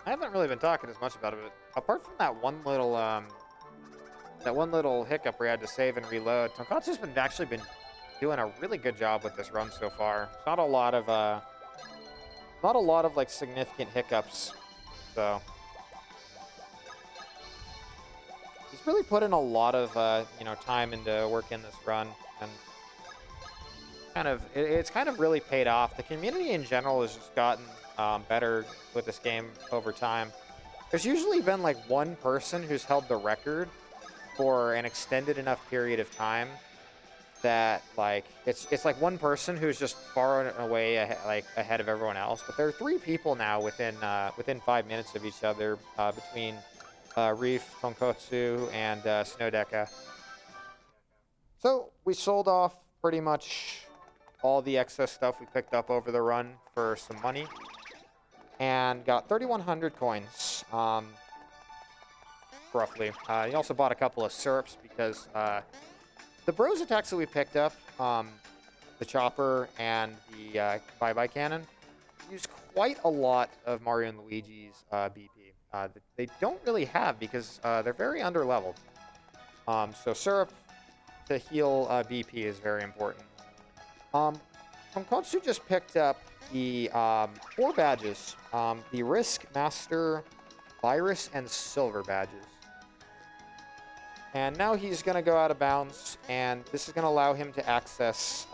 I haven't really been talking as much about it, but apart from that one little hiccup where I had to save and reload, Tonkotsu's actually been doing a really good job with this run so far. It's not a lot of like significant hiccups, so he's really put in a lot of time into working this run, and it's kind of really paid off. The community in general has just gotten better with this game over time. There's usually been like one person who's held the record for an extended enough period of time that like it's like one person who's just far and away ahead of everyone else. But there are 3 people now within 5 minutes of each other between Reef, Tonkotsu, and Snowdeka. So we sold off pretty much all the excess stuff we picked up over the run for some money, and got 3,100 coins. Roughly. He also bought a couple of syrups because the bros attacks that we picked up, the chopper and the bye-bye cannon, use quite a lot of Mario and Luigi's BP. That they don't really have because they're very underleveled. So syrup to heal BP is very important. Tonkotsu just picked up the 4 badges, the Risk, Master, Virus, and Silver badges. And now he's going to go out of bounds, and this is going to allow him to access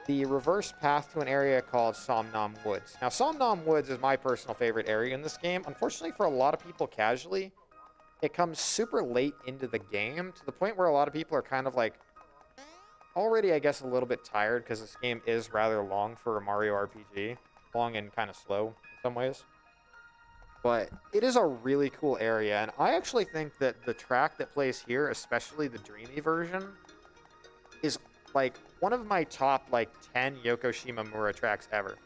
the reverse path to an area called Somnom Woods. Now, Somnom Woods is my personal favorite area in this game. Unfortunately, for a lot of people casually, it comes super late into the game, to the point where a lot of people are kind of like already, I guess, a little bit tired, because this game is rather long for a Mario RPG. Long and kind of slow in some ways. But it is a really cool area, and I actually think that the track that plays here, especially the Dreamy version, is like one of my top like 10 Yoko Shimomura tracks ever.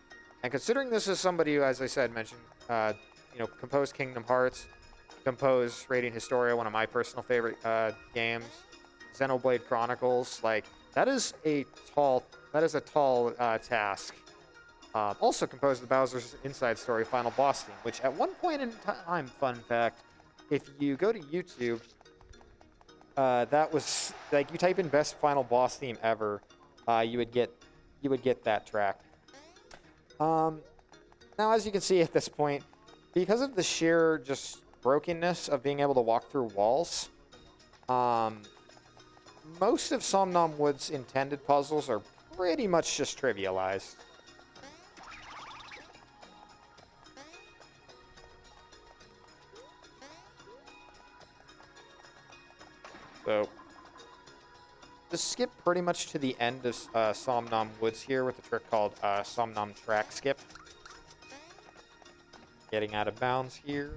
And considering this is somebody who, as I said, mentioned, composed Kingdom Hearts, composed Radiant Historia, one of my personal favorite games, Xenoblade Chronicles, like that is a tall task. Also composed the Bowser's Inside Story final boss theme, which at one point in time, fun fact, if you go to YouTube, that was like you type in best final boss theme ever, you would get that track. Now, as you can see at this point, because of the sheer just brokenness of being able to walk through walls, most of Somnom Woods' intended puzzles are pretty much just trivialized. So, just skip pretty much to the end of Somnom Woods here with a trick called Somnom Track Skip. Getting out of bounds here.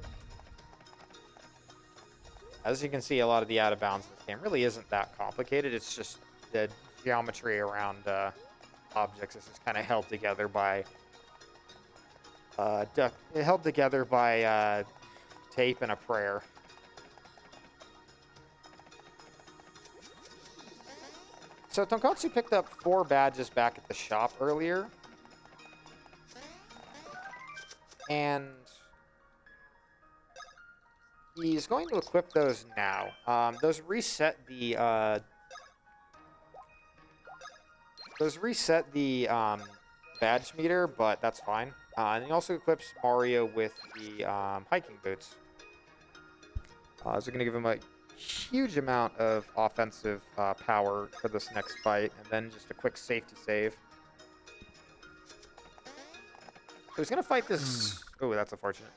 As you can see, a lot of the out of bounds in this game really isn't that complicated. It's just the geometry around objects is just kind of held together by tape and a prayer. So Tonkotsu picked up 4 badges back at the shop earlier. And he's going to equip those now. Those reset the badge meter, but that's fine. And he also equips Mario with the hiking boots. So we're going to give him a huge amount of offensive power for this next fight, and then just a quick safety save. So he's going to fight this... Oh, that's unfortunate.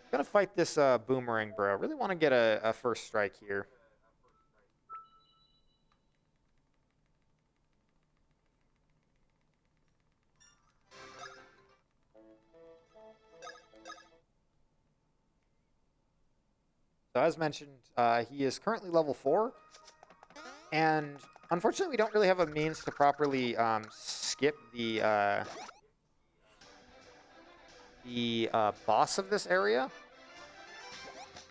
He's going to fight this Boomerang Bro. Really want to get a first strike here. So as mentioned, he is currently level 4, and unfortunately we don't really have a means to properly skip the boss of this area.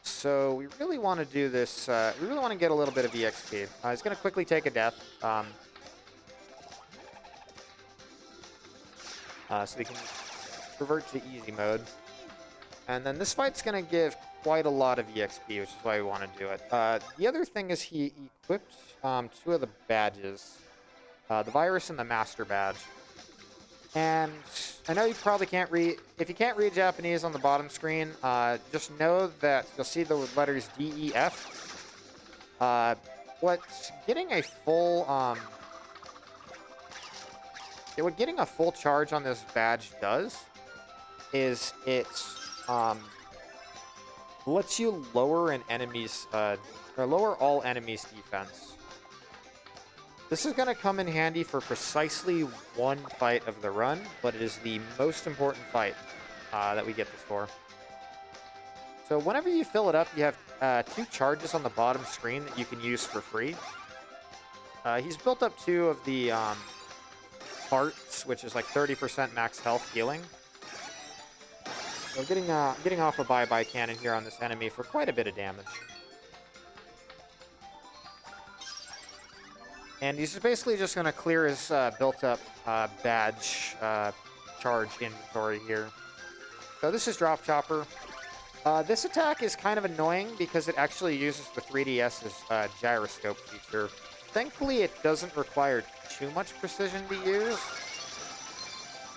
So we really want to do this, we really want to get a little bit of EXP. He's going to quickly take a death, so we can revert to easy mode. And then this fight's going to give quite a lot of EXP, which is why we want to do it. The other thing is he equipped 2 of the badges, the Virus and the Master Badge. And I know you probably can't read, if you can't read Japanese on the bottom screen, just know that you'll see the letters D, E, F. What getting a full charge on this badge does is it's lets you lower an enemy's or lower all enemies' defense. This is going to come in handy for precisely one fight of the run, but it is the most important fight that we get this for. So whenever you fill it up, you have 2 charges on the bottom screen that you can use for free. He's built up 2 of the hearts, which is like 30% max health healing. So getting off a bye-bye cannon here on this enemy for quite a bit of damage. And he's basically just going to clear his built-up badge charge inventory here. So this is Drop Chopper. This attack is kind of annoying because it actually uses the 3DS's gyroscope feature. Thankfully, it doesn't require too much precision to use.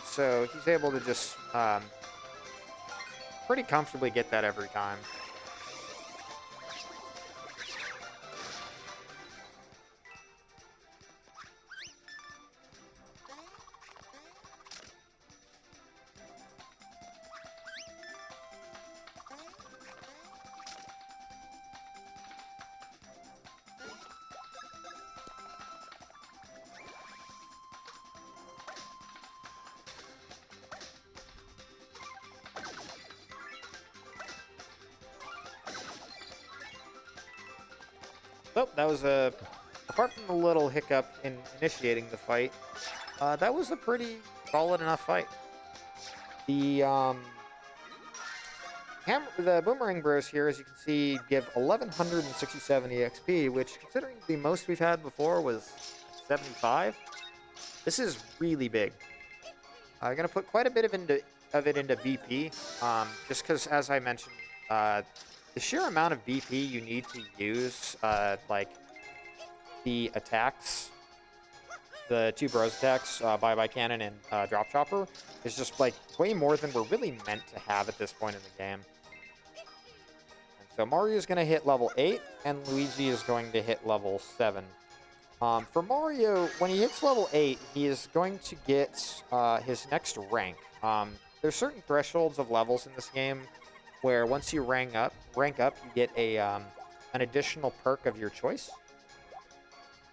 So he's able to just pretty comfortably get that every time. Oh, that was apart from the little hiccup in initiating the fight, that was a pretty solid enough fight. The Boomerang Bros here, as you can see, give 1167 EXP, which, considering the most we've had before was 75, this is really big. I'm gonna put quite a bit of it into BP, just because, as I mentioned, the sheer amount of BP you need to use, like, the attacks, the 2 Bros attacks, Bye-Bye Cannon and Drop Chopper, is just, like, way more than we're really meant to have at this point in the game. And so Mario's going to hit level 8, and Luigi is going to hit level 7. For Mario, when he hits level 8, he is going to get his next rank. There's certain thresholds of levels in this game where once you rank up, you get an additional perk of your choice.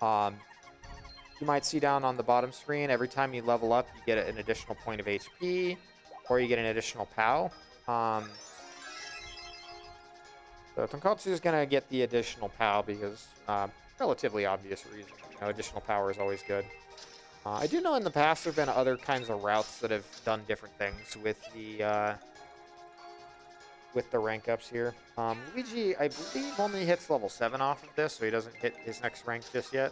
You might see down on the bottom screen, every time you level up, you get an additional point of HP, or you get an additional POW. So Tonkotsu is going to get the additional POW because relatively obvious reason. You know, additional power is always good. I do know in the past there have been other kinds of routes that have done different things with the rank ups here. Luigi, I believe, only hits level 7 off of this, so he doesn't hit his next rank just yet.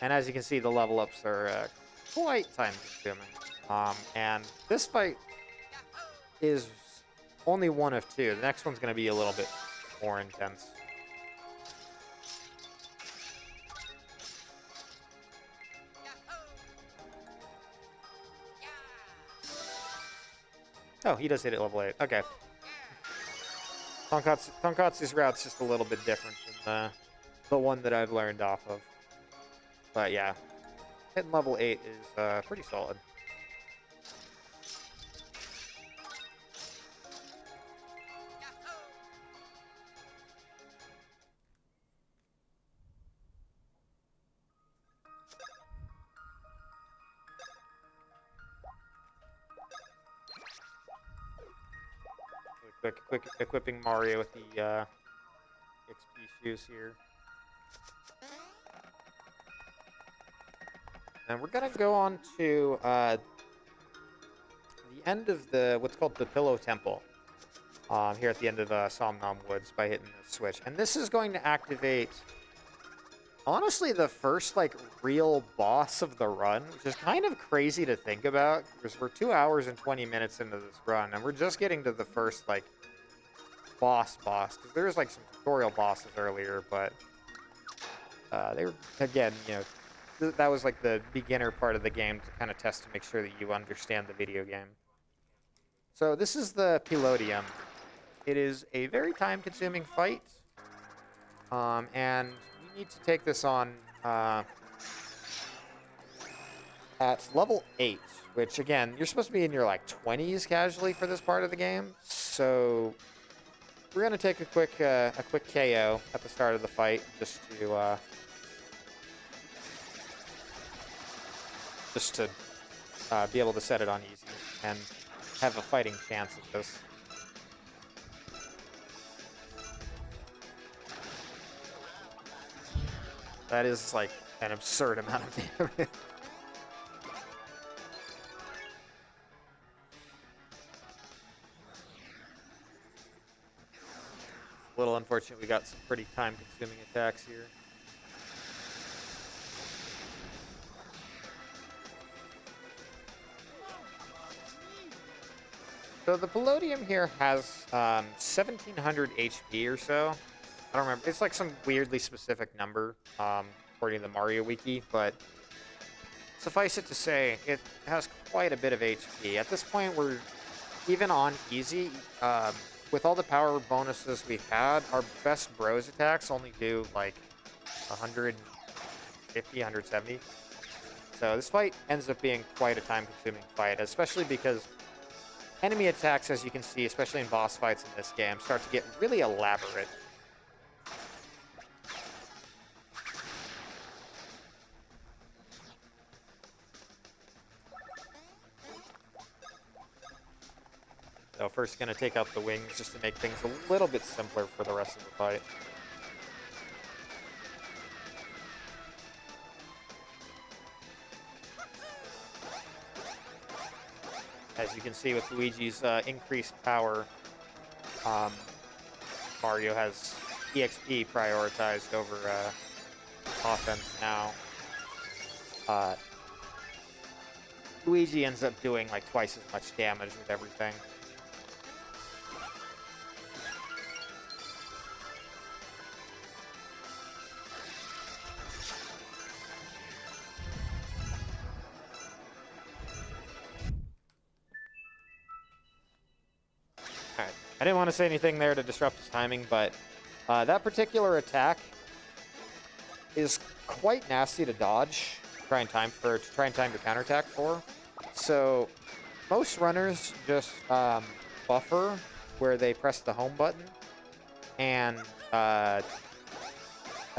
And as you can see, the level ups are quite time consuming. And this fight is only one of two. The next one's going to be a little bit more intense. Oh, he does hit it level 8. Okay. Tonkotsu's route's just a little bit different than the one that I've learned off of. But yeah, hitting level 8 is pretty solid. Quick equipping Mario with the XP shoes here. And we're gonna go on to the end of what's called the Pillow Temple. Here at the end of Somnom Woods by hitting the switch. And this is going to activate, honestly, the first, like, real boss of the run, which is kind of crazy to think about, because we're 2 hours and 20 minutes into this run, and we're just getting to the first, like, boss, because there's, like, some tutorial bosses earlier, but they were, again, you know, that was, like, the beginner part of the game to kind of test to make sure that you understand the video game. So this is the Pelodium. It is a very time-consuming fight, and you need to take this on at level 8, which, again, you're supposed to be in your, like, 20s casually for this part of the game, so we're going to take a quick KO at the start of the fight just to be able to set it on easy and have a fighting chance at this. That is, like, an absurd amount of damage. A little unfortunate we got some pretty time-consuming attacks here. So the Pelodium here has 1,700 HP or so. I don't remember. It's like some weirdly specific number, according to the Mario Wiki, but suffice it to say, it has quite a bit of HP. At this point, we're even on easy. With all the power bonuses we've had, our best bros attacks only do like 150, 170. So this fight ends up being quite a time-consuming fight, especially because enemy attacks, as you can see, especially in boss fights in this game, start to get really elaborate. So first going to take out the wings just to make things a little bit simpler for the rest of the fight. As you can see with Luigi's increased power, Mario has EXP prioritized over offense now. Luigi ends up doing like twice as much damage with everything. I didn't want to say anything there to disrupt his timing, but that particular attack is quite nasty to dodge, to try and time your counterattack for. So most runners just buffer where they press the home button, and as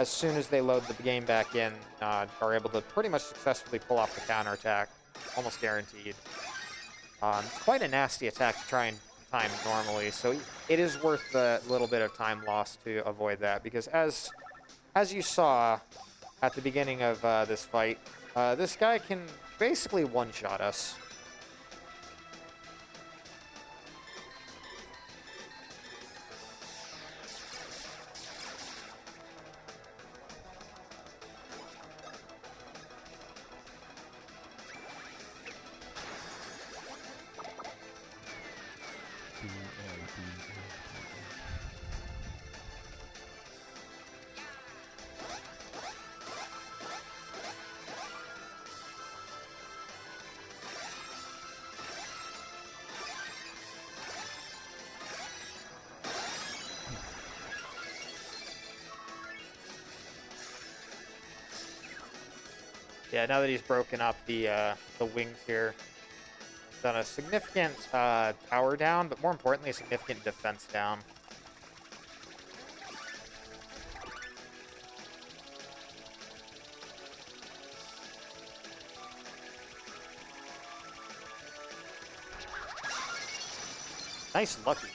soon as they load the game back in, are able to pretty much successfully pull off the counterattack, almost guaranteed. It's quite a nasty attack to try and time normally, so it is worth the little bit of time lost to avoid that, because as you saw at the beginning of this fight, this guy can basically one-shot us. Yeah, now that he's broken up the wings here, he's done a significant power down, but more importantly, a significant defense down. Nice lucky.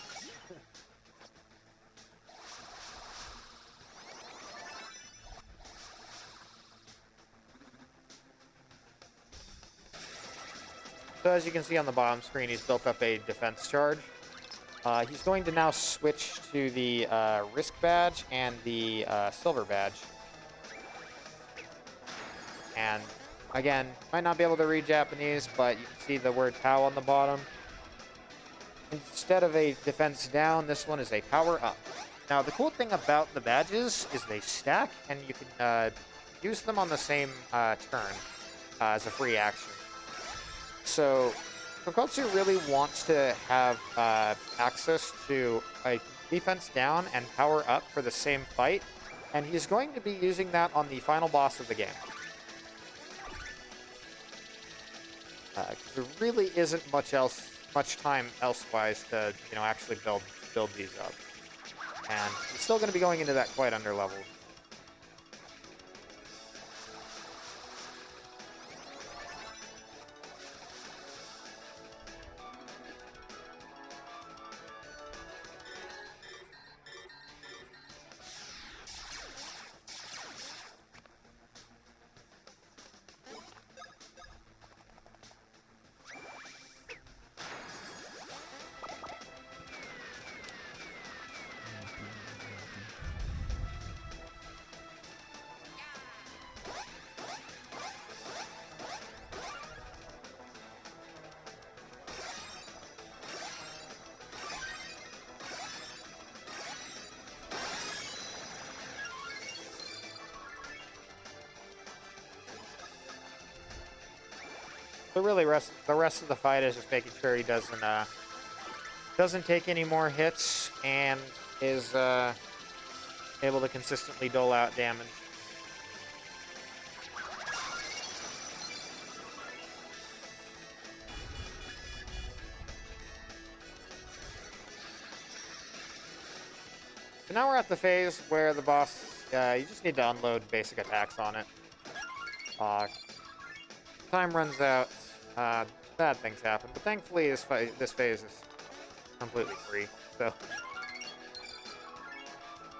So as you can see on the bottom screen, he's built up a defense charge. He's going to now switch to the risk badge and the silver badge. And again, might not be able to read Japanese, but you can see the word POW on the bottom. Instead of a defense down, this one is a power up. Now, the cool thing about the badges is they stack, and you can use them on the same turn as a free action. So, Tonkotsu really wants to have access to a defense down and power up for the same fight, and he's going to be using that on the final boss of the game. There really isn't much time elsewise to actually build these up, and he's still going to be going into that quite underleveled. So really, the rest of the fight is just making sure he doesn't take any more hits and is able to consistently dole out damage. So now we're at the phase where the boss, you just need to unload basic attacks on it. Time runs out, bad things happen, but thankfully this phase is completely free, so.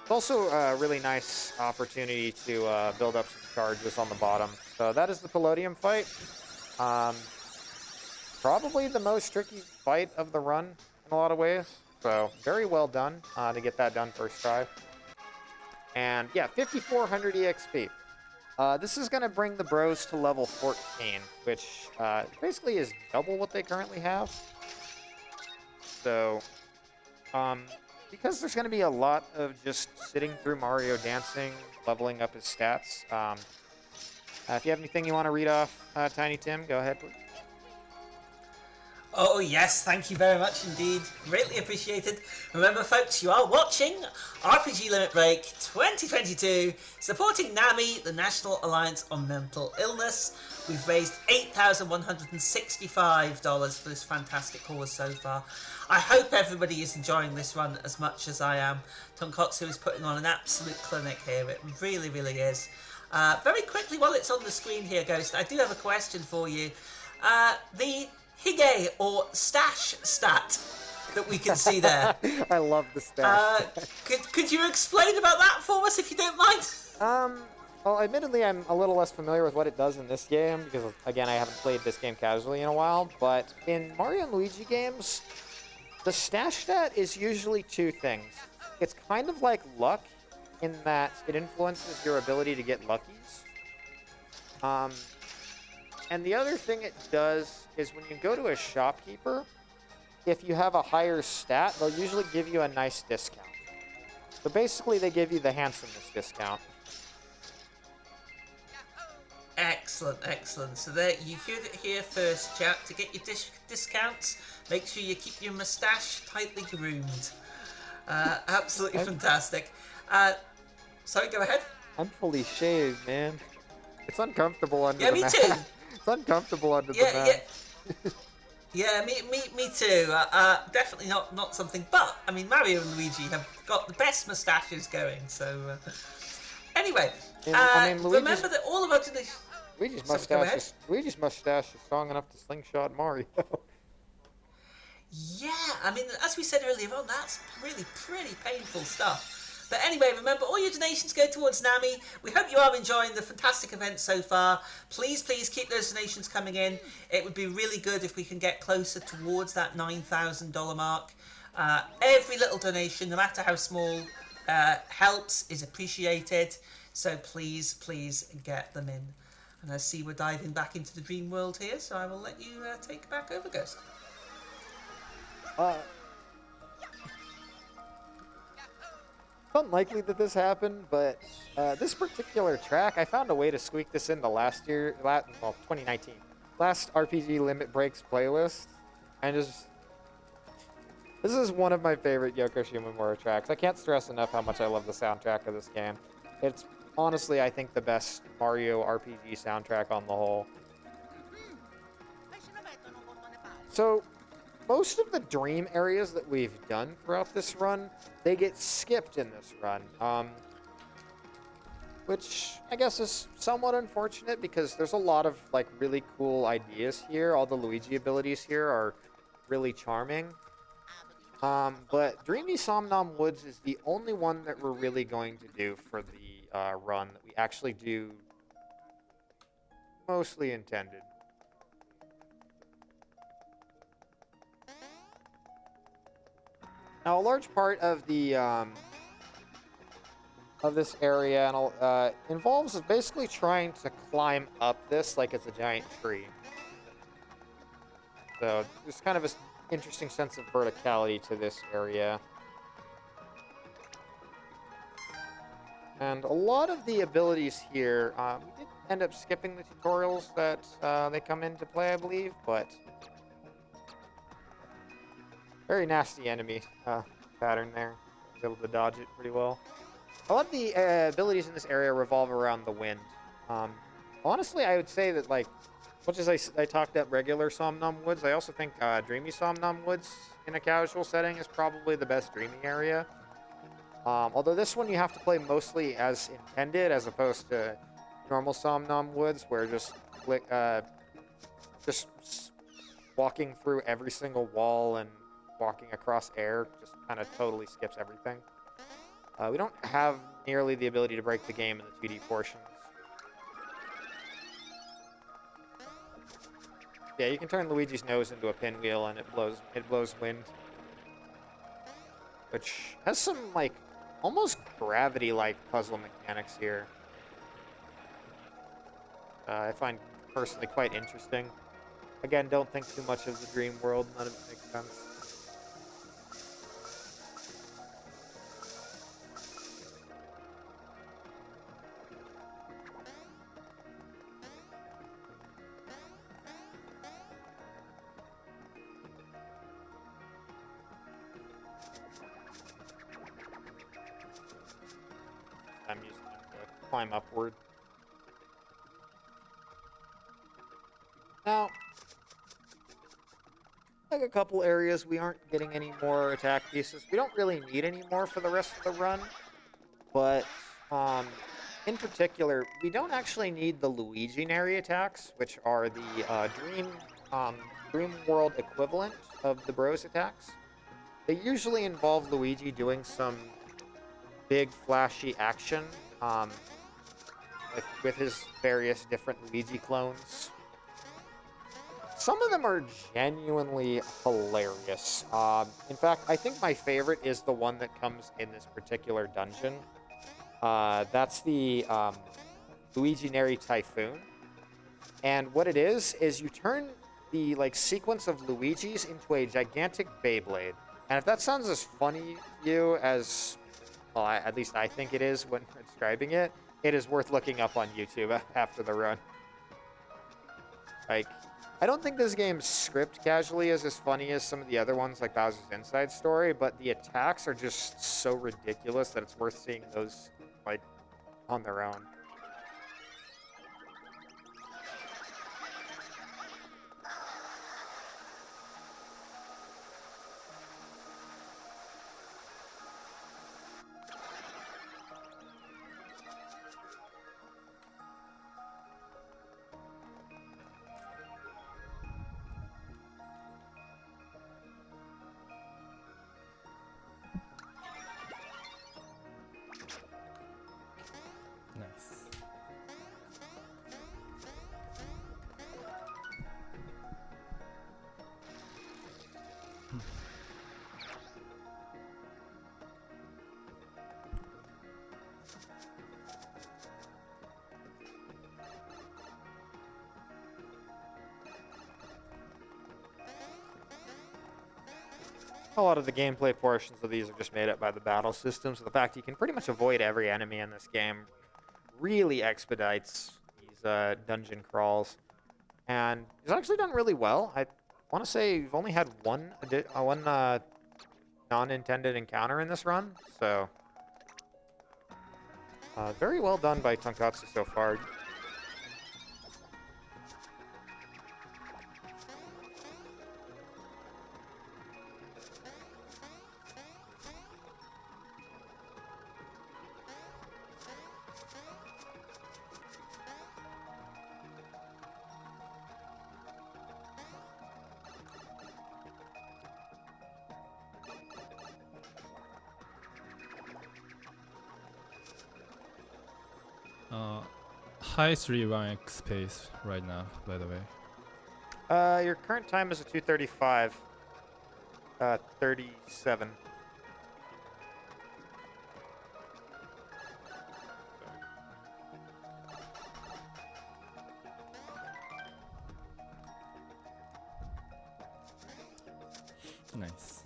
It's also a really nice opportunity to build up some charges on the bottom. So that is the Palladium fight. Probably the most tricky fight of the run in a lot of ways. So very well done to get that done first try. And yeah, 5400 EXP. This is going to bring the bros to level 14, which basically is double what they currently have. So, because there's going to be a lot of just sitting through Mario dancing, leveling up his stats, if you have anything you want to read off, Tiny Tim, go ahead, please. Oh, yes, thank you very much indeed. Greatly appreciated. Remember, folks, you are watching RPG Limit Break 2022, supporting NAMI, the National Alliance on Mental Illness. We've raised $8,165 for this fantastic cause so far. I hope everybody is enjoying this run as much as I am. Tonkotsu is putting on an absolute clinic here. It really, really is. Very quickly, while it's on the screen here, Ghost, I do have a question for you. The Hige or stash stat that we can see there. I love the stash. Could you explain about that for us if you don't mind? Well, admittedly, I'm a little less familiar with what it does in this game because, again, I haven't played this game casually in a while. But in Mario and Luigi games, the stash stat is usually two things. It's kind of like luck in that it influences your ability to get luckies. And the other thing it does is when you go to a shopkeeper, if you have a higher stat, they'll usually give you a nice discount. So basically, they give you the handsomeness discount. Excellent, excellent. So there, you heard it here first, chat. To get your discounts, make sure you keep your moustache tightly groomed. Absolutely fantastic. Sorry, go ahead. I'm fully shaved, man. It's uncomfortable under the mask. Me too. It's uncomfortable under the mask. Yeah, me too. Definitely not something. But I mean, Mario and Luigi have got the best moustaches going. So anyway, remember that all of our Luigi's mustache is strong enough to slingshot Mario. Yeah, I mean, as we said earlier on, that's really pretty painful stuff. But anyway, remember, all your donations go towards NAMI. We hope you are enjoying the fantastic event so far. Please keep those donations coming in. It would be really good if we can get closer towards that $9,000 mark. Every little donation, no matter how small, helps, is appreciated. So please get them in. And I see we're diving back into the dream world here, so I will let you take back over, Ghost. It's unlikely that this happened, but this particular track, I found a way to squeak this into 2019. Last RPG Limit Breaks playlist. And this is one of my favorite Yoko Shimomura tracks. I can't stress enough how much I love the soundtrack of this game. It's honestly, I think, the best Mario RPG soundtrack on the whole. So, most of the dream areas that we've done throughout this run, they get skipped in this run. Which I guess is somewhat unfortunate because there's a lot of like really cool ideas here. All the Luigi abilities here are really charming. But Dreamy Somnom Woods is the only one that we're really going to do for the run that we actually do mostly intended. Now, a large part of the of this area involves basically trying to climb up this like it's a giant tree. So there's kind of an interesting sense of verticality to this area. And a lot of the abilities here, we did end up skipping the tutorials that they come into play, I believe, but very nasty enemy pattern there. I was able to dodge it pretty well. A lot of the abilities in this area revolve around the wind. Honestly, I would say that, like, much as I talked up regular Somnom Woods, I also think Dreamy Somnom Woods in a casual setting is probably the best dreaming area. Although this one you have to play mostly as intended, as opposed to normal Somnom Woods, where just walking through every single wall and walking across air just kind of totally skips everything. We don't have nearly the ability to break the game in the 2D portions. Yeah, you can turn Luigi's nose into a pinwheel and it blows wind. Which has some, like, almost gravity-like puzzle mechanics here. I find personally quite interesting. Again, don't think too much of the dream world, none of it makes sense. I'm using them to climb upward. Now, like a couple areas, we aren't getting any more attack pieces. We don't really need any more for the rest of the run, but in particular, we don't actually need the Luigi-nary attacks, which are the Dream World equivalent of the Bros attacks. They usually involve Luigi doing some big, flashy action with his various different Luigi clones. Some of them are genuinely hilarious. In fact, I think my favorite is the one that comes in this particular dungeon. That's the Luigi-nary Typhoon. And what it is you turn the sequence of Luigis into a gigantic Beyblade. And if that sounds as funny to you as, well, at least I think it is when describing it, it is worth looking up on YouTube after the run. I don't think this game's script casually is as funny as some of the other ones like Bowser's Inside Story, but the attacks are just so ridiculous that it's worth seeing those, on their own. Nice. A lot of the gameplay portions of these are just made up by the battle system, so the fact you can pretty much avoid every enemy in this game really expedites these dungeon crawls. And it's actually done really well. I want to say you've only had one non-intended encounter in this run, so very well done by Tonkotsu so far. High 3-1x pace right now, by the way. Your current time is a 2:35. 37. Nice.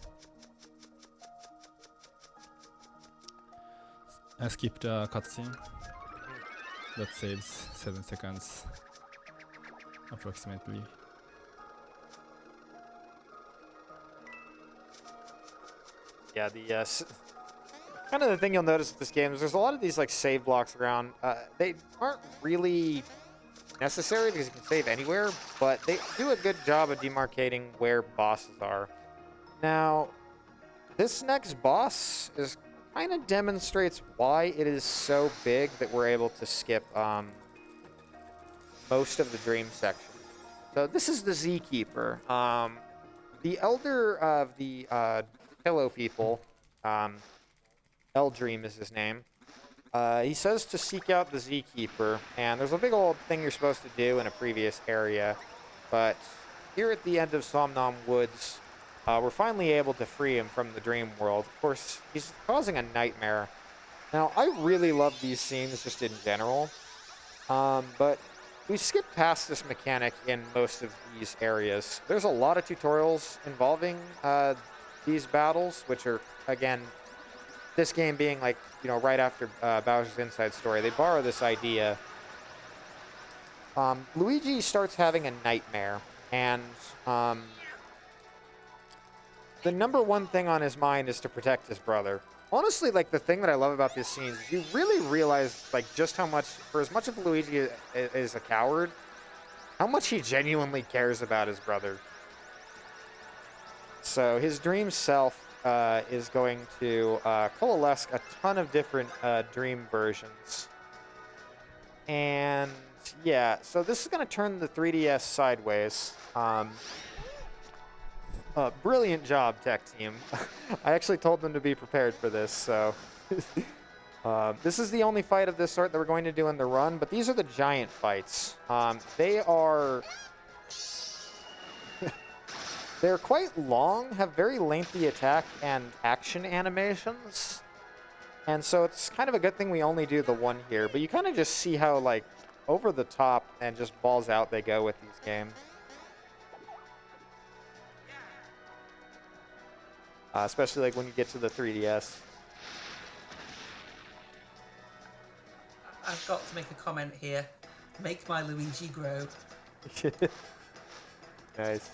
I skipped a cutscene. That saves 7 seconds, approximately. Yeah, kind of the thing you'll notice with this game is there's a lot of these save blocks around. They aren't really necessary because you can save anywhere, but they do a good job of demarcating where bosses are. Now, this next boss kind of demonstrates why it is so big that we're able to skip most of the dream section. So this is the Z Keeper. The elder of the Pillow People, Eldream is his name. He says to seek out the Z Keeper, and there's a big old thing you're supposed to do in a previous area, but here at the end of Somnom Woods, we're finally able to free him from the dream world. Of course, he's causing a nightmare. Now, I really love these scenes just in general, but we skip past this mechanic in most of these areas. There's a lot of tutorials involving these battles, which are, again, this game being right after Bowser's Inside Story. They borrow this idea. Luigi starts having a nightmare, and the number one thing on his mind is to protect his brother. honestly, like, the thing that I love about this scene is you really realize, like, just how much, for as much of Luigi is a coward, how much he genuinely cares about his brother. So his dream self is going to coalesce a ton of different dream versions. And yeah, so this is going to turn the 3DS sideways. Brilliant job, tech team. I actually told them to be prepared for this, so... this is the only fight of this sort that we're going to do in the run, but these are the giant fights. They are... They're quite long, have very lengthy attack and action animations. And so it's kind of a good thing we only do the one here, but you kind of just see how, like, over the top and just balls out they go with these games. Especially, like, when you get to the 3DS. I've got to make a comment here. Make my Luigi grow. Nice.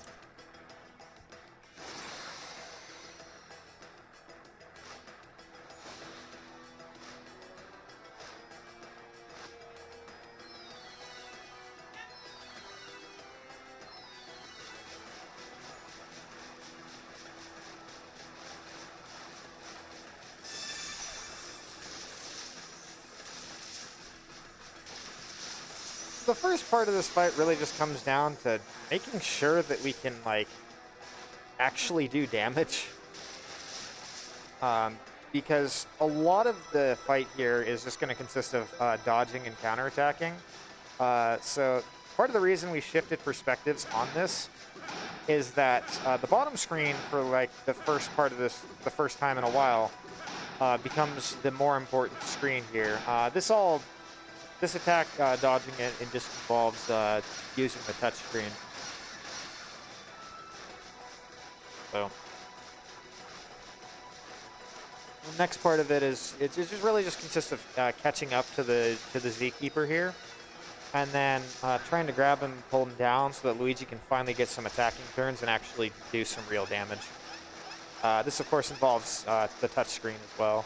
The first part of this fight really just comes down to making sure that we can, like, actually do damage. Because a lot of the fight here is just going to consist of dodging and counterattacking. So part of the reason we shifted perspectives on this is that the bottom screen for, like, the first part of this, the first time in a while, becomes the more important screen here. This attack, dodging it just involves using the touch screen. So the next part of it is it just really just consists of catching up to the Z-Keeper here, and then trying to grab him, pull him down, so that Luigi can finally get some attacking turns and actually do some real damage. This, of course, involves the touch screen as well.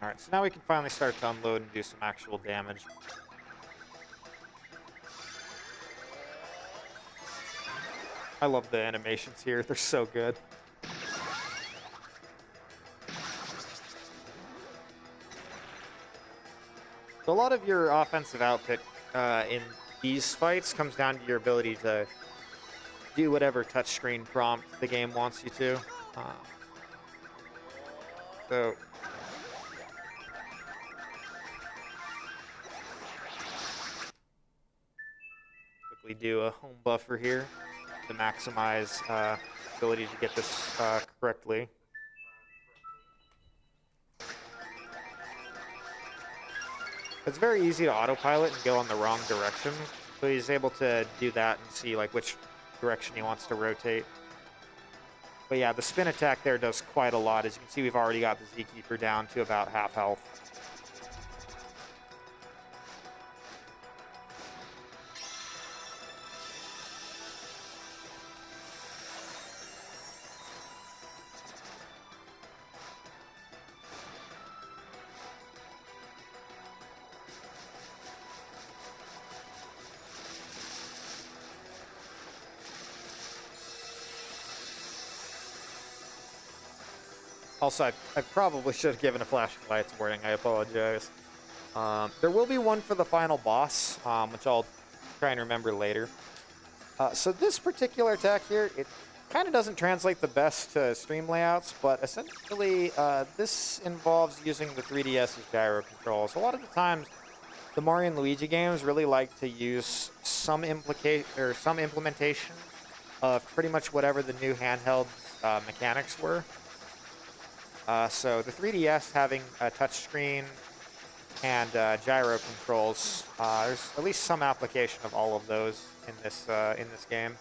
Alright, so now we can finally start to unload and do some actual damage. I love the animations here, they're so good. So a lot of your offensive output in these fights comes down to your ability to do whatever touchscreen prompt the game wants you to. So quickly do a home buffer here to maximize ability to get this correctly. It's very easy to autopilot and go in the wrong direction, so he's able to do that and see, like, which direction he wants to rotate. But yeah, the spin attack there does quite a lot. As you can see, we've already got the Z-Keeper down to about half health. Also, I probably should have given a flashing lights warning. I apologize. There will be one for the final boss, which I'll try and remember later. So this particular attack here, it kind of doesn't translate the best to stream layouts, but essentially this involves using the 3DS's gyro controls. A lot of the times, the Mario and Luigi games really like to use some implementation of pretty much whatever the new handheld mechanics were. So the 3DS having a touchscreen and gyro controls, there's at least some application of all of those in this game.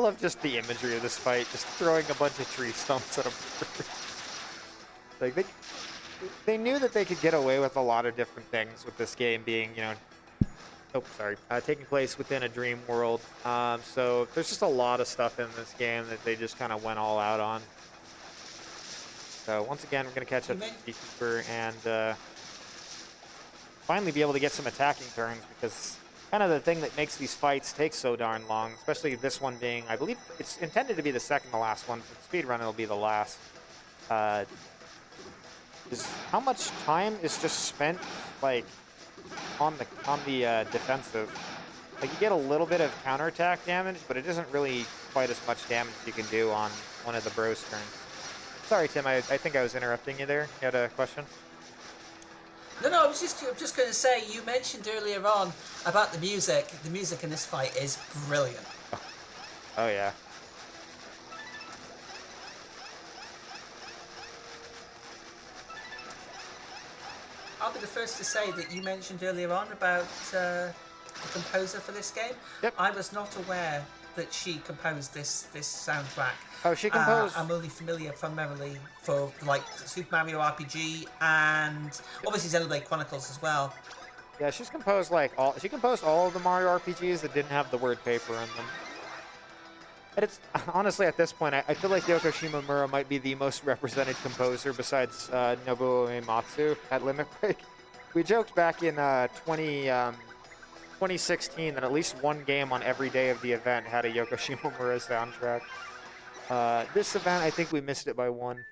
love just the imagery of this fight, just throwing a bunch of tree stumps at him. Like they knew that they could get away with a lot of different things with this game being, taking place within a dream world. So there's just a lot of stuff in this game that they just kind of went all out on. So once again, we're going to catch up to Beekeeper and finally be able to get some attacking turns, because kind of the thing that makes these fights take so darn long, especially this one being, I believe it's intended to be the second to last one. For the speedrun, it'll be the last. Is how much time is just spent like on the defensive. Like you get a little bit of counterattack damage, but it isn't really quite as much damage you can do on one of the bros turns. Sorry, Tim. I think I was interrupting you there. You had a question? No, I was just going to say, you mentioned earlier on about the music. The music in this fight is brilliant. Oh yeah. I'll be the first to say that you mentioned earlier on about the composer for this game. Yep. I was not aware that she composed this soundtrack. Oh, she composed. I'm only familiar primarily for like Super Mario RPG and obviously Xenoblade Chronicles as well. Yeah, she's composed she composed all of the Mario RPGs that didn't have the word paper in them. And it's honestly at this point, I feel like Yoko Shimomura might be the most represented composer besides Nobuo Uematsu at Limit Break. We joked back in 2016 that at least one game on every day of the event had a Yoko Shimomura soundtrack. This event, I think we missed it by one.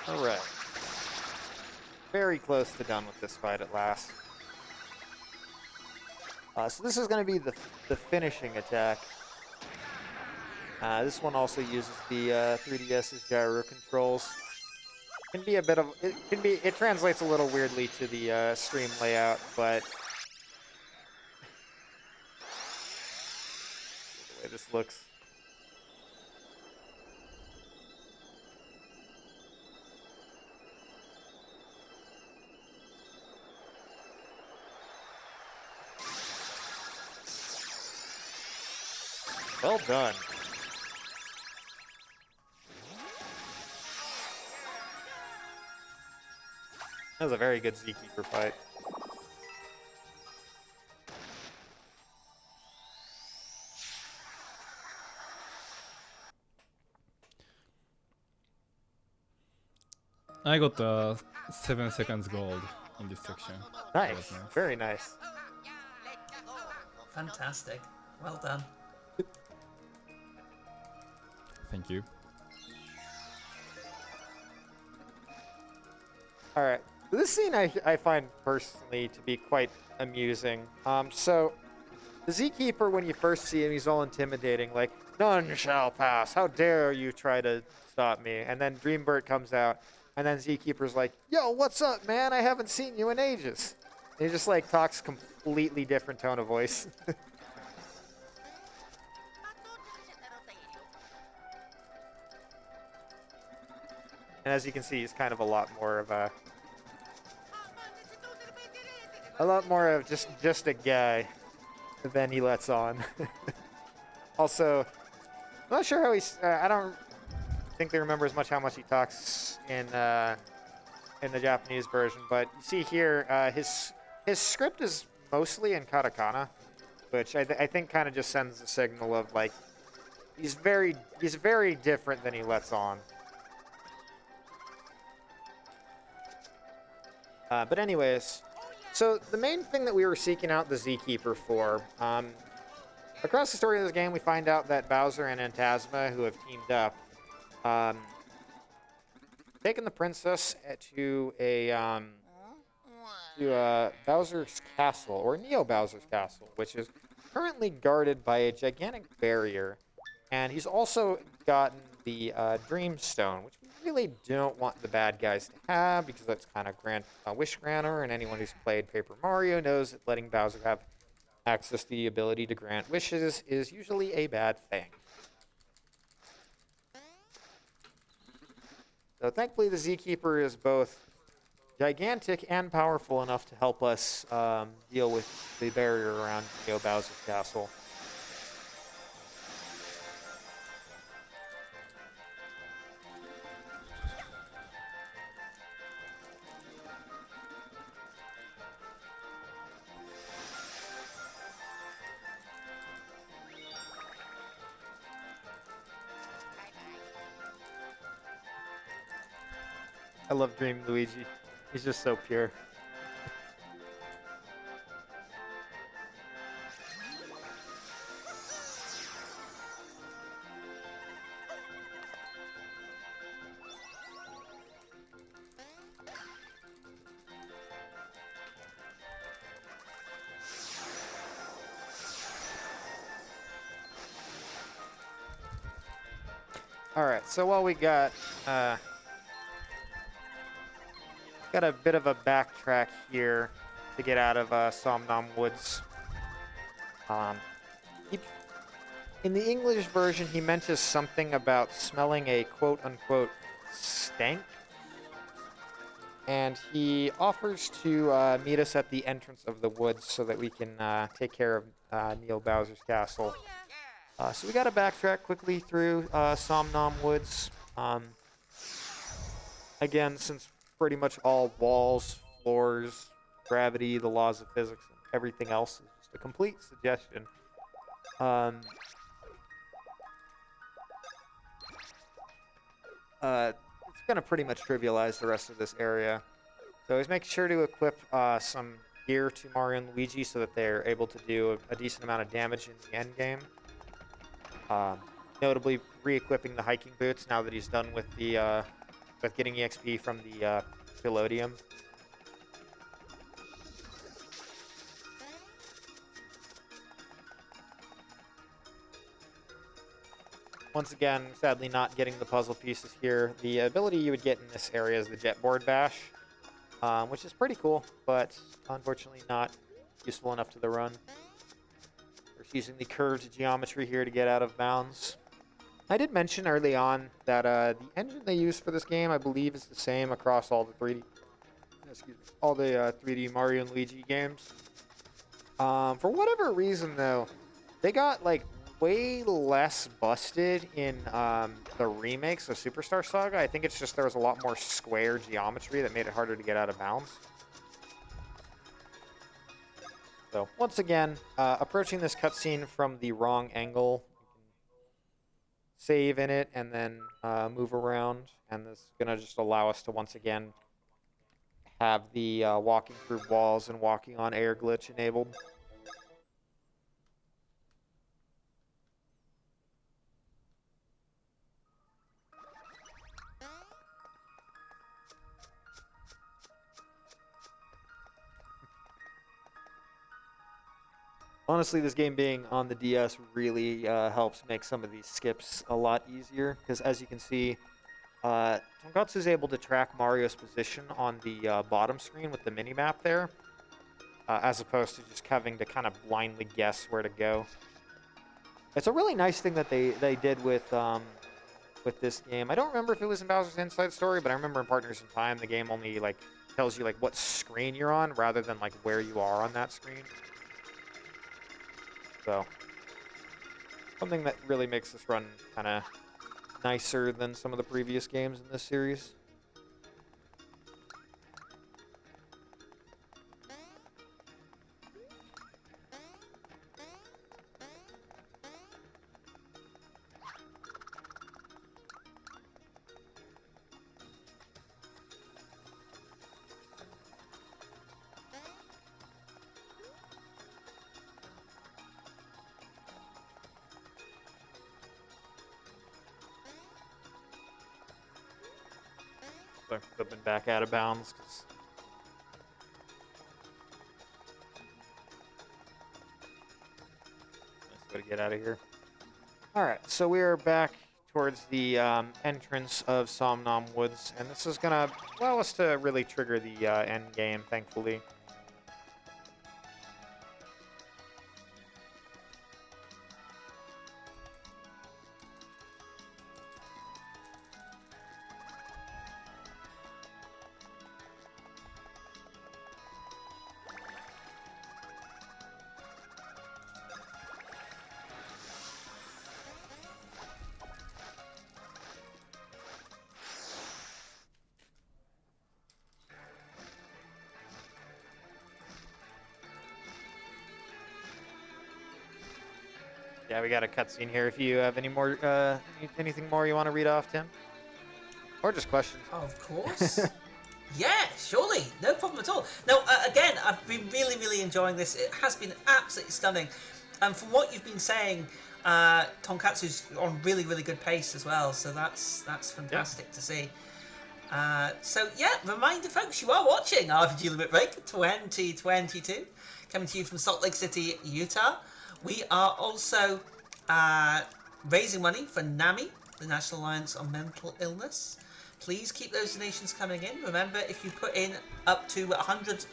All right. Very close to done with this fight at last. So this is going to be the finishing attack. This one also uses the 3DS's gyro controls. Can be a bit of it translates a little weirdly to the stream layout, but the way this looks. Well done. That was a very good Zkeeper fight. I got 7 seconds gold in this section. Nice. Nice. Very nice. Fantastic. Well done. Thank you. All right. This scene I find personally to be quite amusing. So the Zkeeper, when you first see him, he's all intimidating, like, none shall pass. How dare you try to stop me? And then Dreambird comes out, and then Zkeeper's like, yo, what's up, man? I haven't seen you in ages. And he just like talks completely different tone of voice. And as you can see, he's kind of a lot more of just a guy than he lets on. Also, I'm not sure how he's. I don't think they remember as much how much he talks in the Japanese version, but you see here, his script is mostly in katakana, which I think kind of just sends a signal of like he's very different than he lets on. But anyways, so the main thing that we were seeking out the Zkeeper for, across the story of this game, we find out that Bowser and Antasma, who have teamed up, taken the princess to Bowser's castle, or Neo Bowser's castle, which is currently guarded by a gigantic barrier, and he's also gotten the Dream Stone, which we really don't want the bad guys to have, because that's kind of wish granter, and anyone who's played Paper Mario knows that letting Bowser have access to the ability to grant wishes is usually a bad thing. So thankfully the Zkeeper is both gigantic and powerful enough to help us deal with the barrier around Neo Bowser's castle. I love Dream Luigi. He's just so pure. All right, so while we got a bit of a backtrack here to get out of Somnom Woods. In the English version, he mentions something about smelling a quote-unquote stank, and he offers to meet us at the entrance of the woods so that we can take care of Neil Bowser's castle. So we got to backtrack quickly through Somnom Woods. Again, since pretty much all walls, floors, gravity, the laws of physics, and everything else is just a complete suggestion. It's going to pretty much trivialize the rest of this area. So always make sure to equip some gear to Mario and Luigi so that they're able to do a decent amount of damage in the end game. Notably, re-equipping the hiking boots now that he's done with the with getting EXP from the Palladium. Once again, sadly not getting the puzzle pieces here. The ability you would get in this area is the Jetboard Bash, which is pretty cool, but unfortunately not useful enough to the run. We're using the curved geometry here to get out of bounds. I did mention early on that the engine they use for this game, I believe, is the same across all the 3D Mario and Luigi games. For whatever reason, though, they got like way less busted in the remakes of Superstar Saga. I think it's just there was a lot more square geometry that made it harder to get out of bounds. So once again, approaching this cutscene from the wrong angle. Save in it and then move around, and this is gonna just allow us to once again have the walking through walls and walking on air glitch enabled. Honestly, this game being on the DS really helps make some of these skips a lot easier, because as you can see, Tonkotsu is able to track Mario's position on the bottom screen with the mini-map there, as opposed to just having to kind of blindly guess where to go. It's a really nice thing that they did with this game. I don't remember if it was in Bowser's Inside Story, but I remember in Partners in Time, the game only like tells you like what screen you're on rather than like where you are on that screen. So, something that really makes this run kind of nicer than some of the previous games in this series. So I've been back out of bounds because nice way to get out of here. All right, so we are back towards the entrance of Somnom Woods, and this is gonna allow us to really trigger the end game, thankfully. Yeah, we got a cutscene here. If you have any more, anything more you want to read off, Tim, or just questions. Of course. Yeah, surely. No problem at all. No, again, I've been really, really enjoying this. It has been absolutely stunning. And from what you've been saying, Tonkatsu's on really, really good pace as well. So that's fantastic to see. So yeah, reminder folks, you are watching RPG Limit Break 2022, coming to you from Salt Lake City, Utah. We are also raising money for NAMI, the National Alliance on Mental Illness. Please keep those donations coming in. Remember, if you put in up to $100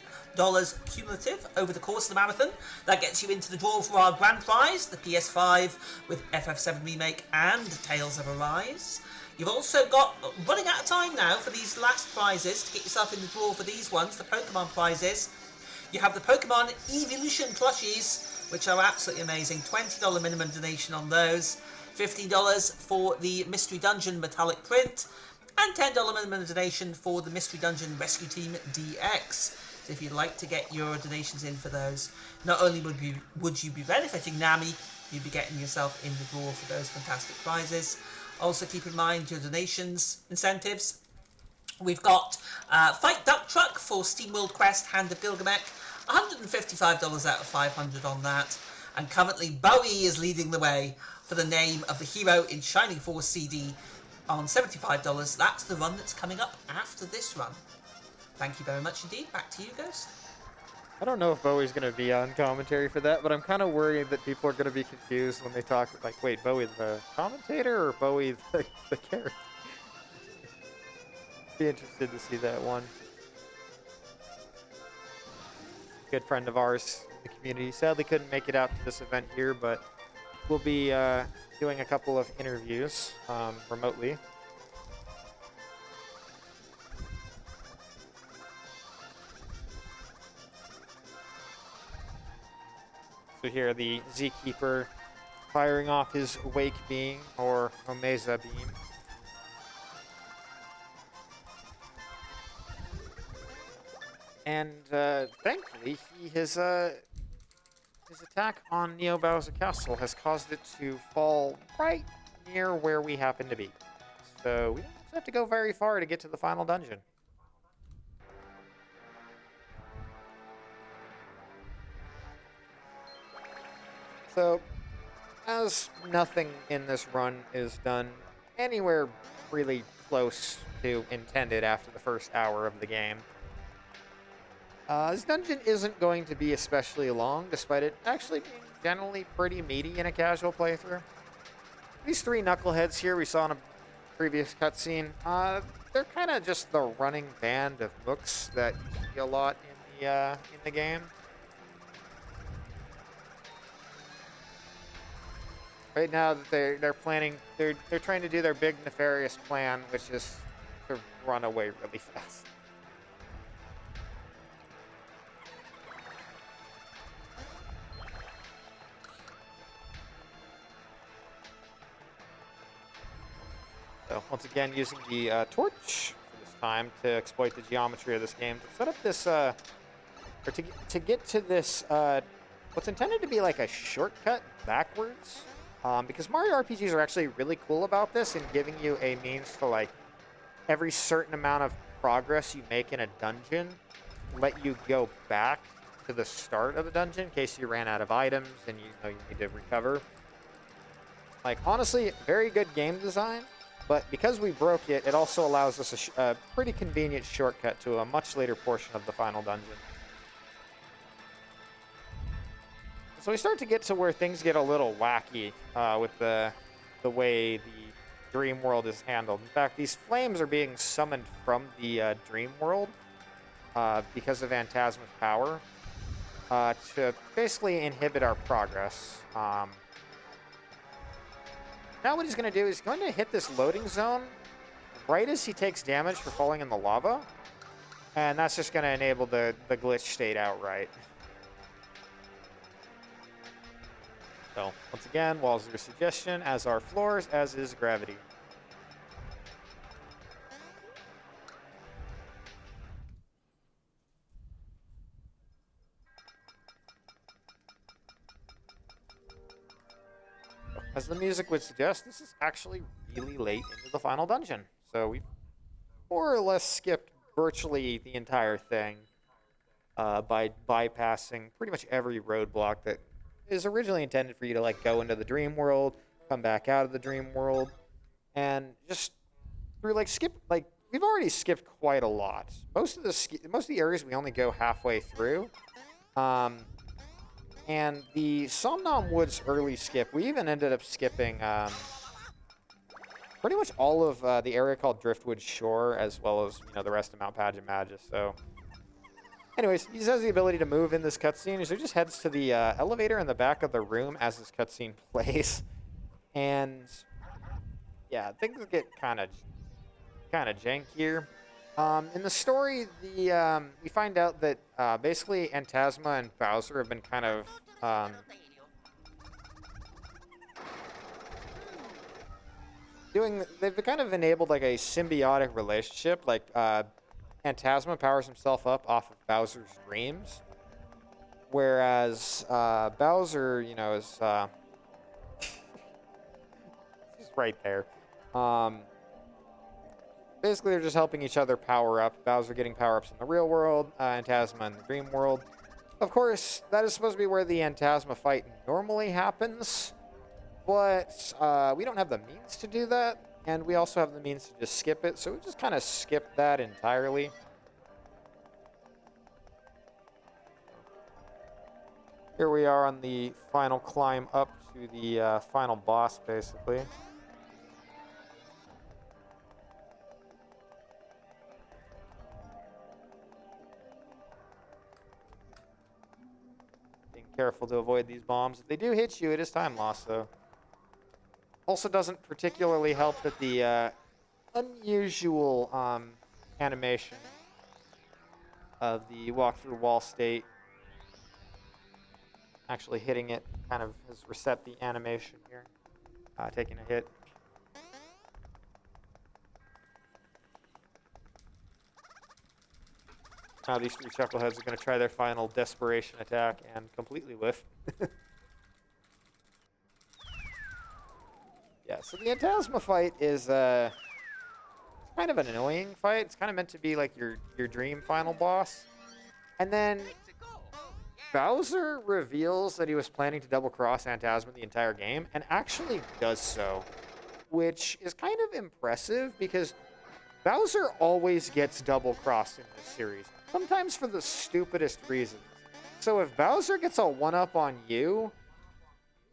cumulative over the course of the marathon, that gets you into the draw for our grand prize, the PS5 with FF7 Remake and Tales of Arise. You've also got, running out of time now for these last prizes, to get yourself in the draw for these ones, the Pokemon prizes. You have the Pokemon Evolution plushies, which are absolutely amazing. $20 minimum donation on those. $15 for the Mystery Dungeon metallic print. And $10 minimum donation for the Mystery Dungeon Rescue Team DX. So if you'd like to get your donations in for those, not only would you be benefiting NAMI, you'd be getting yourself in the draw for those fantastic prizes. Also keep in mind your donations incentives. We've got Fight Duck Truck for SteamWorld Quest Hand of Gilgamesh, $155 out of $500 on that. And currently Bowie is leading the way for the name of the hero in Shining Force CD on $75. That's the run that's coming up after this run. Thank you very much indeed. Back to you, Ghost. I don't know if Bowie's going to be on commentary for that, but I'm kind of worried that people are going to be confused when they talk, like, wait, Bowie the commentator or Bowie the character? Be interested to see that one. Good friend of ours in the community sadly couldn't make it out to this event here, but we'll be doing a couple of interviews remotely. So here the Zkeeper firing off his Wake Beam, or Omeza Beam. And thankfully, his attack on Neo Bowser Castle has caused it to fall right near where we happen to be. So we don't have to go very far to get to the final dungeon. So, as nothing in this run is done anywhere really close to intended after the first hour of the game, this dungeon isn't going to be especially long, despite it actually being generally pretty meaty in a casual playthrough. These three knuckleheads here we saw in a previous cutscene, they're kind of just the running band of mooks that you see a lot in the game. Right now that they're planning, they're trying to do their big nefarious plan, which is to run away really fast. So once again, using the torch for this time to exploit the geometry of this game to set up this, or to get to this, what's intended to be like a shortcut backwards. Because Mario RPGs are actually really cool about this and giving you a means to, like, every certain amount of progress you make in a dungeon, let you go back to the start of the dungeon in case you ran out of items and you know you need to recover. Like, honestly, very good game design, but because we broke it, it also allows us a pretty convenient shortcut to a much later portion of the final dungeon. So we start to get to where things get a little wacky with the way the dream world is handled. In fact, these flames are being summoned from the dream world because of Phantasma's power to basically inhibit our progress. Now what he's going to do is he's going to hit this loading zone right as he takes damage for falling in the lava, and that's just going to enable the glitch state outright. So, once again, walls are a suggestion, as are floors, as is gravity. as the music would suggest, this is actually really late into the final dungeon. So we more or less skipped virtually the entire thing by bypassing pretty much every roadblock that is originally intended for you to like go into the dream world, come back out of the dream world, and just through like skip like we've already skipped quite a lot. Most of the areas we only go halfway through. And the Somnom Woods early skip, we even ended up skipping pretty much all of the area called Driftwood Shore, as well as the rest of Mount Padgamagus. So, anyways, he has the ability to move in this cutscene. So he just heads to the elevator in the back of the room as this cutscene plays, and yeah, things get kind of jankier. In the story, we find out that basically Antasma and Bowser have been kind of they've kind of enabled like a symbiotic relationship. Like Antasma powers himself up off of Bowser's dreams, whereas Bowser, is just right there. Basically, they're just helping each other power up. Bowser getting power-ups in the real world, Antasma in the dream world. Of course, that is supposed to be where the Antasma fight normally happens, but we don't have the means to do that, and we also have the means to just skip it, so we just kind of skip that entirely. Here we are on the final climb up to the final boss, basically. Careful to avoid these bombs. If they do hit you, it is time loss, though. Also doesn't particularly help that the unusual animation of the walk-through wall state actually hitting it kind of has reset the animation here, taking a hit. Now these three chuckleheads are going to try their final desperation attack and completely whiff. Yeah, so the Antasma fight is kind of an annoying fight. It's kind of meant to be like your dream final boss. And then Bowser reveals that he was planning to double-cross Antasma the entire game, and actually does so, which is kind of impressive because Bowser always gets double-crossed in this series. Sometimes for the stupidest reasons. So if Bowser gets a one-up on you,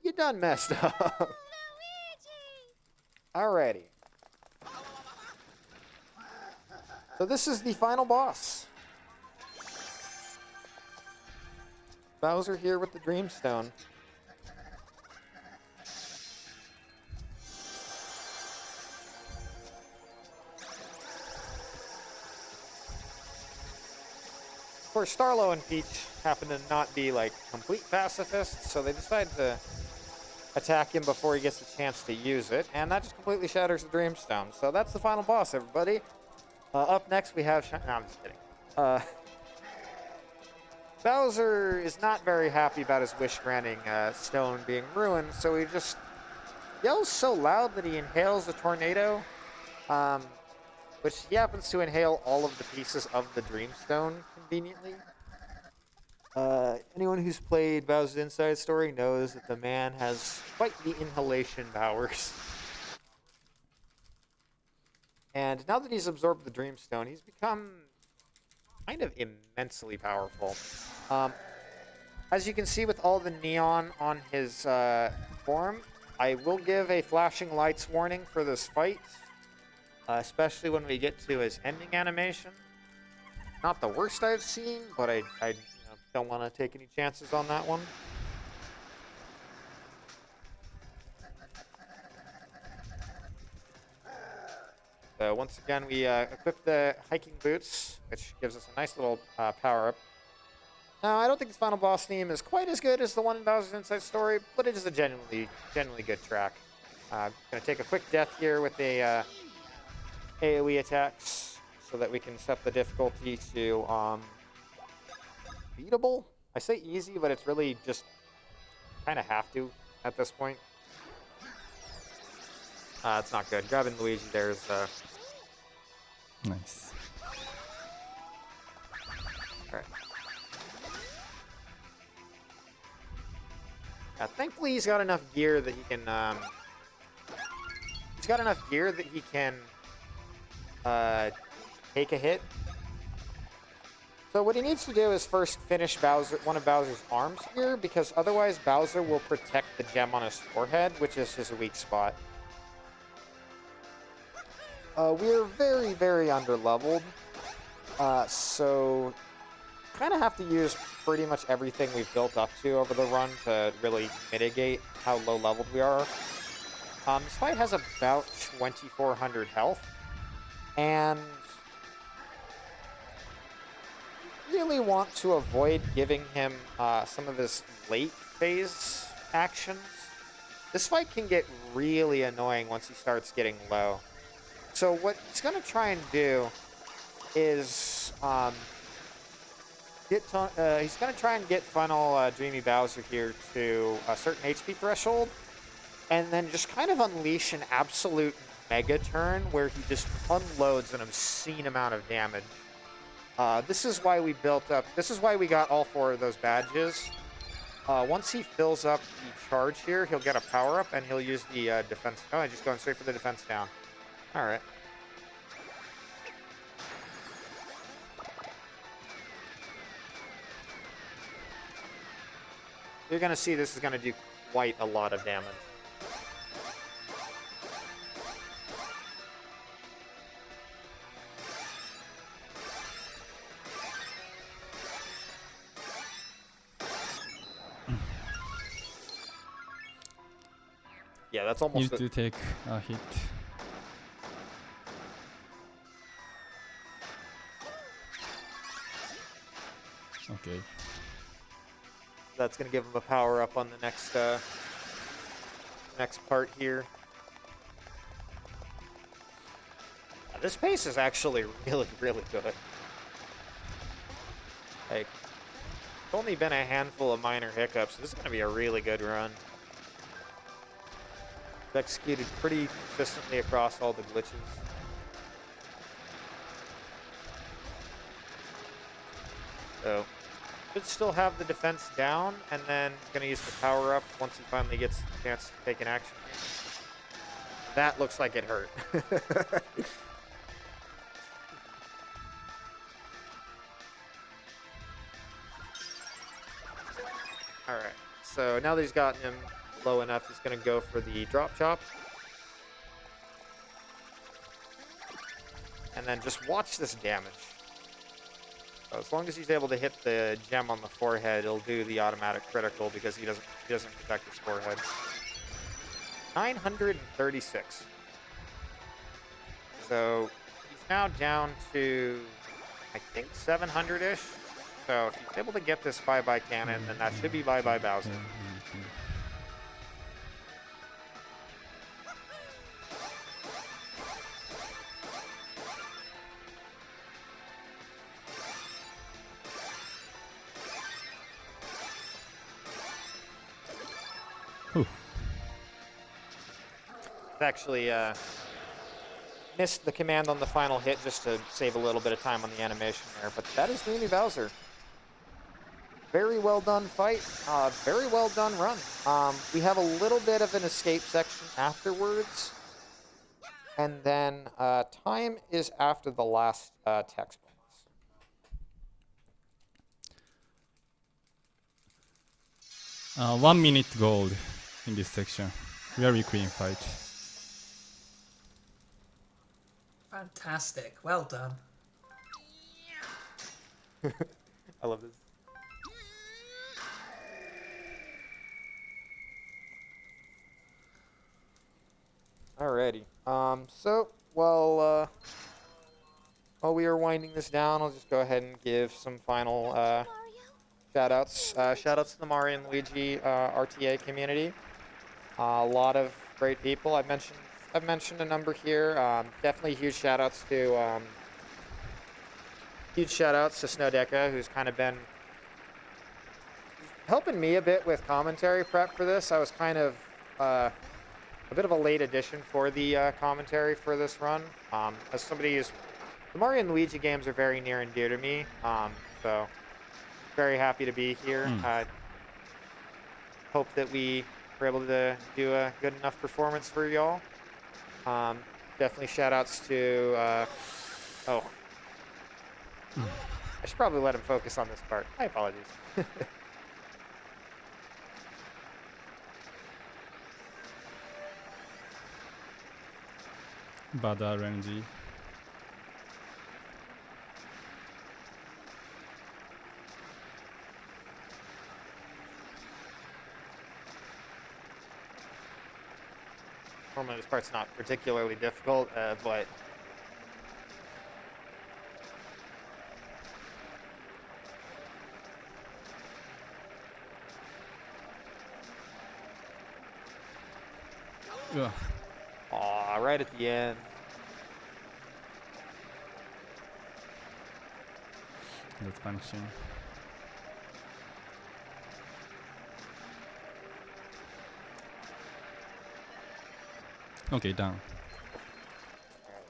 you done messed up. Luigi! Alrighty. So this is the final boss. Bowser here with the Dreamstone. Of course, Starlo and Peach happen to not be, like, complete pacifists, so they decide to attack him before he gets a chance to use it, and that just completely shatters the Dreamstone. So that's the final boss, everybody. Up next, we have... No, I'm just kidding. Bowser is not very happy about his wish-granting stone being ruined, so he just yells so loud that he inhales a tornado, which he happens to inhale all of the pieces of the Dreamstone conveniently. Anyone who's played Bowser's Inside Story knows that the man has quite the inhalation powers. And now that he's absorbed the Dreamstone, he's become kind of immensely powerful. As you can see with all the neon on his form, I will give a flashing lights warning for this fight, especially when we get to his ending animation. Not the worst I've seen, but I don't want to take any chances on that one. So once again, we equip the hiking boots, which gives us a nice little power-up. Now, I don't think this final boss theme is quite as good as the one in Bowser's Inside Story, but it is a genuinely good track. Gonna take a quick death here with a AoE attacks, so that we can set the difficulty to beatable. I say easy, but it's really just kind of have to at this point. It's not good. Grabbing Luigi there is Nice. alright. Thankfully he's got enough gear that he can take a hit. So what he needs to do is first finish one of Bowser's arms here, because otherwise Bowser will protect the gem on his forehead, which is his weak spot. We're very, very underleveled, so kind of have to use pretty much everything we've built up to over the run to really mitigate how low leveled we are. This fight has about 2,400 health, and really want to avoid giving him some of his late phase actions. This fight can get really annoying once he starts getting low. So what he's going to try and do is he's going to try and get Final Dreamy Bowser here to a certain HP threshold, and then just kind of unleash an absolute mega turn where he just unloads an obscene amount of damage. This is why we got all 4 of those badges. Once he fills up the charge here, he'll get a power-up, and he'll use the defense. Oh, I'm just going straight for the defense down. Alright. You're going to see this is going to do quite a lot of damage. Yeah, that's almost... Need to take a hit. Okay. That's going to give him a power-up on the next part here. This pace is actually really, really good. Like, it's only been a handful of minor hiccups. This is going to be a really good run. Executed pretty consistently across all the glitches. So, should still have the defense down, and then going to use the power up once he finally gets the chance to take an action. That looks like it hurt. Alright, so now that he's gotten him low enough, he's going to go for the drop chop. And then just watch this damage. So as long as he's able to hit the gem on the forehead, he'll do the automatic critical because he doesn't protect his forehead. 936. So he's now down to, I think, 700-ish. So if he's able to get this bye-bye cannon, then that should be bye-bye Bowser. Actually missed the command on the final hit just to save a little bit of time on the animation there, but that is Dreamy Bowser. Very well done fight, very well done run. We have a little bit of an escape section afterwards, and then time is after the last text bonus. 1 minute gold in this section. Very clean fight. Fantastic. Well done. I love this. Alrighty. So, while we are winding this down, I'll just go ahead and give some final shout-outs. Shout-outs to the Mario and Luigi RTA community. A lot of great people. I've mentioned a number here. Definitely huge shout-outs to Snowdeka, who's kind of been helping me a bit with commentary prep for this. I was kind of a a bit of a late addition for the commentary for this run. As somebody who's the Mario and Luigi games are very near and dear to me, so very happy to be here. Hope that we were able to do a good enough performance for y'all. Definitely shout outs to, oh, I should probably let him focus on this part. My apologies. Bad RNG. Normally this part's not particularly difficult, but Ugh. aw, right at the end. That's punishing. Okay, done.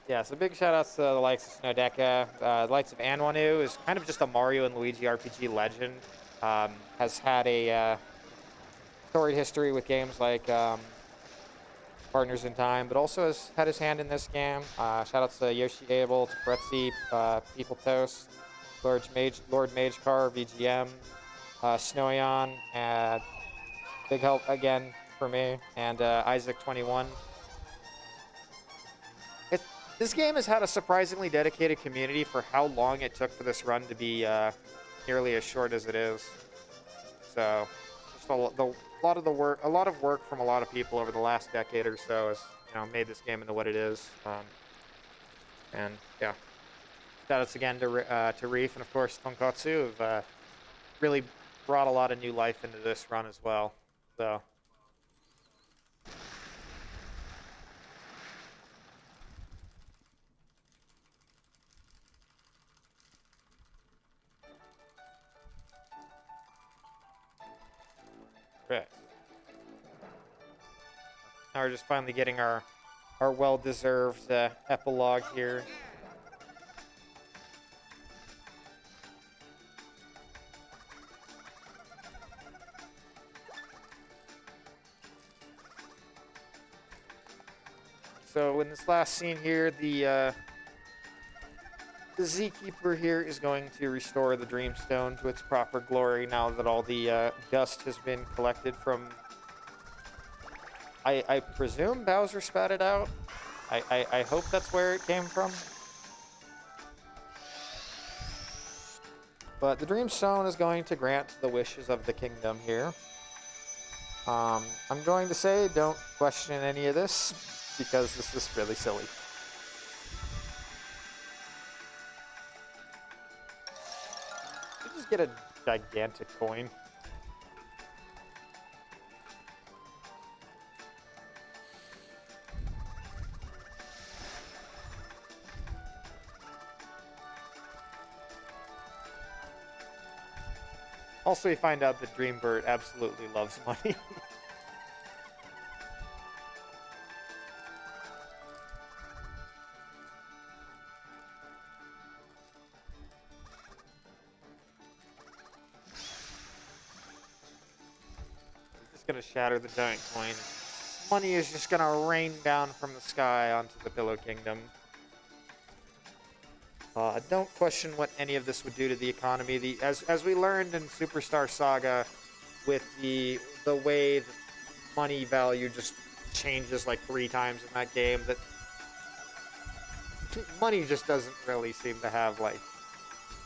Yeah, so big shout outs to the likes of Snowdeka, the likes of Anwanu is kind of just a Mario and Luigi RPG legend. Has had a storied history with games like Partners in Time, but also has had his hand in this game. Shout outs to Yoshi Abel, to Fretzy, People Toast, Lord Magecar, VGM, Snowion, big help again for me, and Isaac21. This game has had a surprisingly dedicated community for how long it took for this run to be nearly as short as it is. So, just a lot of work from a lot of people over the last decade or so has made this game into what it is. And yeah, shout outs again to Reef and of course Tonkotsu have really brought a lot of new life into this run as well. So. Right. Now we're just finally getting our well-deserved epilogue here. So in this last scene here, the Zkeeper here is going to restore the Dreamstone to its proper glory now that all the dust has been collected from, I presume Bowser spat it out. I hope that's where it came from. But the Dreamstone is going to grant the wishes of the kingdom here. I'm going to say don't question any of this because this is really silly. Get a gigantic coin. Also, we find out that Dreambird absolutely loves money. Gonna shatter the giant coin. Money is just gonna rain down from the sky onto the Pillow Kingdom. Don't question what any of this would do to the economy. As we learned in Superstar Saga, with the way the money value just changes like 3 times in that game, that money just doesn't really seem to have like,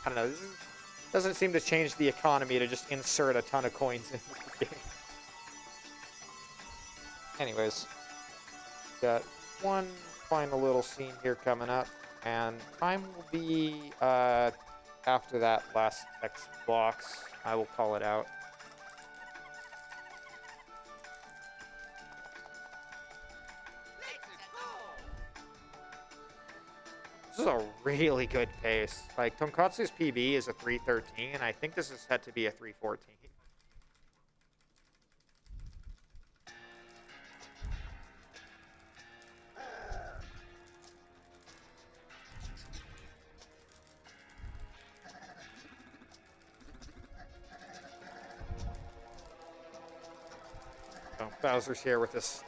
I don't know, doesn't seem to change the economy to just insert a ton of coins into the game. Anyways, got one final little scene here coming up, and time will be after that last X box. I will call it out. This is a really good pace. Like, Tonkotsu's PB is a 3:13, and I think this is set to be a 3:14. So Bowser's here with this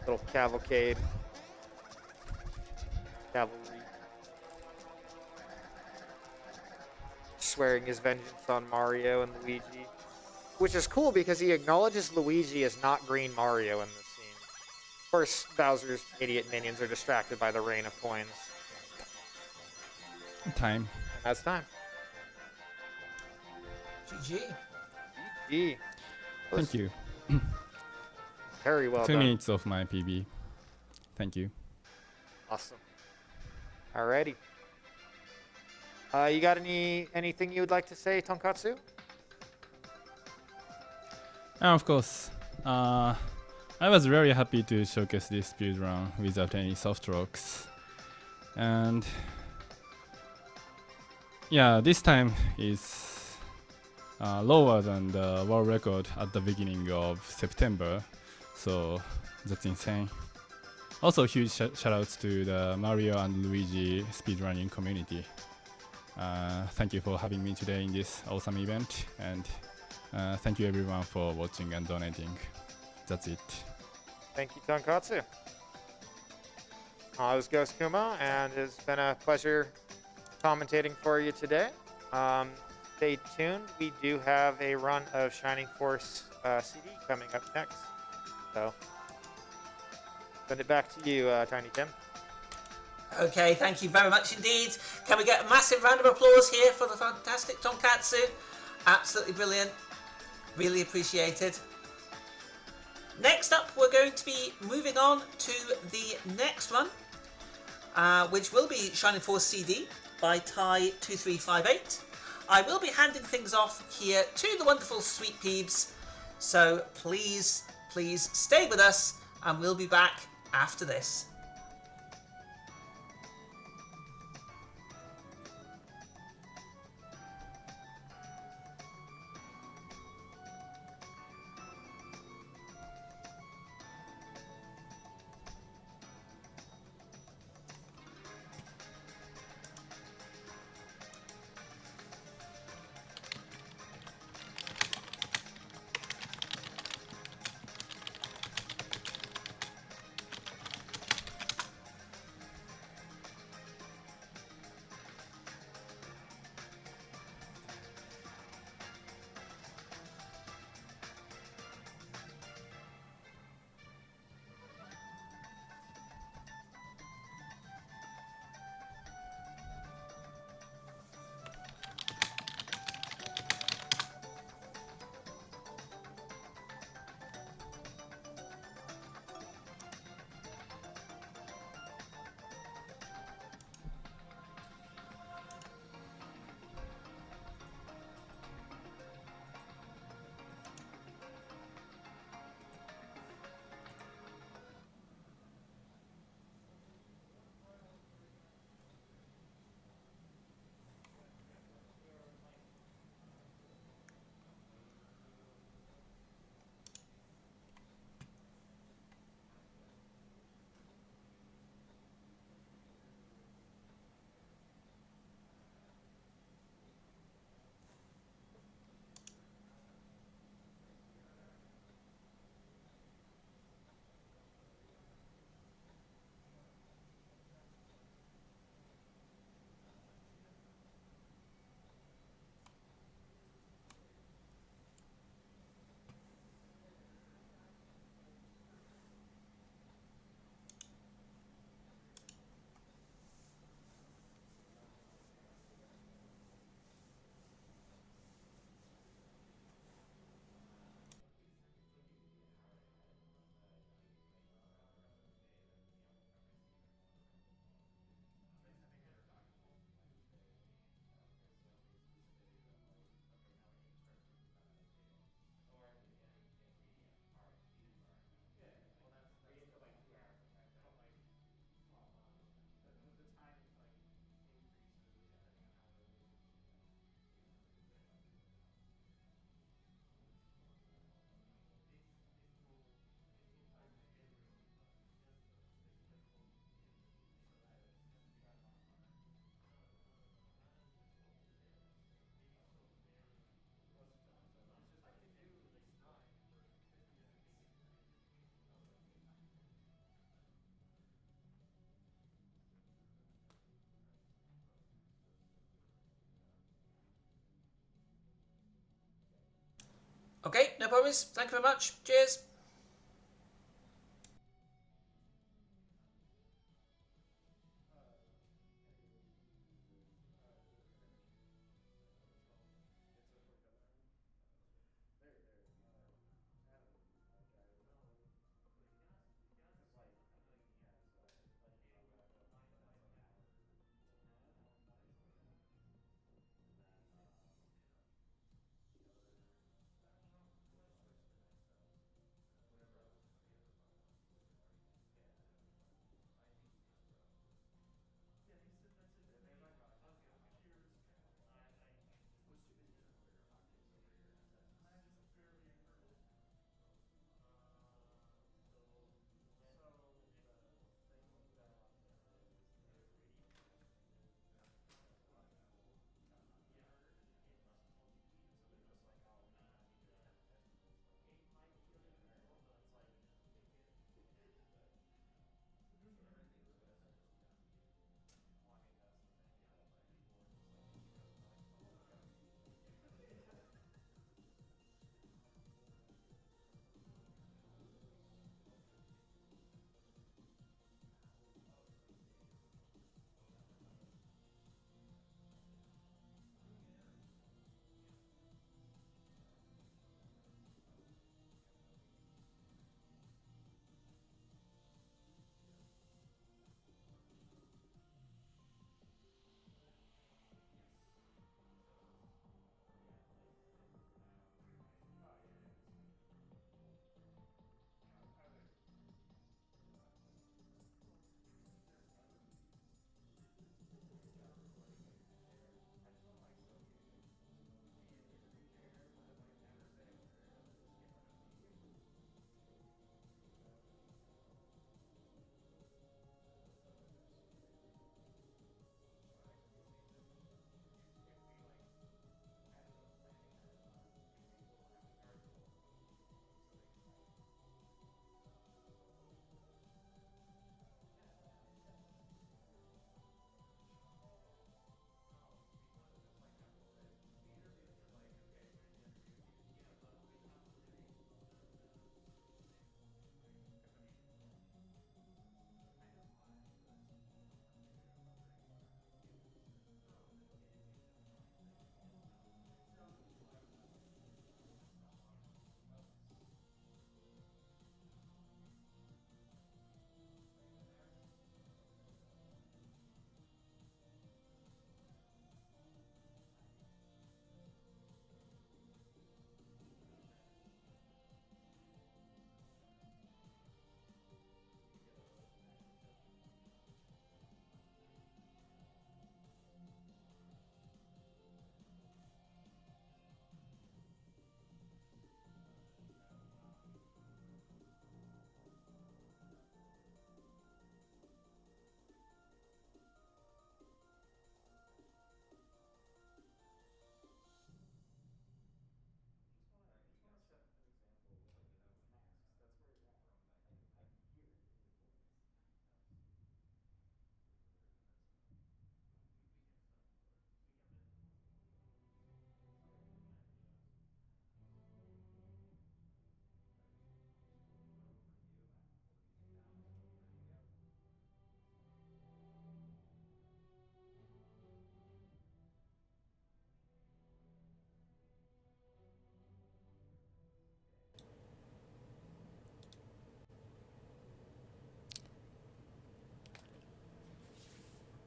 little cavalcade. Cavalry. Swearing his vengeance on Mario and Luigi. Which is cool because he acknowledges Luigi as not Green Mario in this scene. Of course, Bowser's idiot minions are distracted by the rain of coins. Time. And that's time. GG. GG. Thank you. Very well 2 done. minutes of my PB. Thank you. Awesome. Alrighty. You got anything you would like to say, Tonkotsu? And of course, I was very happy to showcase this speed run without any soft rocks. And yeah, this time is lower than the world record at the beginning of September, so that's insane. Also, huge shoutouts to the Mario and Luigi speedrunning community. Thank you for having me today in this awesome event, and thank you everyone for watching and donating. That's it. Thank you, Tonkotsu. I was Ghost Kuma, and it's been a pleasure commentating for you today. Stay tuned. We do have a run of Shining Force CD coming up next. So, send it back to you, Tiny Tim. Okay, thank you very much indeed. Can we get a massive round of applause here for the fantastic Tonkatsu? Absolutely brilliant. Really appreciated. Next up, we're going to be moving on to the next one, which will be Shining Force CD by Ty2358. I will be handing things off here to the wonderful Sweet Peebs, so please stay with us, and we'll be back after this. worries. Thank you very much. Cheers.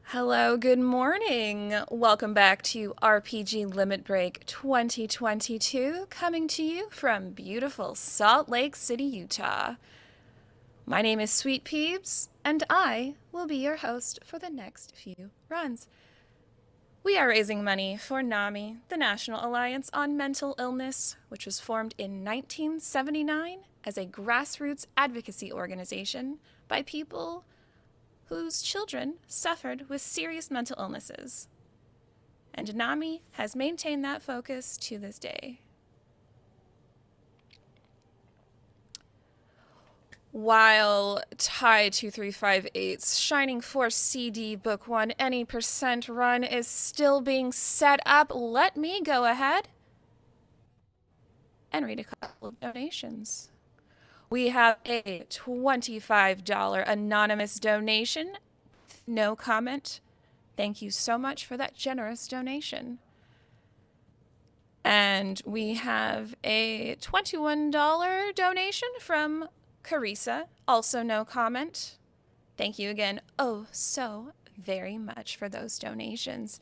Hello, good morning. Welcome back to RPG Limit Break 2022, coming to you from beautiful Salt Lake City, Utah. My name is Sweet Peebs, and I will be your host for the next few runs. We are raising money for NAMI, the National Alliance on Mental Illness, which was formed in 1979 as a grassroots advocacy organization by people whose children suffered with serious mental illnesses. And NAMI has maintained that focus to this day. While TIE 2358's Shining Force CD Book 1 Any Percent run is still being set up, let me go ahead and read a couple of donations. We have a $25 anonymous donation. No comment. Thank you so much for that generous donation. And we have a $21 donation from Carissa. Also no comment. Thank you again oh so very much for those donations.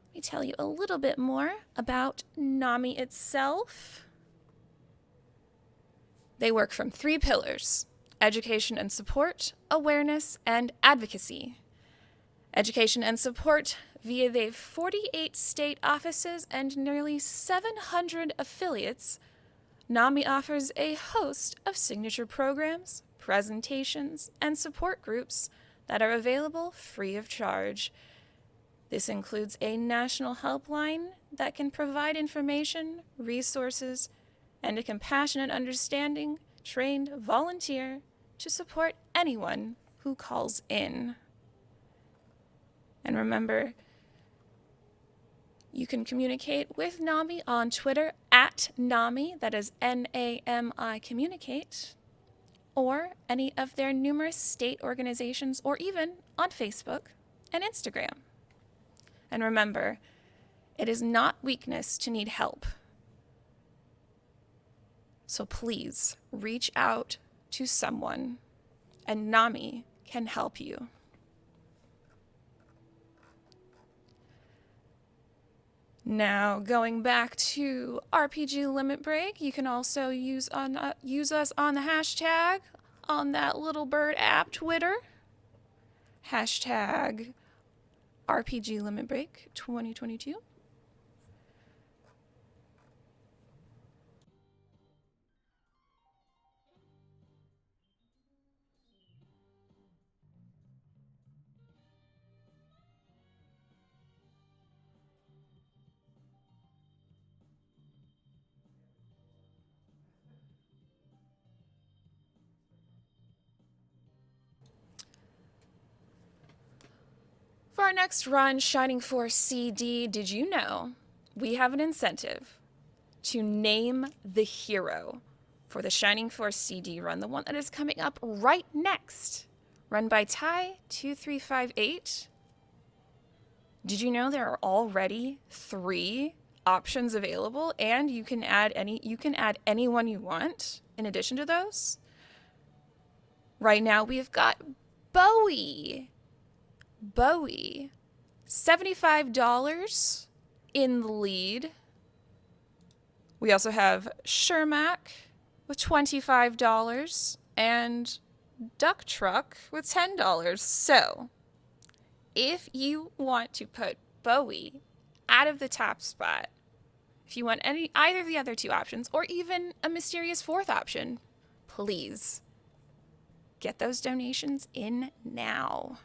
Let me tell you a little bit more about NAMI itself. They work from 3 pillars: education and support, awareness, and advocacy. Education and support via their 48 state offices and nearly 700 affiliates. NAMI offers a host of signature programs, presentations, and support groups that are available free of charge. This includes a national helpline that can provide information, resources, and a compassionate, understanding, trained volunteer to support anyone who calls in. And remember, you can communicate with NAMI on Twitter at NAMI, that is N-A-M-I Communicate, or any of their numerous state organizations, or even on Facebook and Instagram. And remember, it is not weakness to need help. So please reach out to someone, and NAMI can help you. Now, going back to RPG Limit Break, you can also use us on the hashtag on that little bird app, Twitter. Hashtag RPG Limit Break 2022. For our next run, Shining Force CD, did you know we have an incentive to name the hero for the Shining Force CD run, the one that is coming up right next, run by Ty2358. Did you know there are already 3 options available, and you can add anyone you want in addition to those? Right now we've got Bowie, $75 in the lead. We also have Shermack with $25 and Duck Truck with $10. So, if you want to put Bowie out of the top spot, if you want either of the other 2 options, or even a mysterious 4th option, please get those donations in now.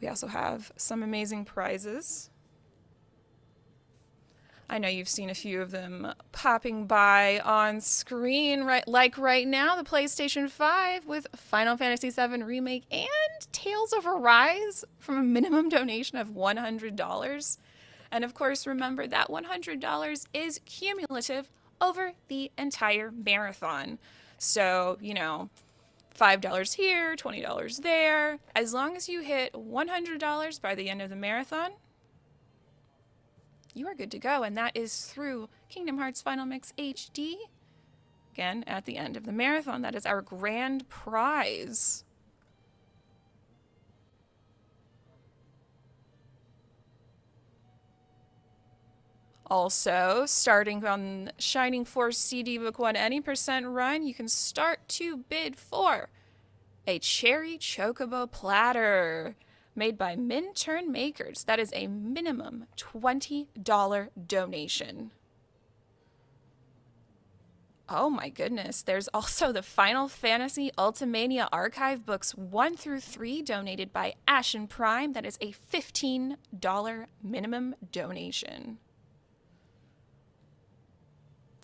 We also have some amazing prizes. I know you've seen a few of them popping by on screen, right now, the PlayStation 5 with Final Fantasy VII Remake and Tales of Arise from a minimum donation of $100. And of course, remember that $100 is cumulative over the entire marathon. So, $5 here, $20 there. As long as you hit $100 by the end of the marathon, you are good to go. And that is through Kingdom Hearts Final Mix HD. Again, at the end of the marathon, that is our grand prize. Also, starting on Shining Force CD Book 1 any percent run, you can start to bid for a Cherry Chocobo Platter made by Minturn Makers. That is a minimum $20 donation. Oh my goodness, there's also the Final Fantasy Ultimania Archive Books 1 through 3 donated by Ashen Prime. That is a $15 minimum donation.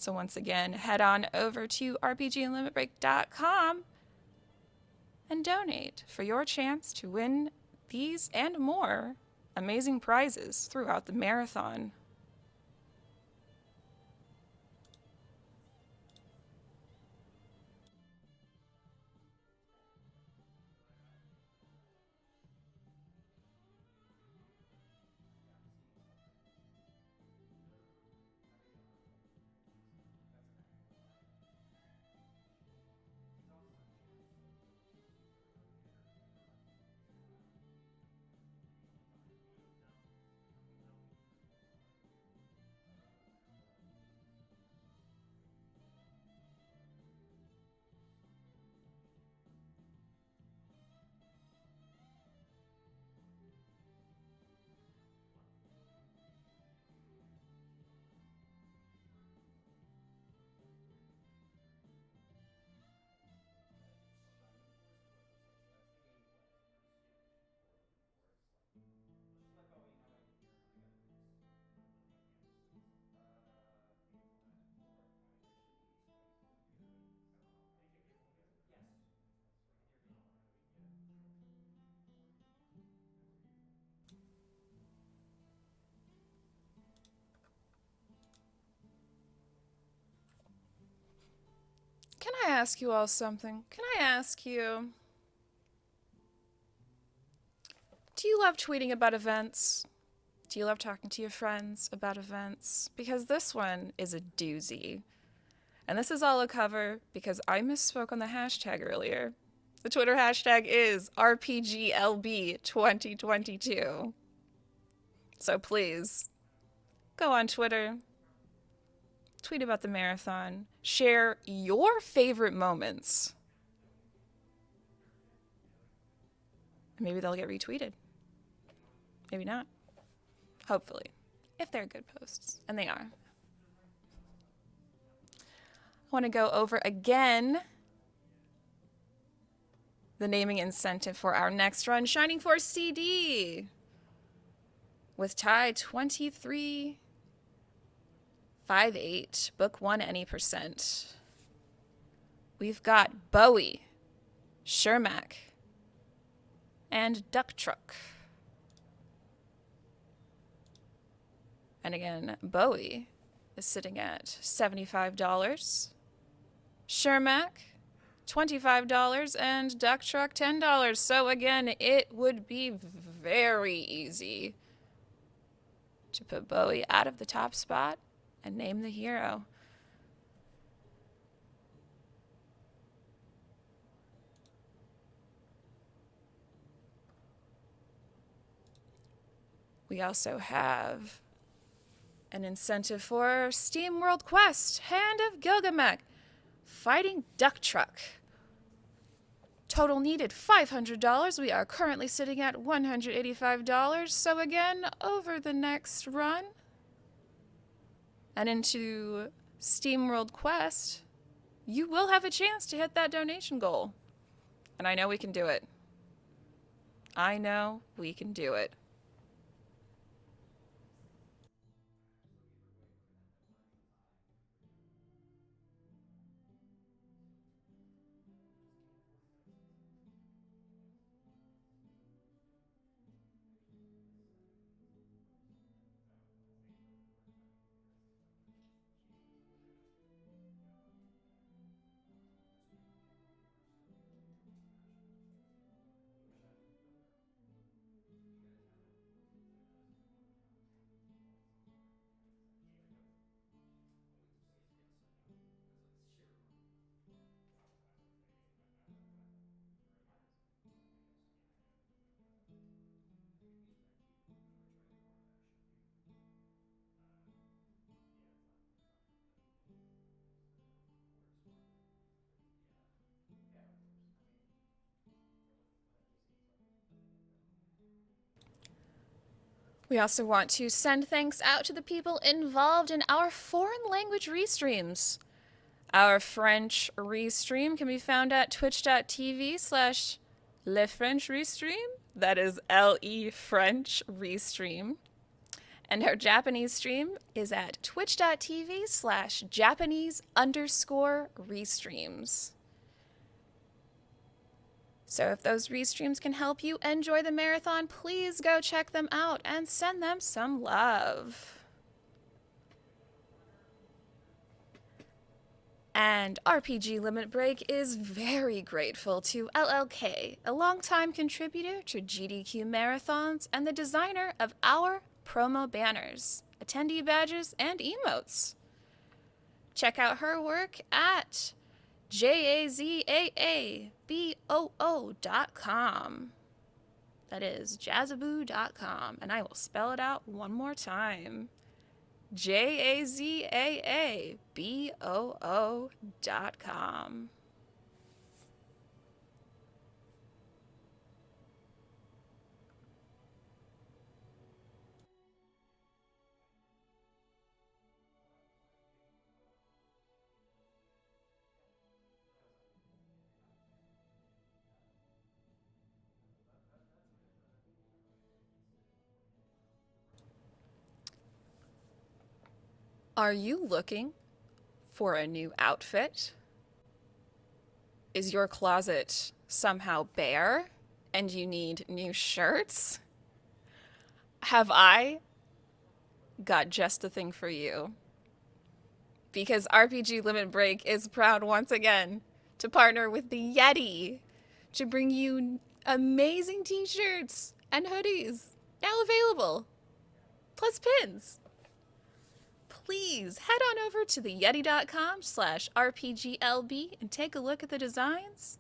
So once again, head on over to rpgandlimitbreak.com and donate for your chance to win these and more amazing prizes throughout the marathon. Can I ask you all something? Can I ask you, do you love tweeting about events? Do you love talking to your friends about events? Because this one is a doozy. And this is all a cover because I misspoke on the hashtag earlier. The Twitter hashtag is RPGLB2022. So please, go on Twitter, tweet about the marathon, share your favorite moments. Maybe they'll get retweeted. Maybe not. Hopefully, if they're good posts. And they are. I want to go over again the naming incentive for our next run, Shining Force CD, with tie 2358, book 1 any percent. We've got Bowie, Shermack, and Duck Truck. And again, Bowie is sitting at $75, Shermack $25, and Duck Truck $10. So again, it would be very easy to put Bowie out of the top spot and name the hero. We also have an incentive for Steam World Quest, Hand of Gilgamesh, Fighting Duck Truck. Total needed $500. We are currently sitting at $185. So again, over the next run and into Steam World Quest, you will have a chance to hit that donation goal. And I know we can do it. I know we can do it. We also want to send thanks out to the people involved in our foreign language restreams. Our French restream can be found at twitch.tv/Le French Restream. That is LE French Restream. And our Japanese stream is at twitch.tv/Japanese_restreams. So if those restreams can help you enjoy the marathon, please go check them out and send them some love. And RPG Limit Break is very grateful to LLK, a longtime contributor to GDQ marathons and the designer of our promo banners, attendee badges, and emotes. Check out her work at jazaaboo.com. That is jazzaboo.com, and I will spell it out one more time. jazaaboo.com. Are you looking for a new outfit? Is your closet somehow bare and you need new shirts? Have I got just the thing for you? Because RPG Limit Break is proud once again to partner with the Yeti to bring you amazing t-shirts and hoodies now available, plus pins. Please head on over to theyeti.com/rpglb and take a look at the designs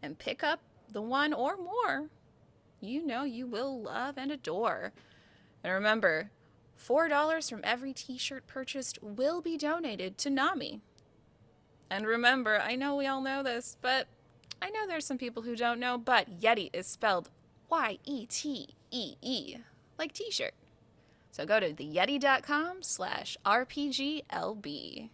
and pick up the one or more you know you will love and adore. And remember, $4 from every t-shirt purchased will be donated to NAMI. And remember, I know we all know this, but I know there's some people who don't know, but Yeti is spelled Y-E-T-E-E, like t-shirt. So go to theyeti.com/rpglb.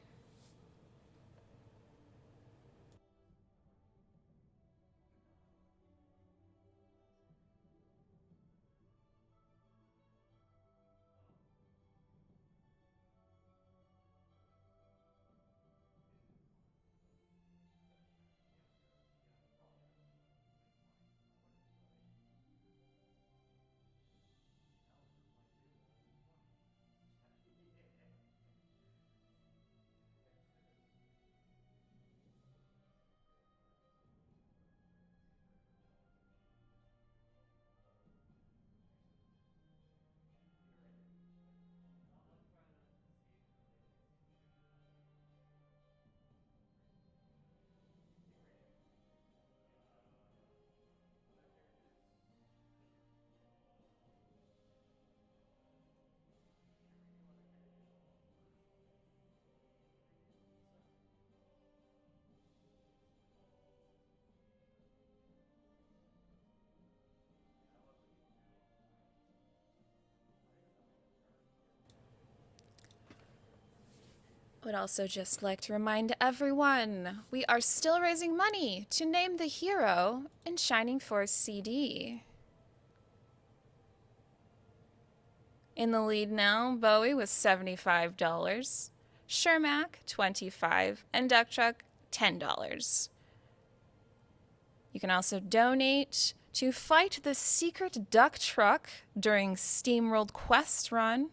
Would also just like to remind everyone, we are still raising money to name the hero in Shining Force CD. In the lead now, Bowie with $75, Shermack $25, and Duck Truck $10. You can also donate to fight the secret duck truck during Steamworld Quest Run.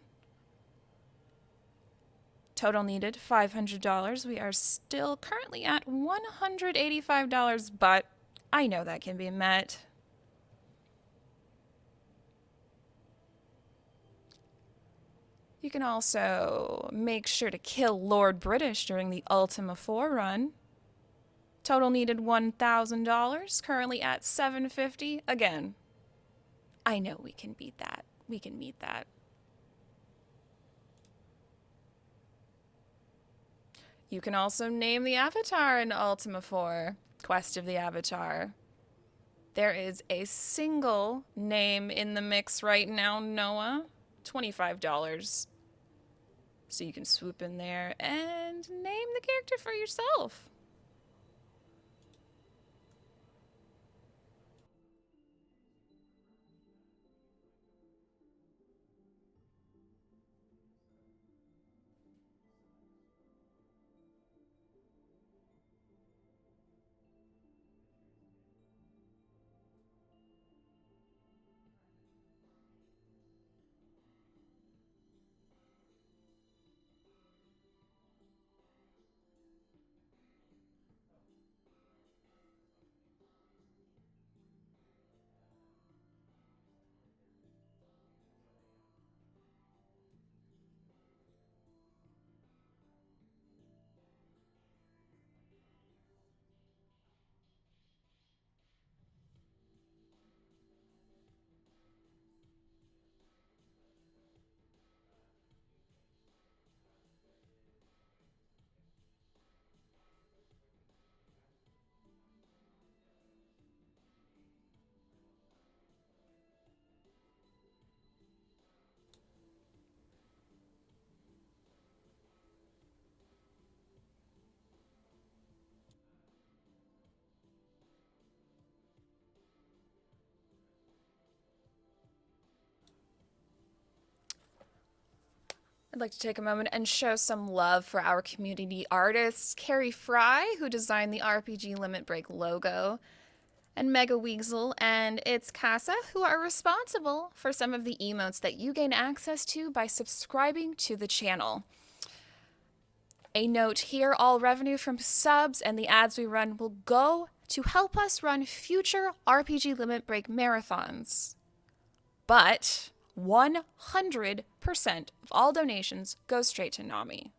Total needed $500. We are still currently at $185, but I know that can be met. You can also make sure to kill Lord British during the Ultima 4 run. Total needed $1,000, currently at $750. Again, I know we can beat that. We can meet that. You can also name the Avatar in Ultima 4, Quest of the Avatar. There is a single name in the mix right now, Noah, $25. So you can swoop in there and name the character for yourself. I'd like to take a moment and show some love for our community artists, Carrie Fry, who designed the RPG Limit Break logo, and Mega Weasel and It's Casa, who are responsible for some of the emotes that you gain access to by subscribing to the channel. A note here, all revenue from subs and the ads we run will go to help us run future RPG Limit Break marathons. But 100% of all donations go straight to NAMI.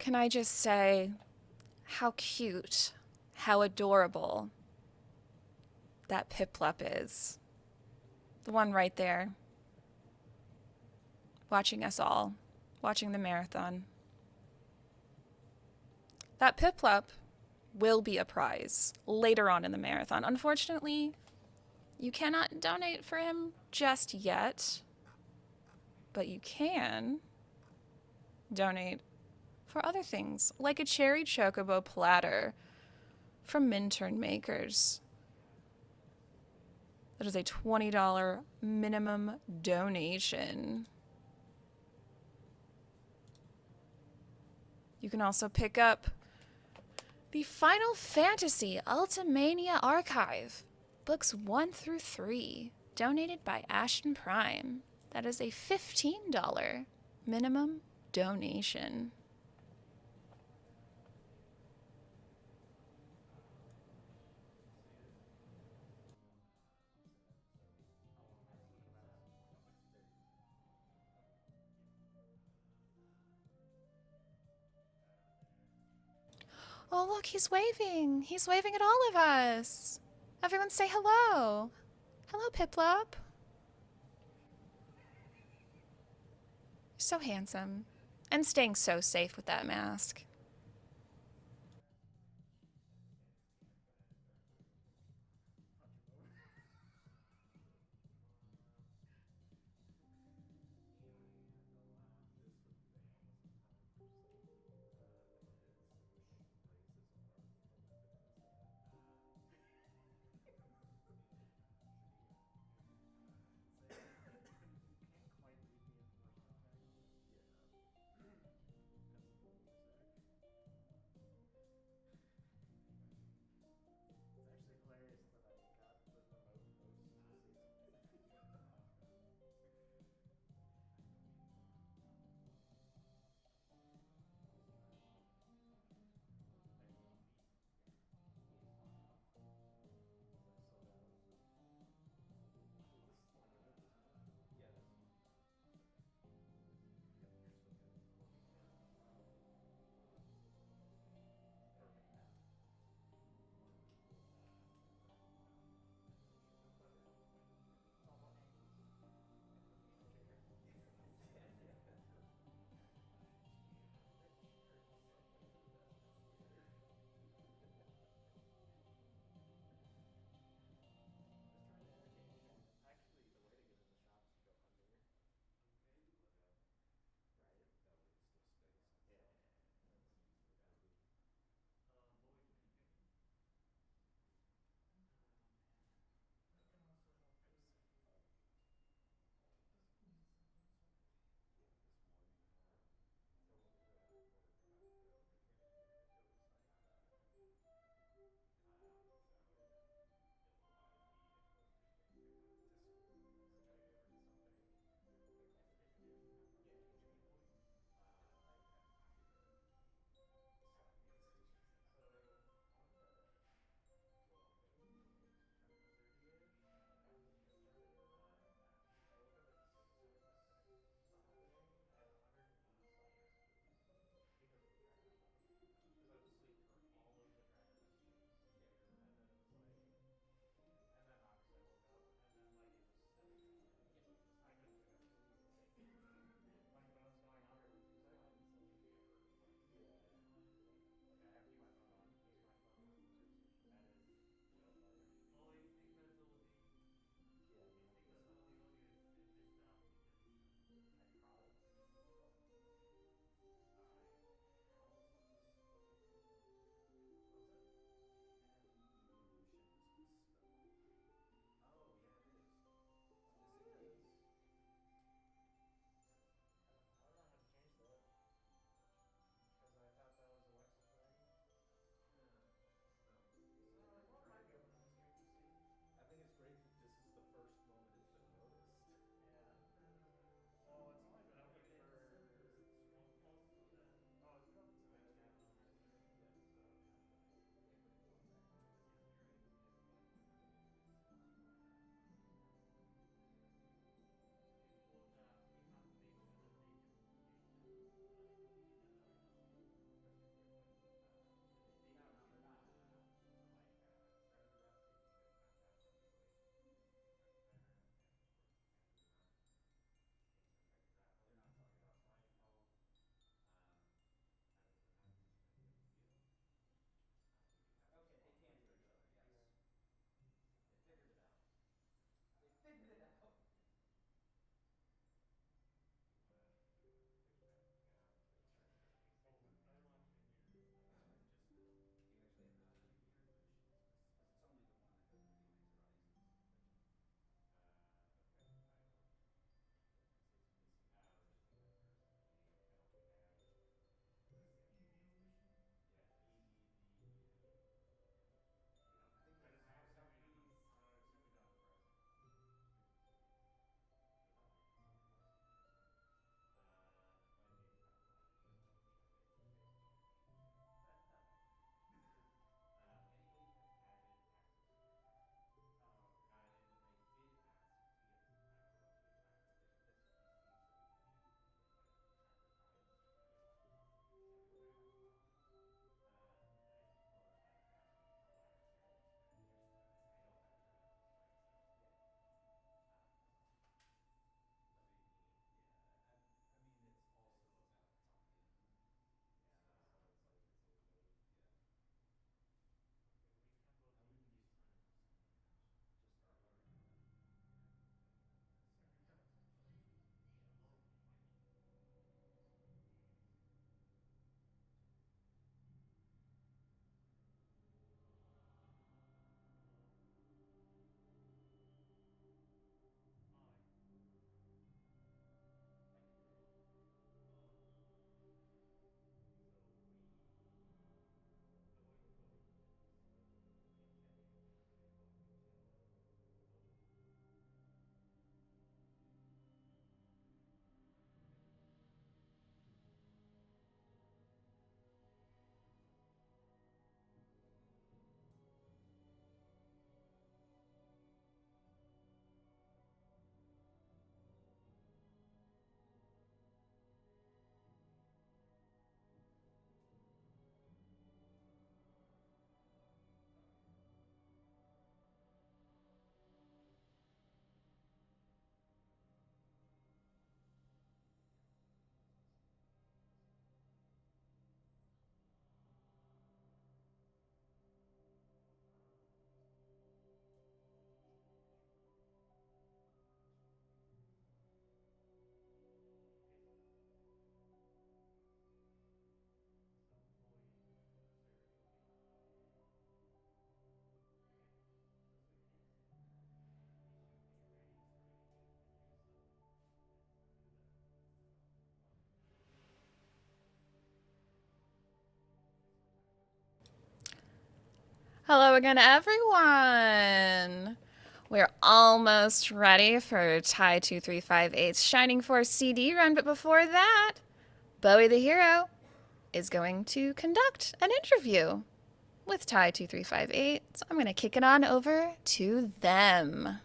Can I just say how cute, how adorable that Piplup is? The one right there, watching us all, watching the marathon. That Piplup will be a prize later on in the marathon. Unfortunately, you cannot donate for him just yet, but you can donate for other things, like a cherry chocobo platter from Minturn Makers. That is a $20 minimum donation. You can also pick up the Final Fantasy Ultimania Archive, books 1 through 3, donated by Ashton Prime. That is a $15 minimum donation. Oh, look, he's waving. He's waving at all of us. Everyone say hello. Hello, Piplup. So handsome. And staying so safe with that mask. Hello again, everyone. We're almost ready for Tai 2358's Shining Force CD run, but before that, Bowie the Hero is going to conduct an interview with Tai 2358. So I'm going to kick it on over to them.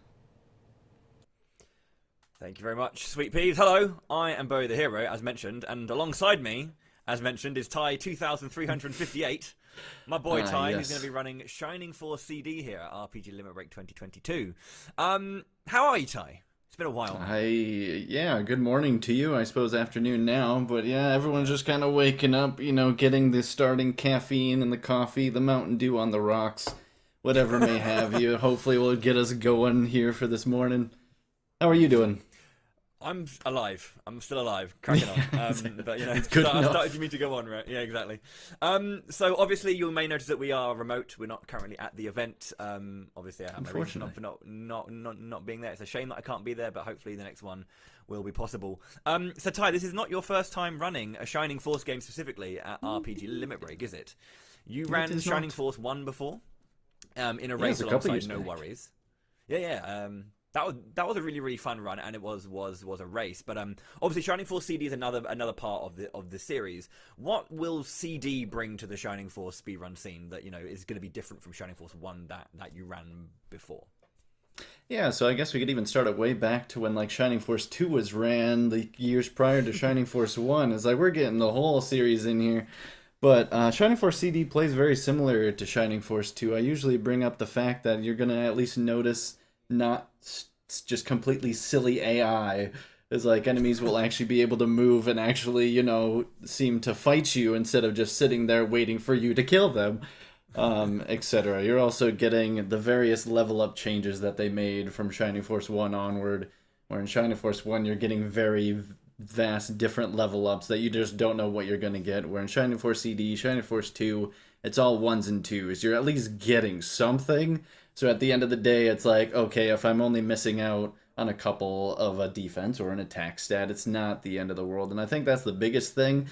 Thank you very much, Sweet Peas. Hello, I am Bowie the Hero, as mentioned, and alongside me, as mentioned, is Ty 2358. My boy Ty, who's going to be running Shining Force CD here at RPG Limit Break 2022. How are you, Ty? It's been a while. Yeah, good morning to you. I suppose afternoon now, but yeah, everyone's just kind of waking up, getting the starting caffeine and the coffee, the Mountain Dew on the rocks, whatever may have you. Hopefully will get us going here for this morning. How are you doing? I'm alive. I'm still alive. Cracking on. But it's good I enough. started for me to go on, right? Yeah, exactly. So obviously you may notice that we are remote. We're not currently at the event. Obviously I have my reason for not being there. It's a shame that I can't be there, but hopefully the next one will be possible. So Ty, this is not your first time running a Shining Force game specifically at RPG Limit Break, is it? You ran Shining Force 1 before, in a race alongside No Worries. Yeah. That was a really, really fun run, and it was a race. But obviously, Shining Force CD is another part of the series. What will CD bring to the Shining Force speedrun scene that is going to be different from Shining Force 1 that you ran before? Yeah, so I guess we could even start it way back to when Shining Force 2 was ran the years prior to Shining Force 1. It's we're getting the whole series in here. But Shining Force CD plays very similar to Shining Force 2. I usually bring up the fact that you're going to at least notice not just completely silly AI. Is enemies will actually be able to move and actually, seem to fight you instead of just sitting there waiting for you to kill them, etc. You're also getting the various level up changes that they made from Shining Force 1 onward, where in Shining Force 1 you're getting very vast different level ups that you just don't know what you're going to get, where in Shining Force CD, Shining Force 2, it's all ones and twos. You're at least getting something. So at the end of the day, it's okay, if I'm only missing out on a couple of a defense or an attack stat, it's not the end of the world. And I think that's the biggest thing.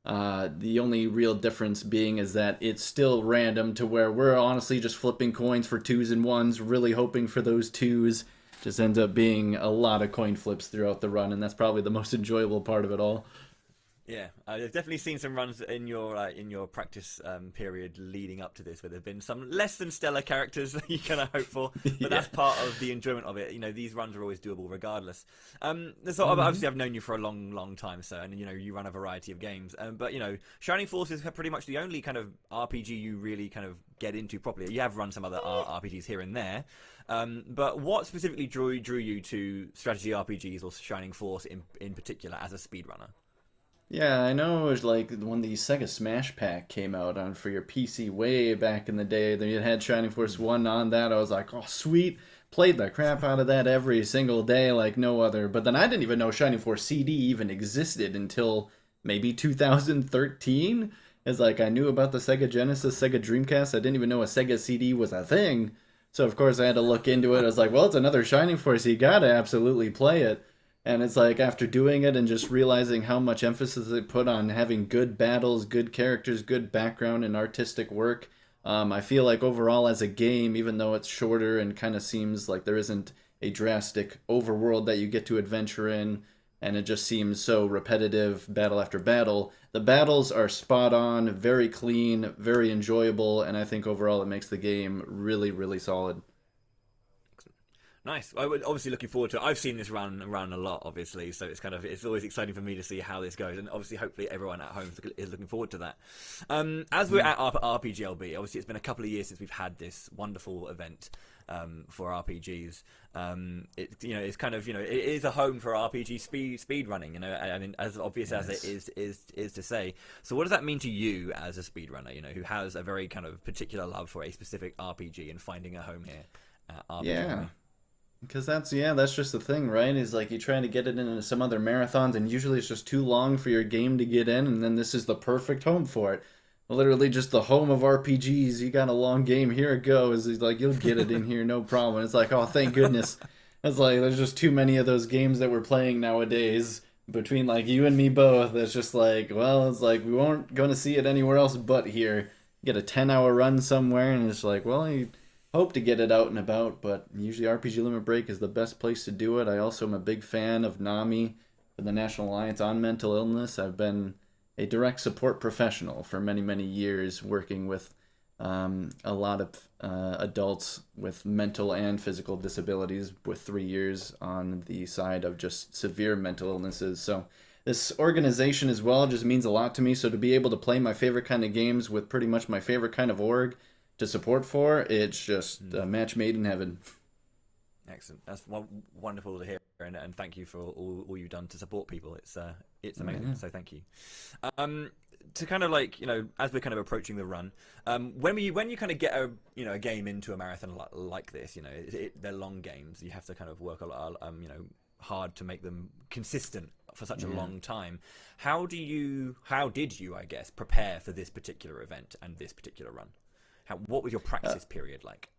The only real difference being is that it's still random to where we're honestly just flipping coins for twos and ones, really hoping for those twos. Just ends up being a lot of coin flips throughout the run, and that's probably the most enjoyable part of it all. Yeah, I've definitely seen some runs in your practice period leading up to this where there've been some less than stellar characters that you kind of hope for, but that's part of the enjoyment of it. These runs are always doable regardless. So obviously I've known you for a long time, so and you run a variety of games. But Shining Force is pretty much the only kind of RPG you really kind of get into properly. You have run some other RPGs here and there. But what specifically drew you to strategy RPGs or Shining Force in particular as a speedrunner? Yeah, I know it was when the Sega Smash Pack came out on for your PC way back in the day. They had Shining Force 1 on that. I was oh, sweet. Played the crap out of that every single day like no other. But then I didn't even know Shining Force CD even existed until maybe 2013. It's I knew about the Sega Genesis, Sega Dreamcast. I didn't even know a Sega CD was a thing. So, of course, I had to look into it. I was well, it's another Shining Force. You gotta absolutely play it. And it's after doing it and just realizing how much emphasis they put on having good battles, good characters, good background, and artistic work, I feel overall as a game, even though it's shorter and kind of seems like there isn't a drastic overworld that you get to adventure in, and it just seems so repetitive battle after battle, the battles are spot on, very clean, very enjoyable, and I think overall it makes the game really, really solid. Nice. I would obviously looking forward to it. I've seen this run a lot, obviously, so it's always exciting for me to see how this goes, and obviously, hopefully, everyone at home is looking forward to that. As we're at RPGLB, obviously, it's been a couple of years since we've had this wonderful event for RPGs. It's kind of it is a home for RPG speed running. I mean, as obvious as it is to say. So, what does that mean to you as a speedrunner? Who has a very kind of particular love for a specific RPG and finding a home here at RPG? Yeah. Because that's just the thing, right? Is you're trying to get it into some other marathons, and usually it's just too long for your game to get in, and then this is the perfect home for it. Literally just the home of RPGs. You got a long game, here it goes. It's you'll get it in here, no problem. It's oh, thank goodness. It's there's just too many of those games that we're playing nowadays, between you and me both. It's just well, it's we weren't going to see it anywhere else but here. get a 10-hour run somewhere, and it's like, well, you hope to get it out and about, but usually RPG Limit Break is the best place to do it. I also am a big fan of NAMI, the National Alliance on Mental Illness. I've been a direct support professional for many, many years, working with a lot of adults with mental and physical disabilities, with 3 years on the side of just severe mental illnesses. So this organization as well just means a lot to me. So to be able to play my favorite kind of games with pretty much my favorite kind of org to support for, it's just a match made in heaven. Excellent. That's wonderful to hear, and thank you for all you've done to support people. It's amazing. So thank you. To kind of like, as we're kind of approaching the run, when you kind of get a game into a marathon like this, they're long games. You have to kind of work a lot, hard to make them consistent for such a long time. How did you, I guess, prepare for this particular event and this particular run? What was your practice period like?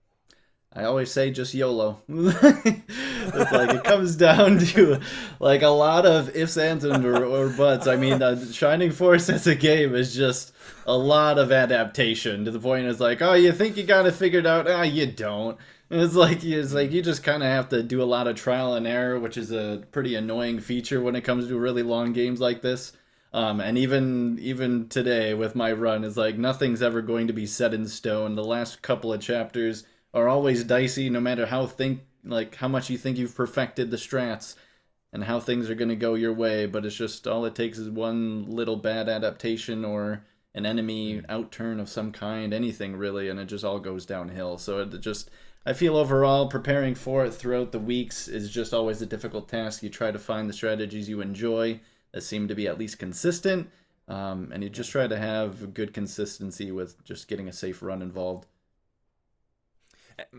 I always say just YOLO. It's like it comes down to like a lot of ifs, ands, or buts. I mean, Shining Force as a game is just a lot of adaptation to the point it's like, oh, you think you got it figured out? Ah, you don't. And it's like you just kind of have to do a lot of trial and error, which is a pretty annoying feature when it comes to really long games like this. And even today with my run, it's like nothing's ever going to be set in stone. The last couple of chapters are always dicey, no matter how much you think you've perfected the strats and how things are going to go your way. But it's just all it takes is one little bad adaptation or an enemy outturn of some kind, anything really, and it just all goes downhill. So I feel overall preparing for it throughout the weeks is just always a difficult task. You try to find the strategies you enjoy that seem to be at least consistent, and you just try to have good consistency with just getting a safe run involved.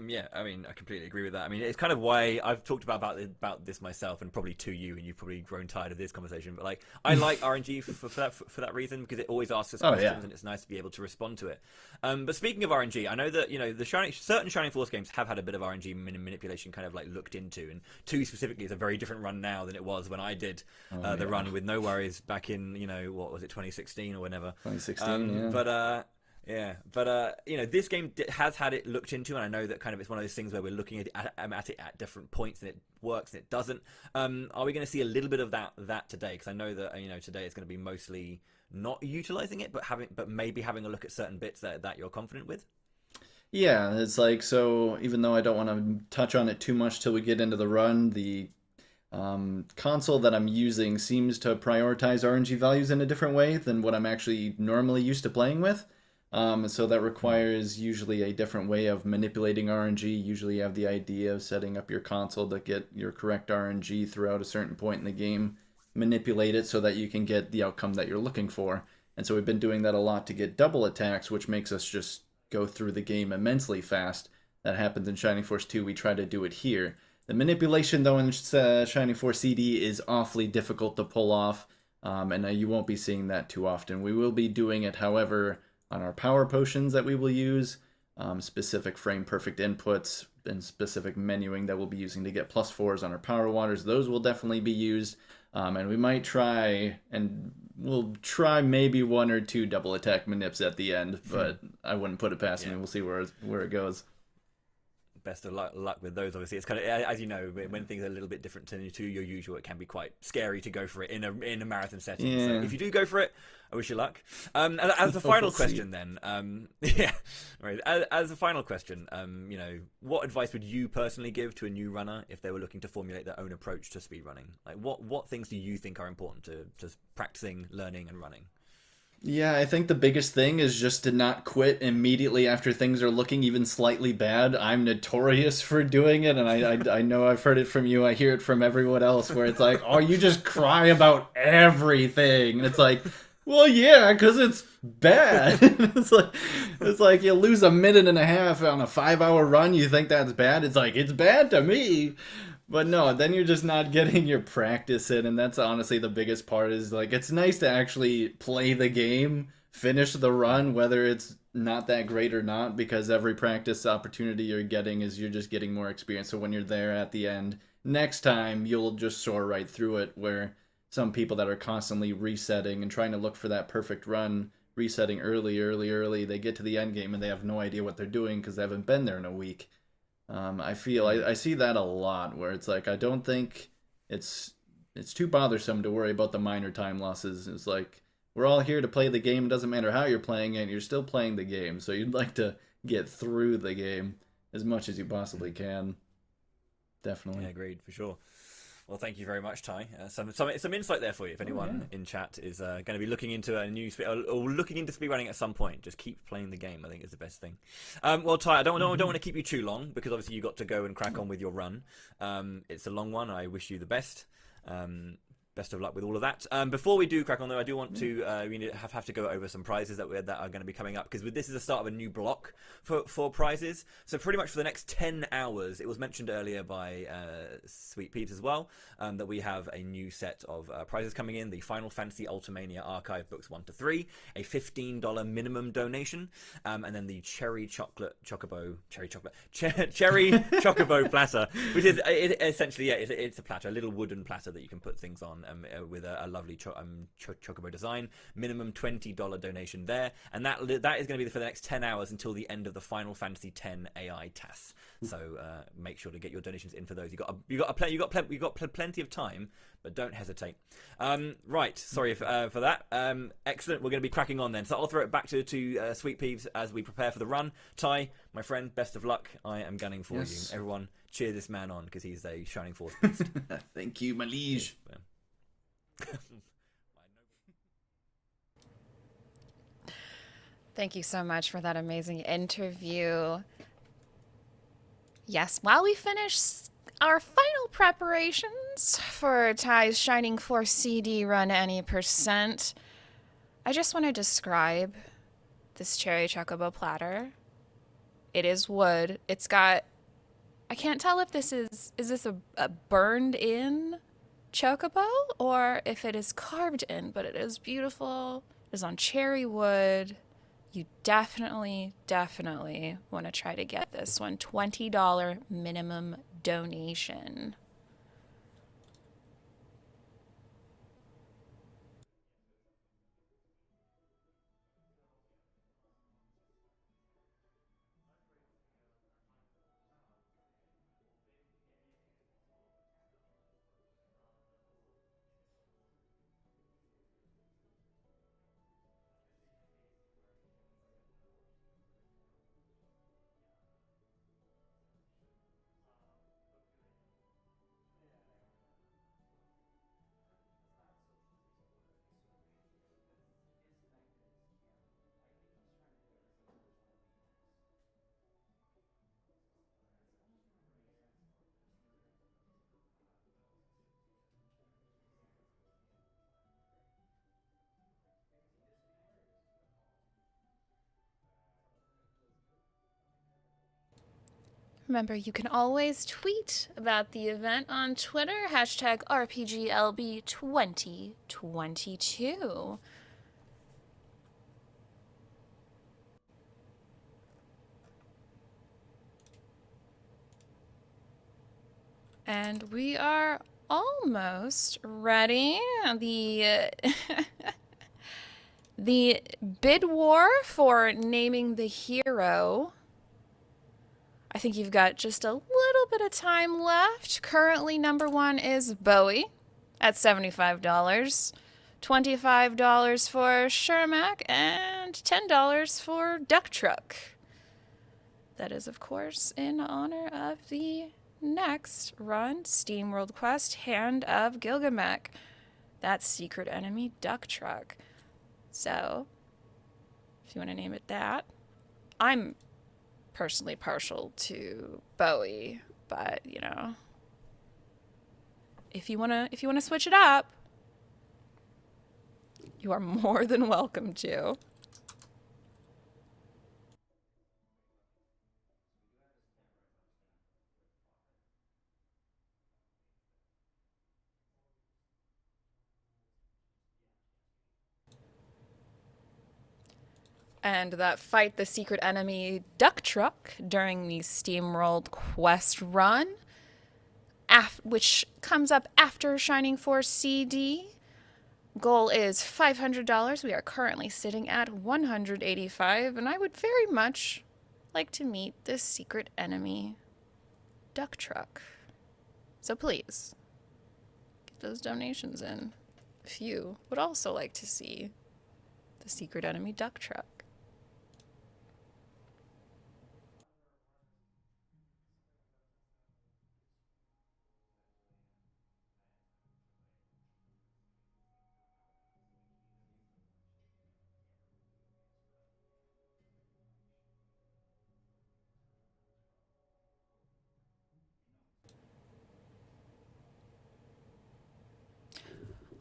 Yeah, I mean, I completely agree with that. I mean, it's kind of why I've talked about this myself, and probably to you, and you've probably grown tired of this conversation. But like, I like RNG for that reason, because it always asks us questions, and it's nice to be able to respond to it. But speaking of RNG, I know that certain Shining Force games have had a bit of RNG manipulation kind of like looked into, and 2 specifically is a very different run now than it was when I did the run with No Worries back in what was it, 2016 or whenever. 2016, yeah. But this game has had it looked into, and I know that kind of it's one of those things where we're looking at it at different points, and it works and it doesn't. Are we going to see a little bit of that today? Because I know that today it's going to be mostly not utilizing it, but maybe having a look at certain bits that you're confident with. Yeah, it's like, so even though I don't want to touch on it too much till we get into the run, the console that I'm using seems to prioritize RNG values in a different way than what I'm actually normally used to playing with. So that requires usually a different way of manipulating RNG. Usually you have the idea of setting up your console to get your correct RNG throughout a certain point in the game, manipulate it so that you can get the outcome that you're looking for. And so we've been doing that a lot to get double attacks, which makes us just go through the game immensely fast. That happens in Shining Force 2. We try to do it here. The manipulation, though, in Shining Force CD is awfully difficult to pull off, and you won't be seeing that too often. We will be doing it, however, on our power potions that we will use, specific frame perfect inputs and specific menuing that we'll be using to get +4s on our power waters. Those will definitely be used, and we might try, and we'll try maybe 1 or 2 double attack manips at the end, but I wouldn't put it past me. We'll see where it goes. Best of luck with those. Obviously, it's kind of, as you know, when things are a little bit different to your usual, it can be quite scary to go for it in a marathon setting. Yeah. So if you do go for it, I wish you luck. As a final question, then, right. As a final question, what advice would you personally give to a new runner if they were looking to formulate their own approach to speedrunning? Like, what things do you think are important to practicing, learning, and running? Yeah, I think the biggest thing is just to not quit immediately after things are looking even slightly bad. I'm notorious for doing it, and I know I've heard it from you. I hear it from everyone else where it's like, oh, you just cry about everything. And it's like, well, yeah, because it's bad. it's like you lose a minute and a half on a 5-hour run. You think that's bad? It's like, it's bad to me. But no, then you're just not getting your practice in, and that's honestly the biggest part. Is like, it's nice to actually play the game, finish the run, whether it's not that great or not, because every practice opportunity you're getting is you're just getting more experience. So when you're there at the end, next time you'll just soar right through it, where some people that are constantly resetting and trying to look for that perfect run resetting early. They get to the end game and they have no idea what they're doing because they haven't been there in a week. I see that a lot where it's like I don't think it's too bothersome to worry about the minor time losses. It's like we're all here to play the game. It doesn't matter how you're playing it. You're still playing the game. So you'd like to get through the game as much as you possibly can. Definitely. Yeah, agreed, for sure. Well, thank you very much, Ty. Some insight there for you. If anyone in chat is going to be looking into a new or looking into speedrunning at some point, just keep playing the game. I think is the best thing. Well, Ty, I don't want to keep you too long because obviously you got to go and crack on with your run. It's a long one. I wish you the best. Best of luck with all of that. Before we do crack on, though, I do want to have to go over some prizes that are going to be coming up because this is the start of a new block for prizes. So pretty much for the next 10 hours, it was mentioned earlier by Sweet Pete as well that we have a new set of prizes coming in: the Final Fantasy Ultimania Archive books 1 to 3, a $15 minimum donation, and then the Cherry Chocobo platter, which is essentially it's a platter, a little wooden platter that you can put things on. With a lovely chocobo design. Minimum $20 donation there, and that is going to be for the next 10 hours until the end of the Final Fantasy X AI TAS. So make sure to get your donations in for those. You got plenty of time, but don't hesitate. Right, sorry for that. Excellent. We're going to be cracking on then. So I'll throw it back to Sweet Peeves as we prepare for the run. Ty, my friend, best of luck. I am gunning for you. Everyone, cheer this man on because he's a Shining Force beast. Thank you, my liege. Thank you so much for that amazing interview. Yes, while we finish our final preparations for Ty's Shining Force CD run any percent, I just want to describe this cherry chocobo platter. It is wood. It's got, I can't tell if this is this a burned in chocobo or if it is carved in, but it is beautiful. It is on cherry wood. You definitely want to try to get this one. $20 minimum donation. Remember, you can always tweet about the event on Twitter, hashtag RPGLB2022. And we are almost ready. The bid war for naming the hero. I think you've got just a little bit of time left. Currently, number one is Bowie at $75, $25 for Shermack, and $10 for Duck Truck. That is, of course, in honor of the next run, SteamWorld Quest, Hand of Gilgamesh. That's secret enemy Duck Truck. So, if you want to name it that. I'm personally partial to Bowie, but you know, if you wanna switch it up, you are more than welcome to. And that fight the secret enemy Duck Truck during the SteamWorld Quest run, which comes up after Shining Force CD, Goal is $500. We are currently sitting at $185, and I would very much like to meet this secret enemy, Duck Truck. So please, get those donations in if you would also like to see the secret enemy, Duck Truck.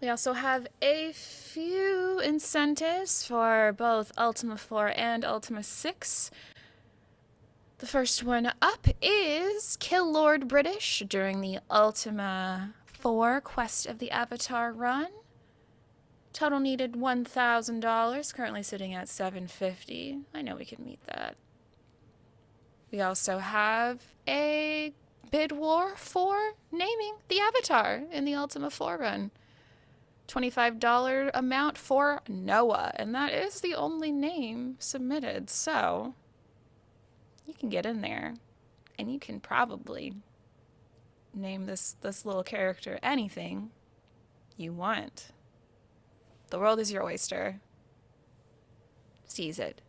We also have a few incentives for both Ultima 4 and Ultima 6. The first one up is Kill Lord British during the Ultima 4 Quest of the Avatar run. Total needed $1,000, currently sitting at $750. I know we can meet that. We also have a bid war for naming the Avatar in the Ultima 4 run. $25 amount for Noah, and that is the only name submitted, so you can get in there and you can probably name this little character anything you want. The world is your oyster. Seize it.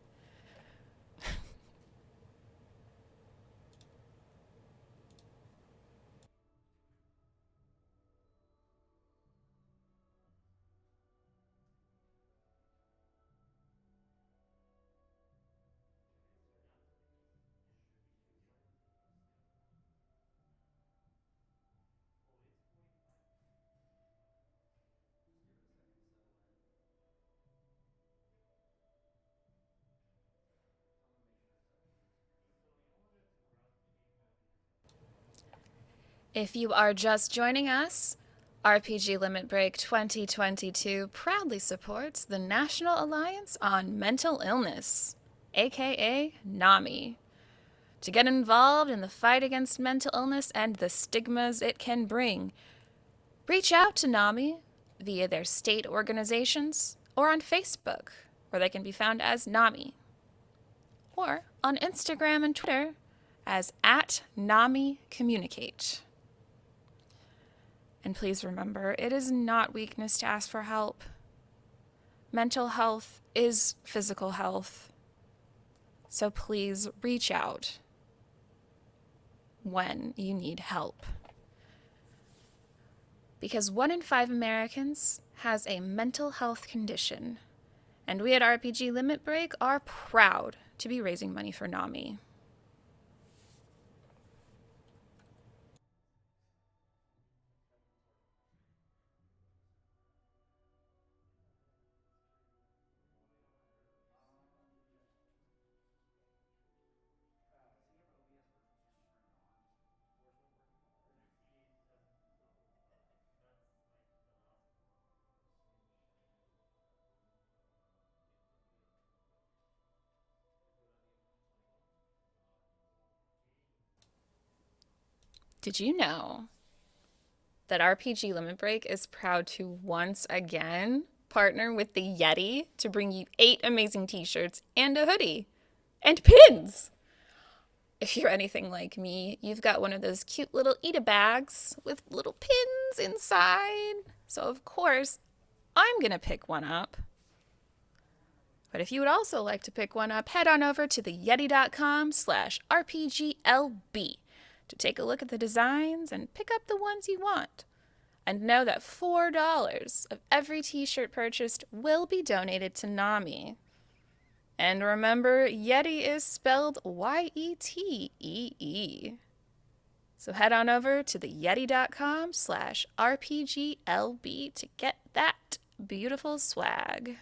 If you are just joining us, RPG Limit Break 2022 proudly supports the National Alliance on Mental Illness, aka NAMI. To get involved in the fight against mental illness and the stigmas it can bring, reach out to NAMI via their state organizations or on Facebook, where they can be found as NAMI, or on Instagram and Twitter as @NAMICommunicate. And please remember, it is not weakness to ask for help. Mental health is physical health. So please reach out when you need help. Because 1 in 5 Americans has a mental health condition, and we at RPG Limit Break are proud to be raising money for NAMI. Did you know that RPG Limit Break is proud to once again partner with the Yeti to bring you 8 amazing t-shirts and a hoodie and pins? If you're anything like me, you've got one of those cute little Ita bags with little pins inside. So of course, I'm gonna pick one up. But if you would also like to pick one up, head on over to theyeti.com/RPGLB to take a look at the designs and pick up the ones you want. And know that $4 of every t-shirt purchased will be donated to NAMI. And remember, Yeti is spelled YETEE. So head on over to theyeti.com/RPGLB to get that beautiful swag.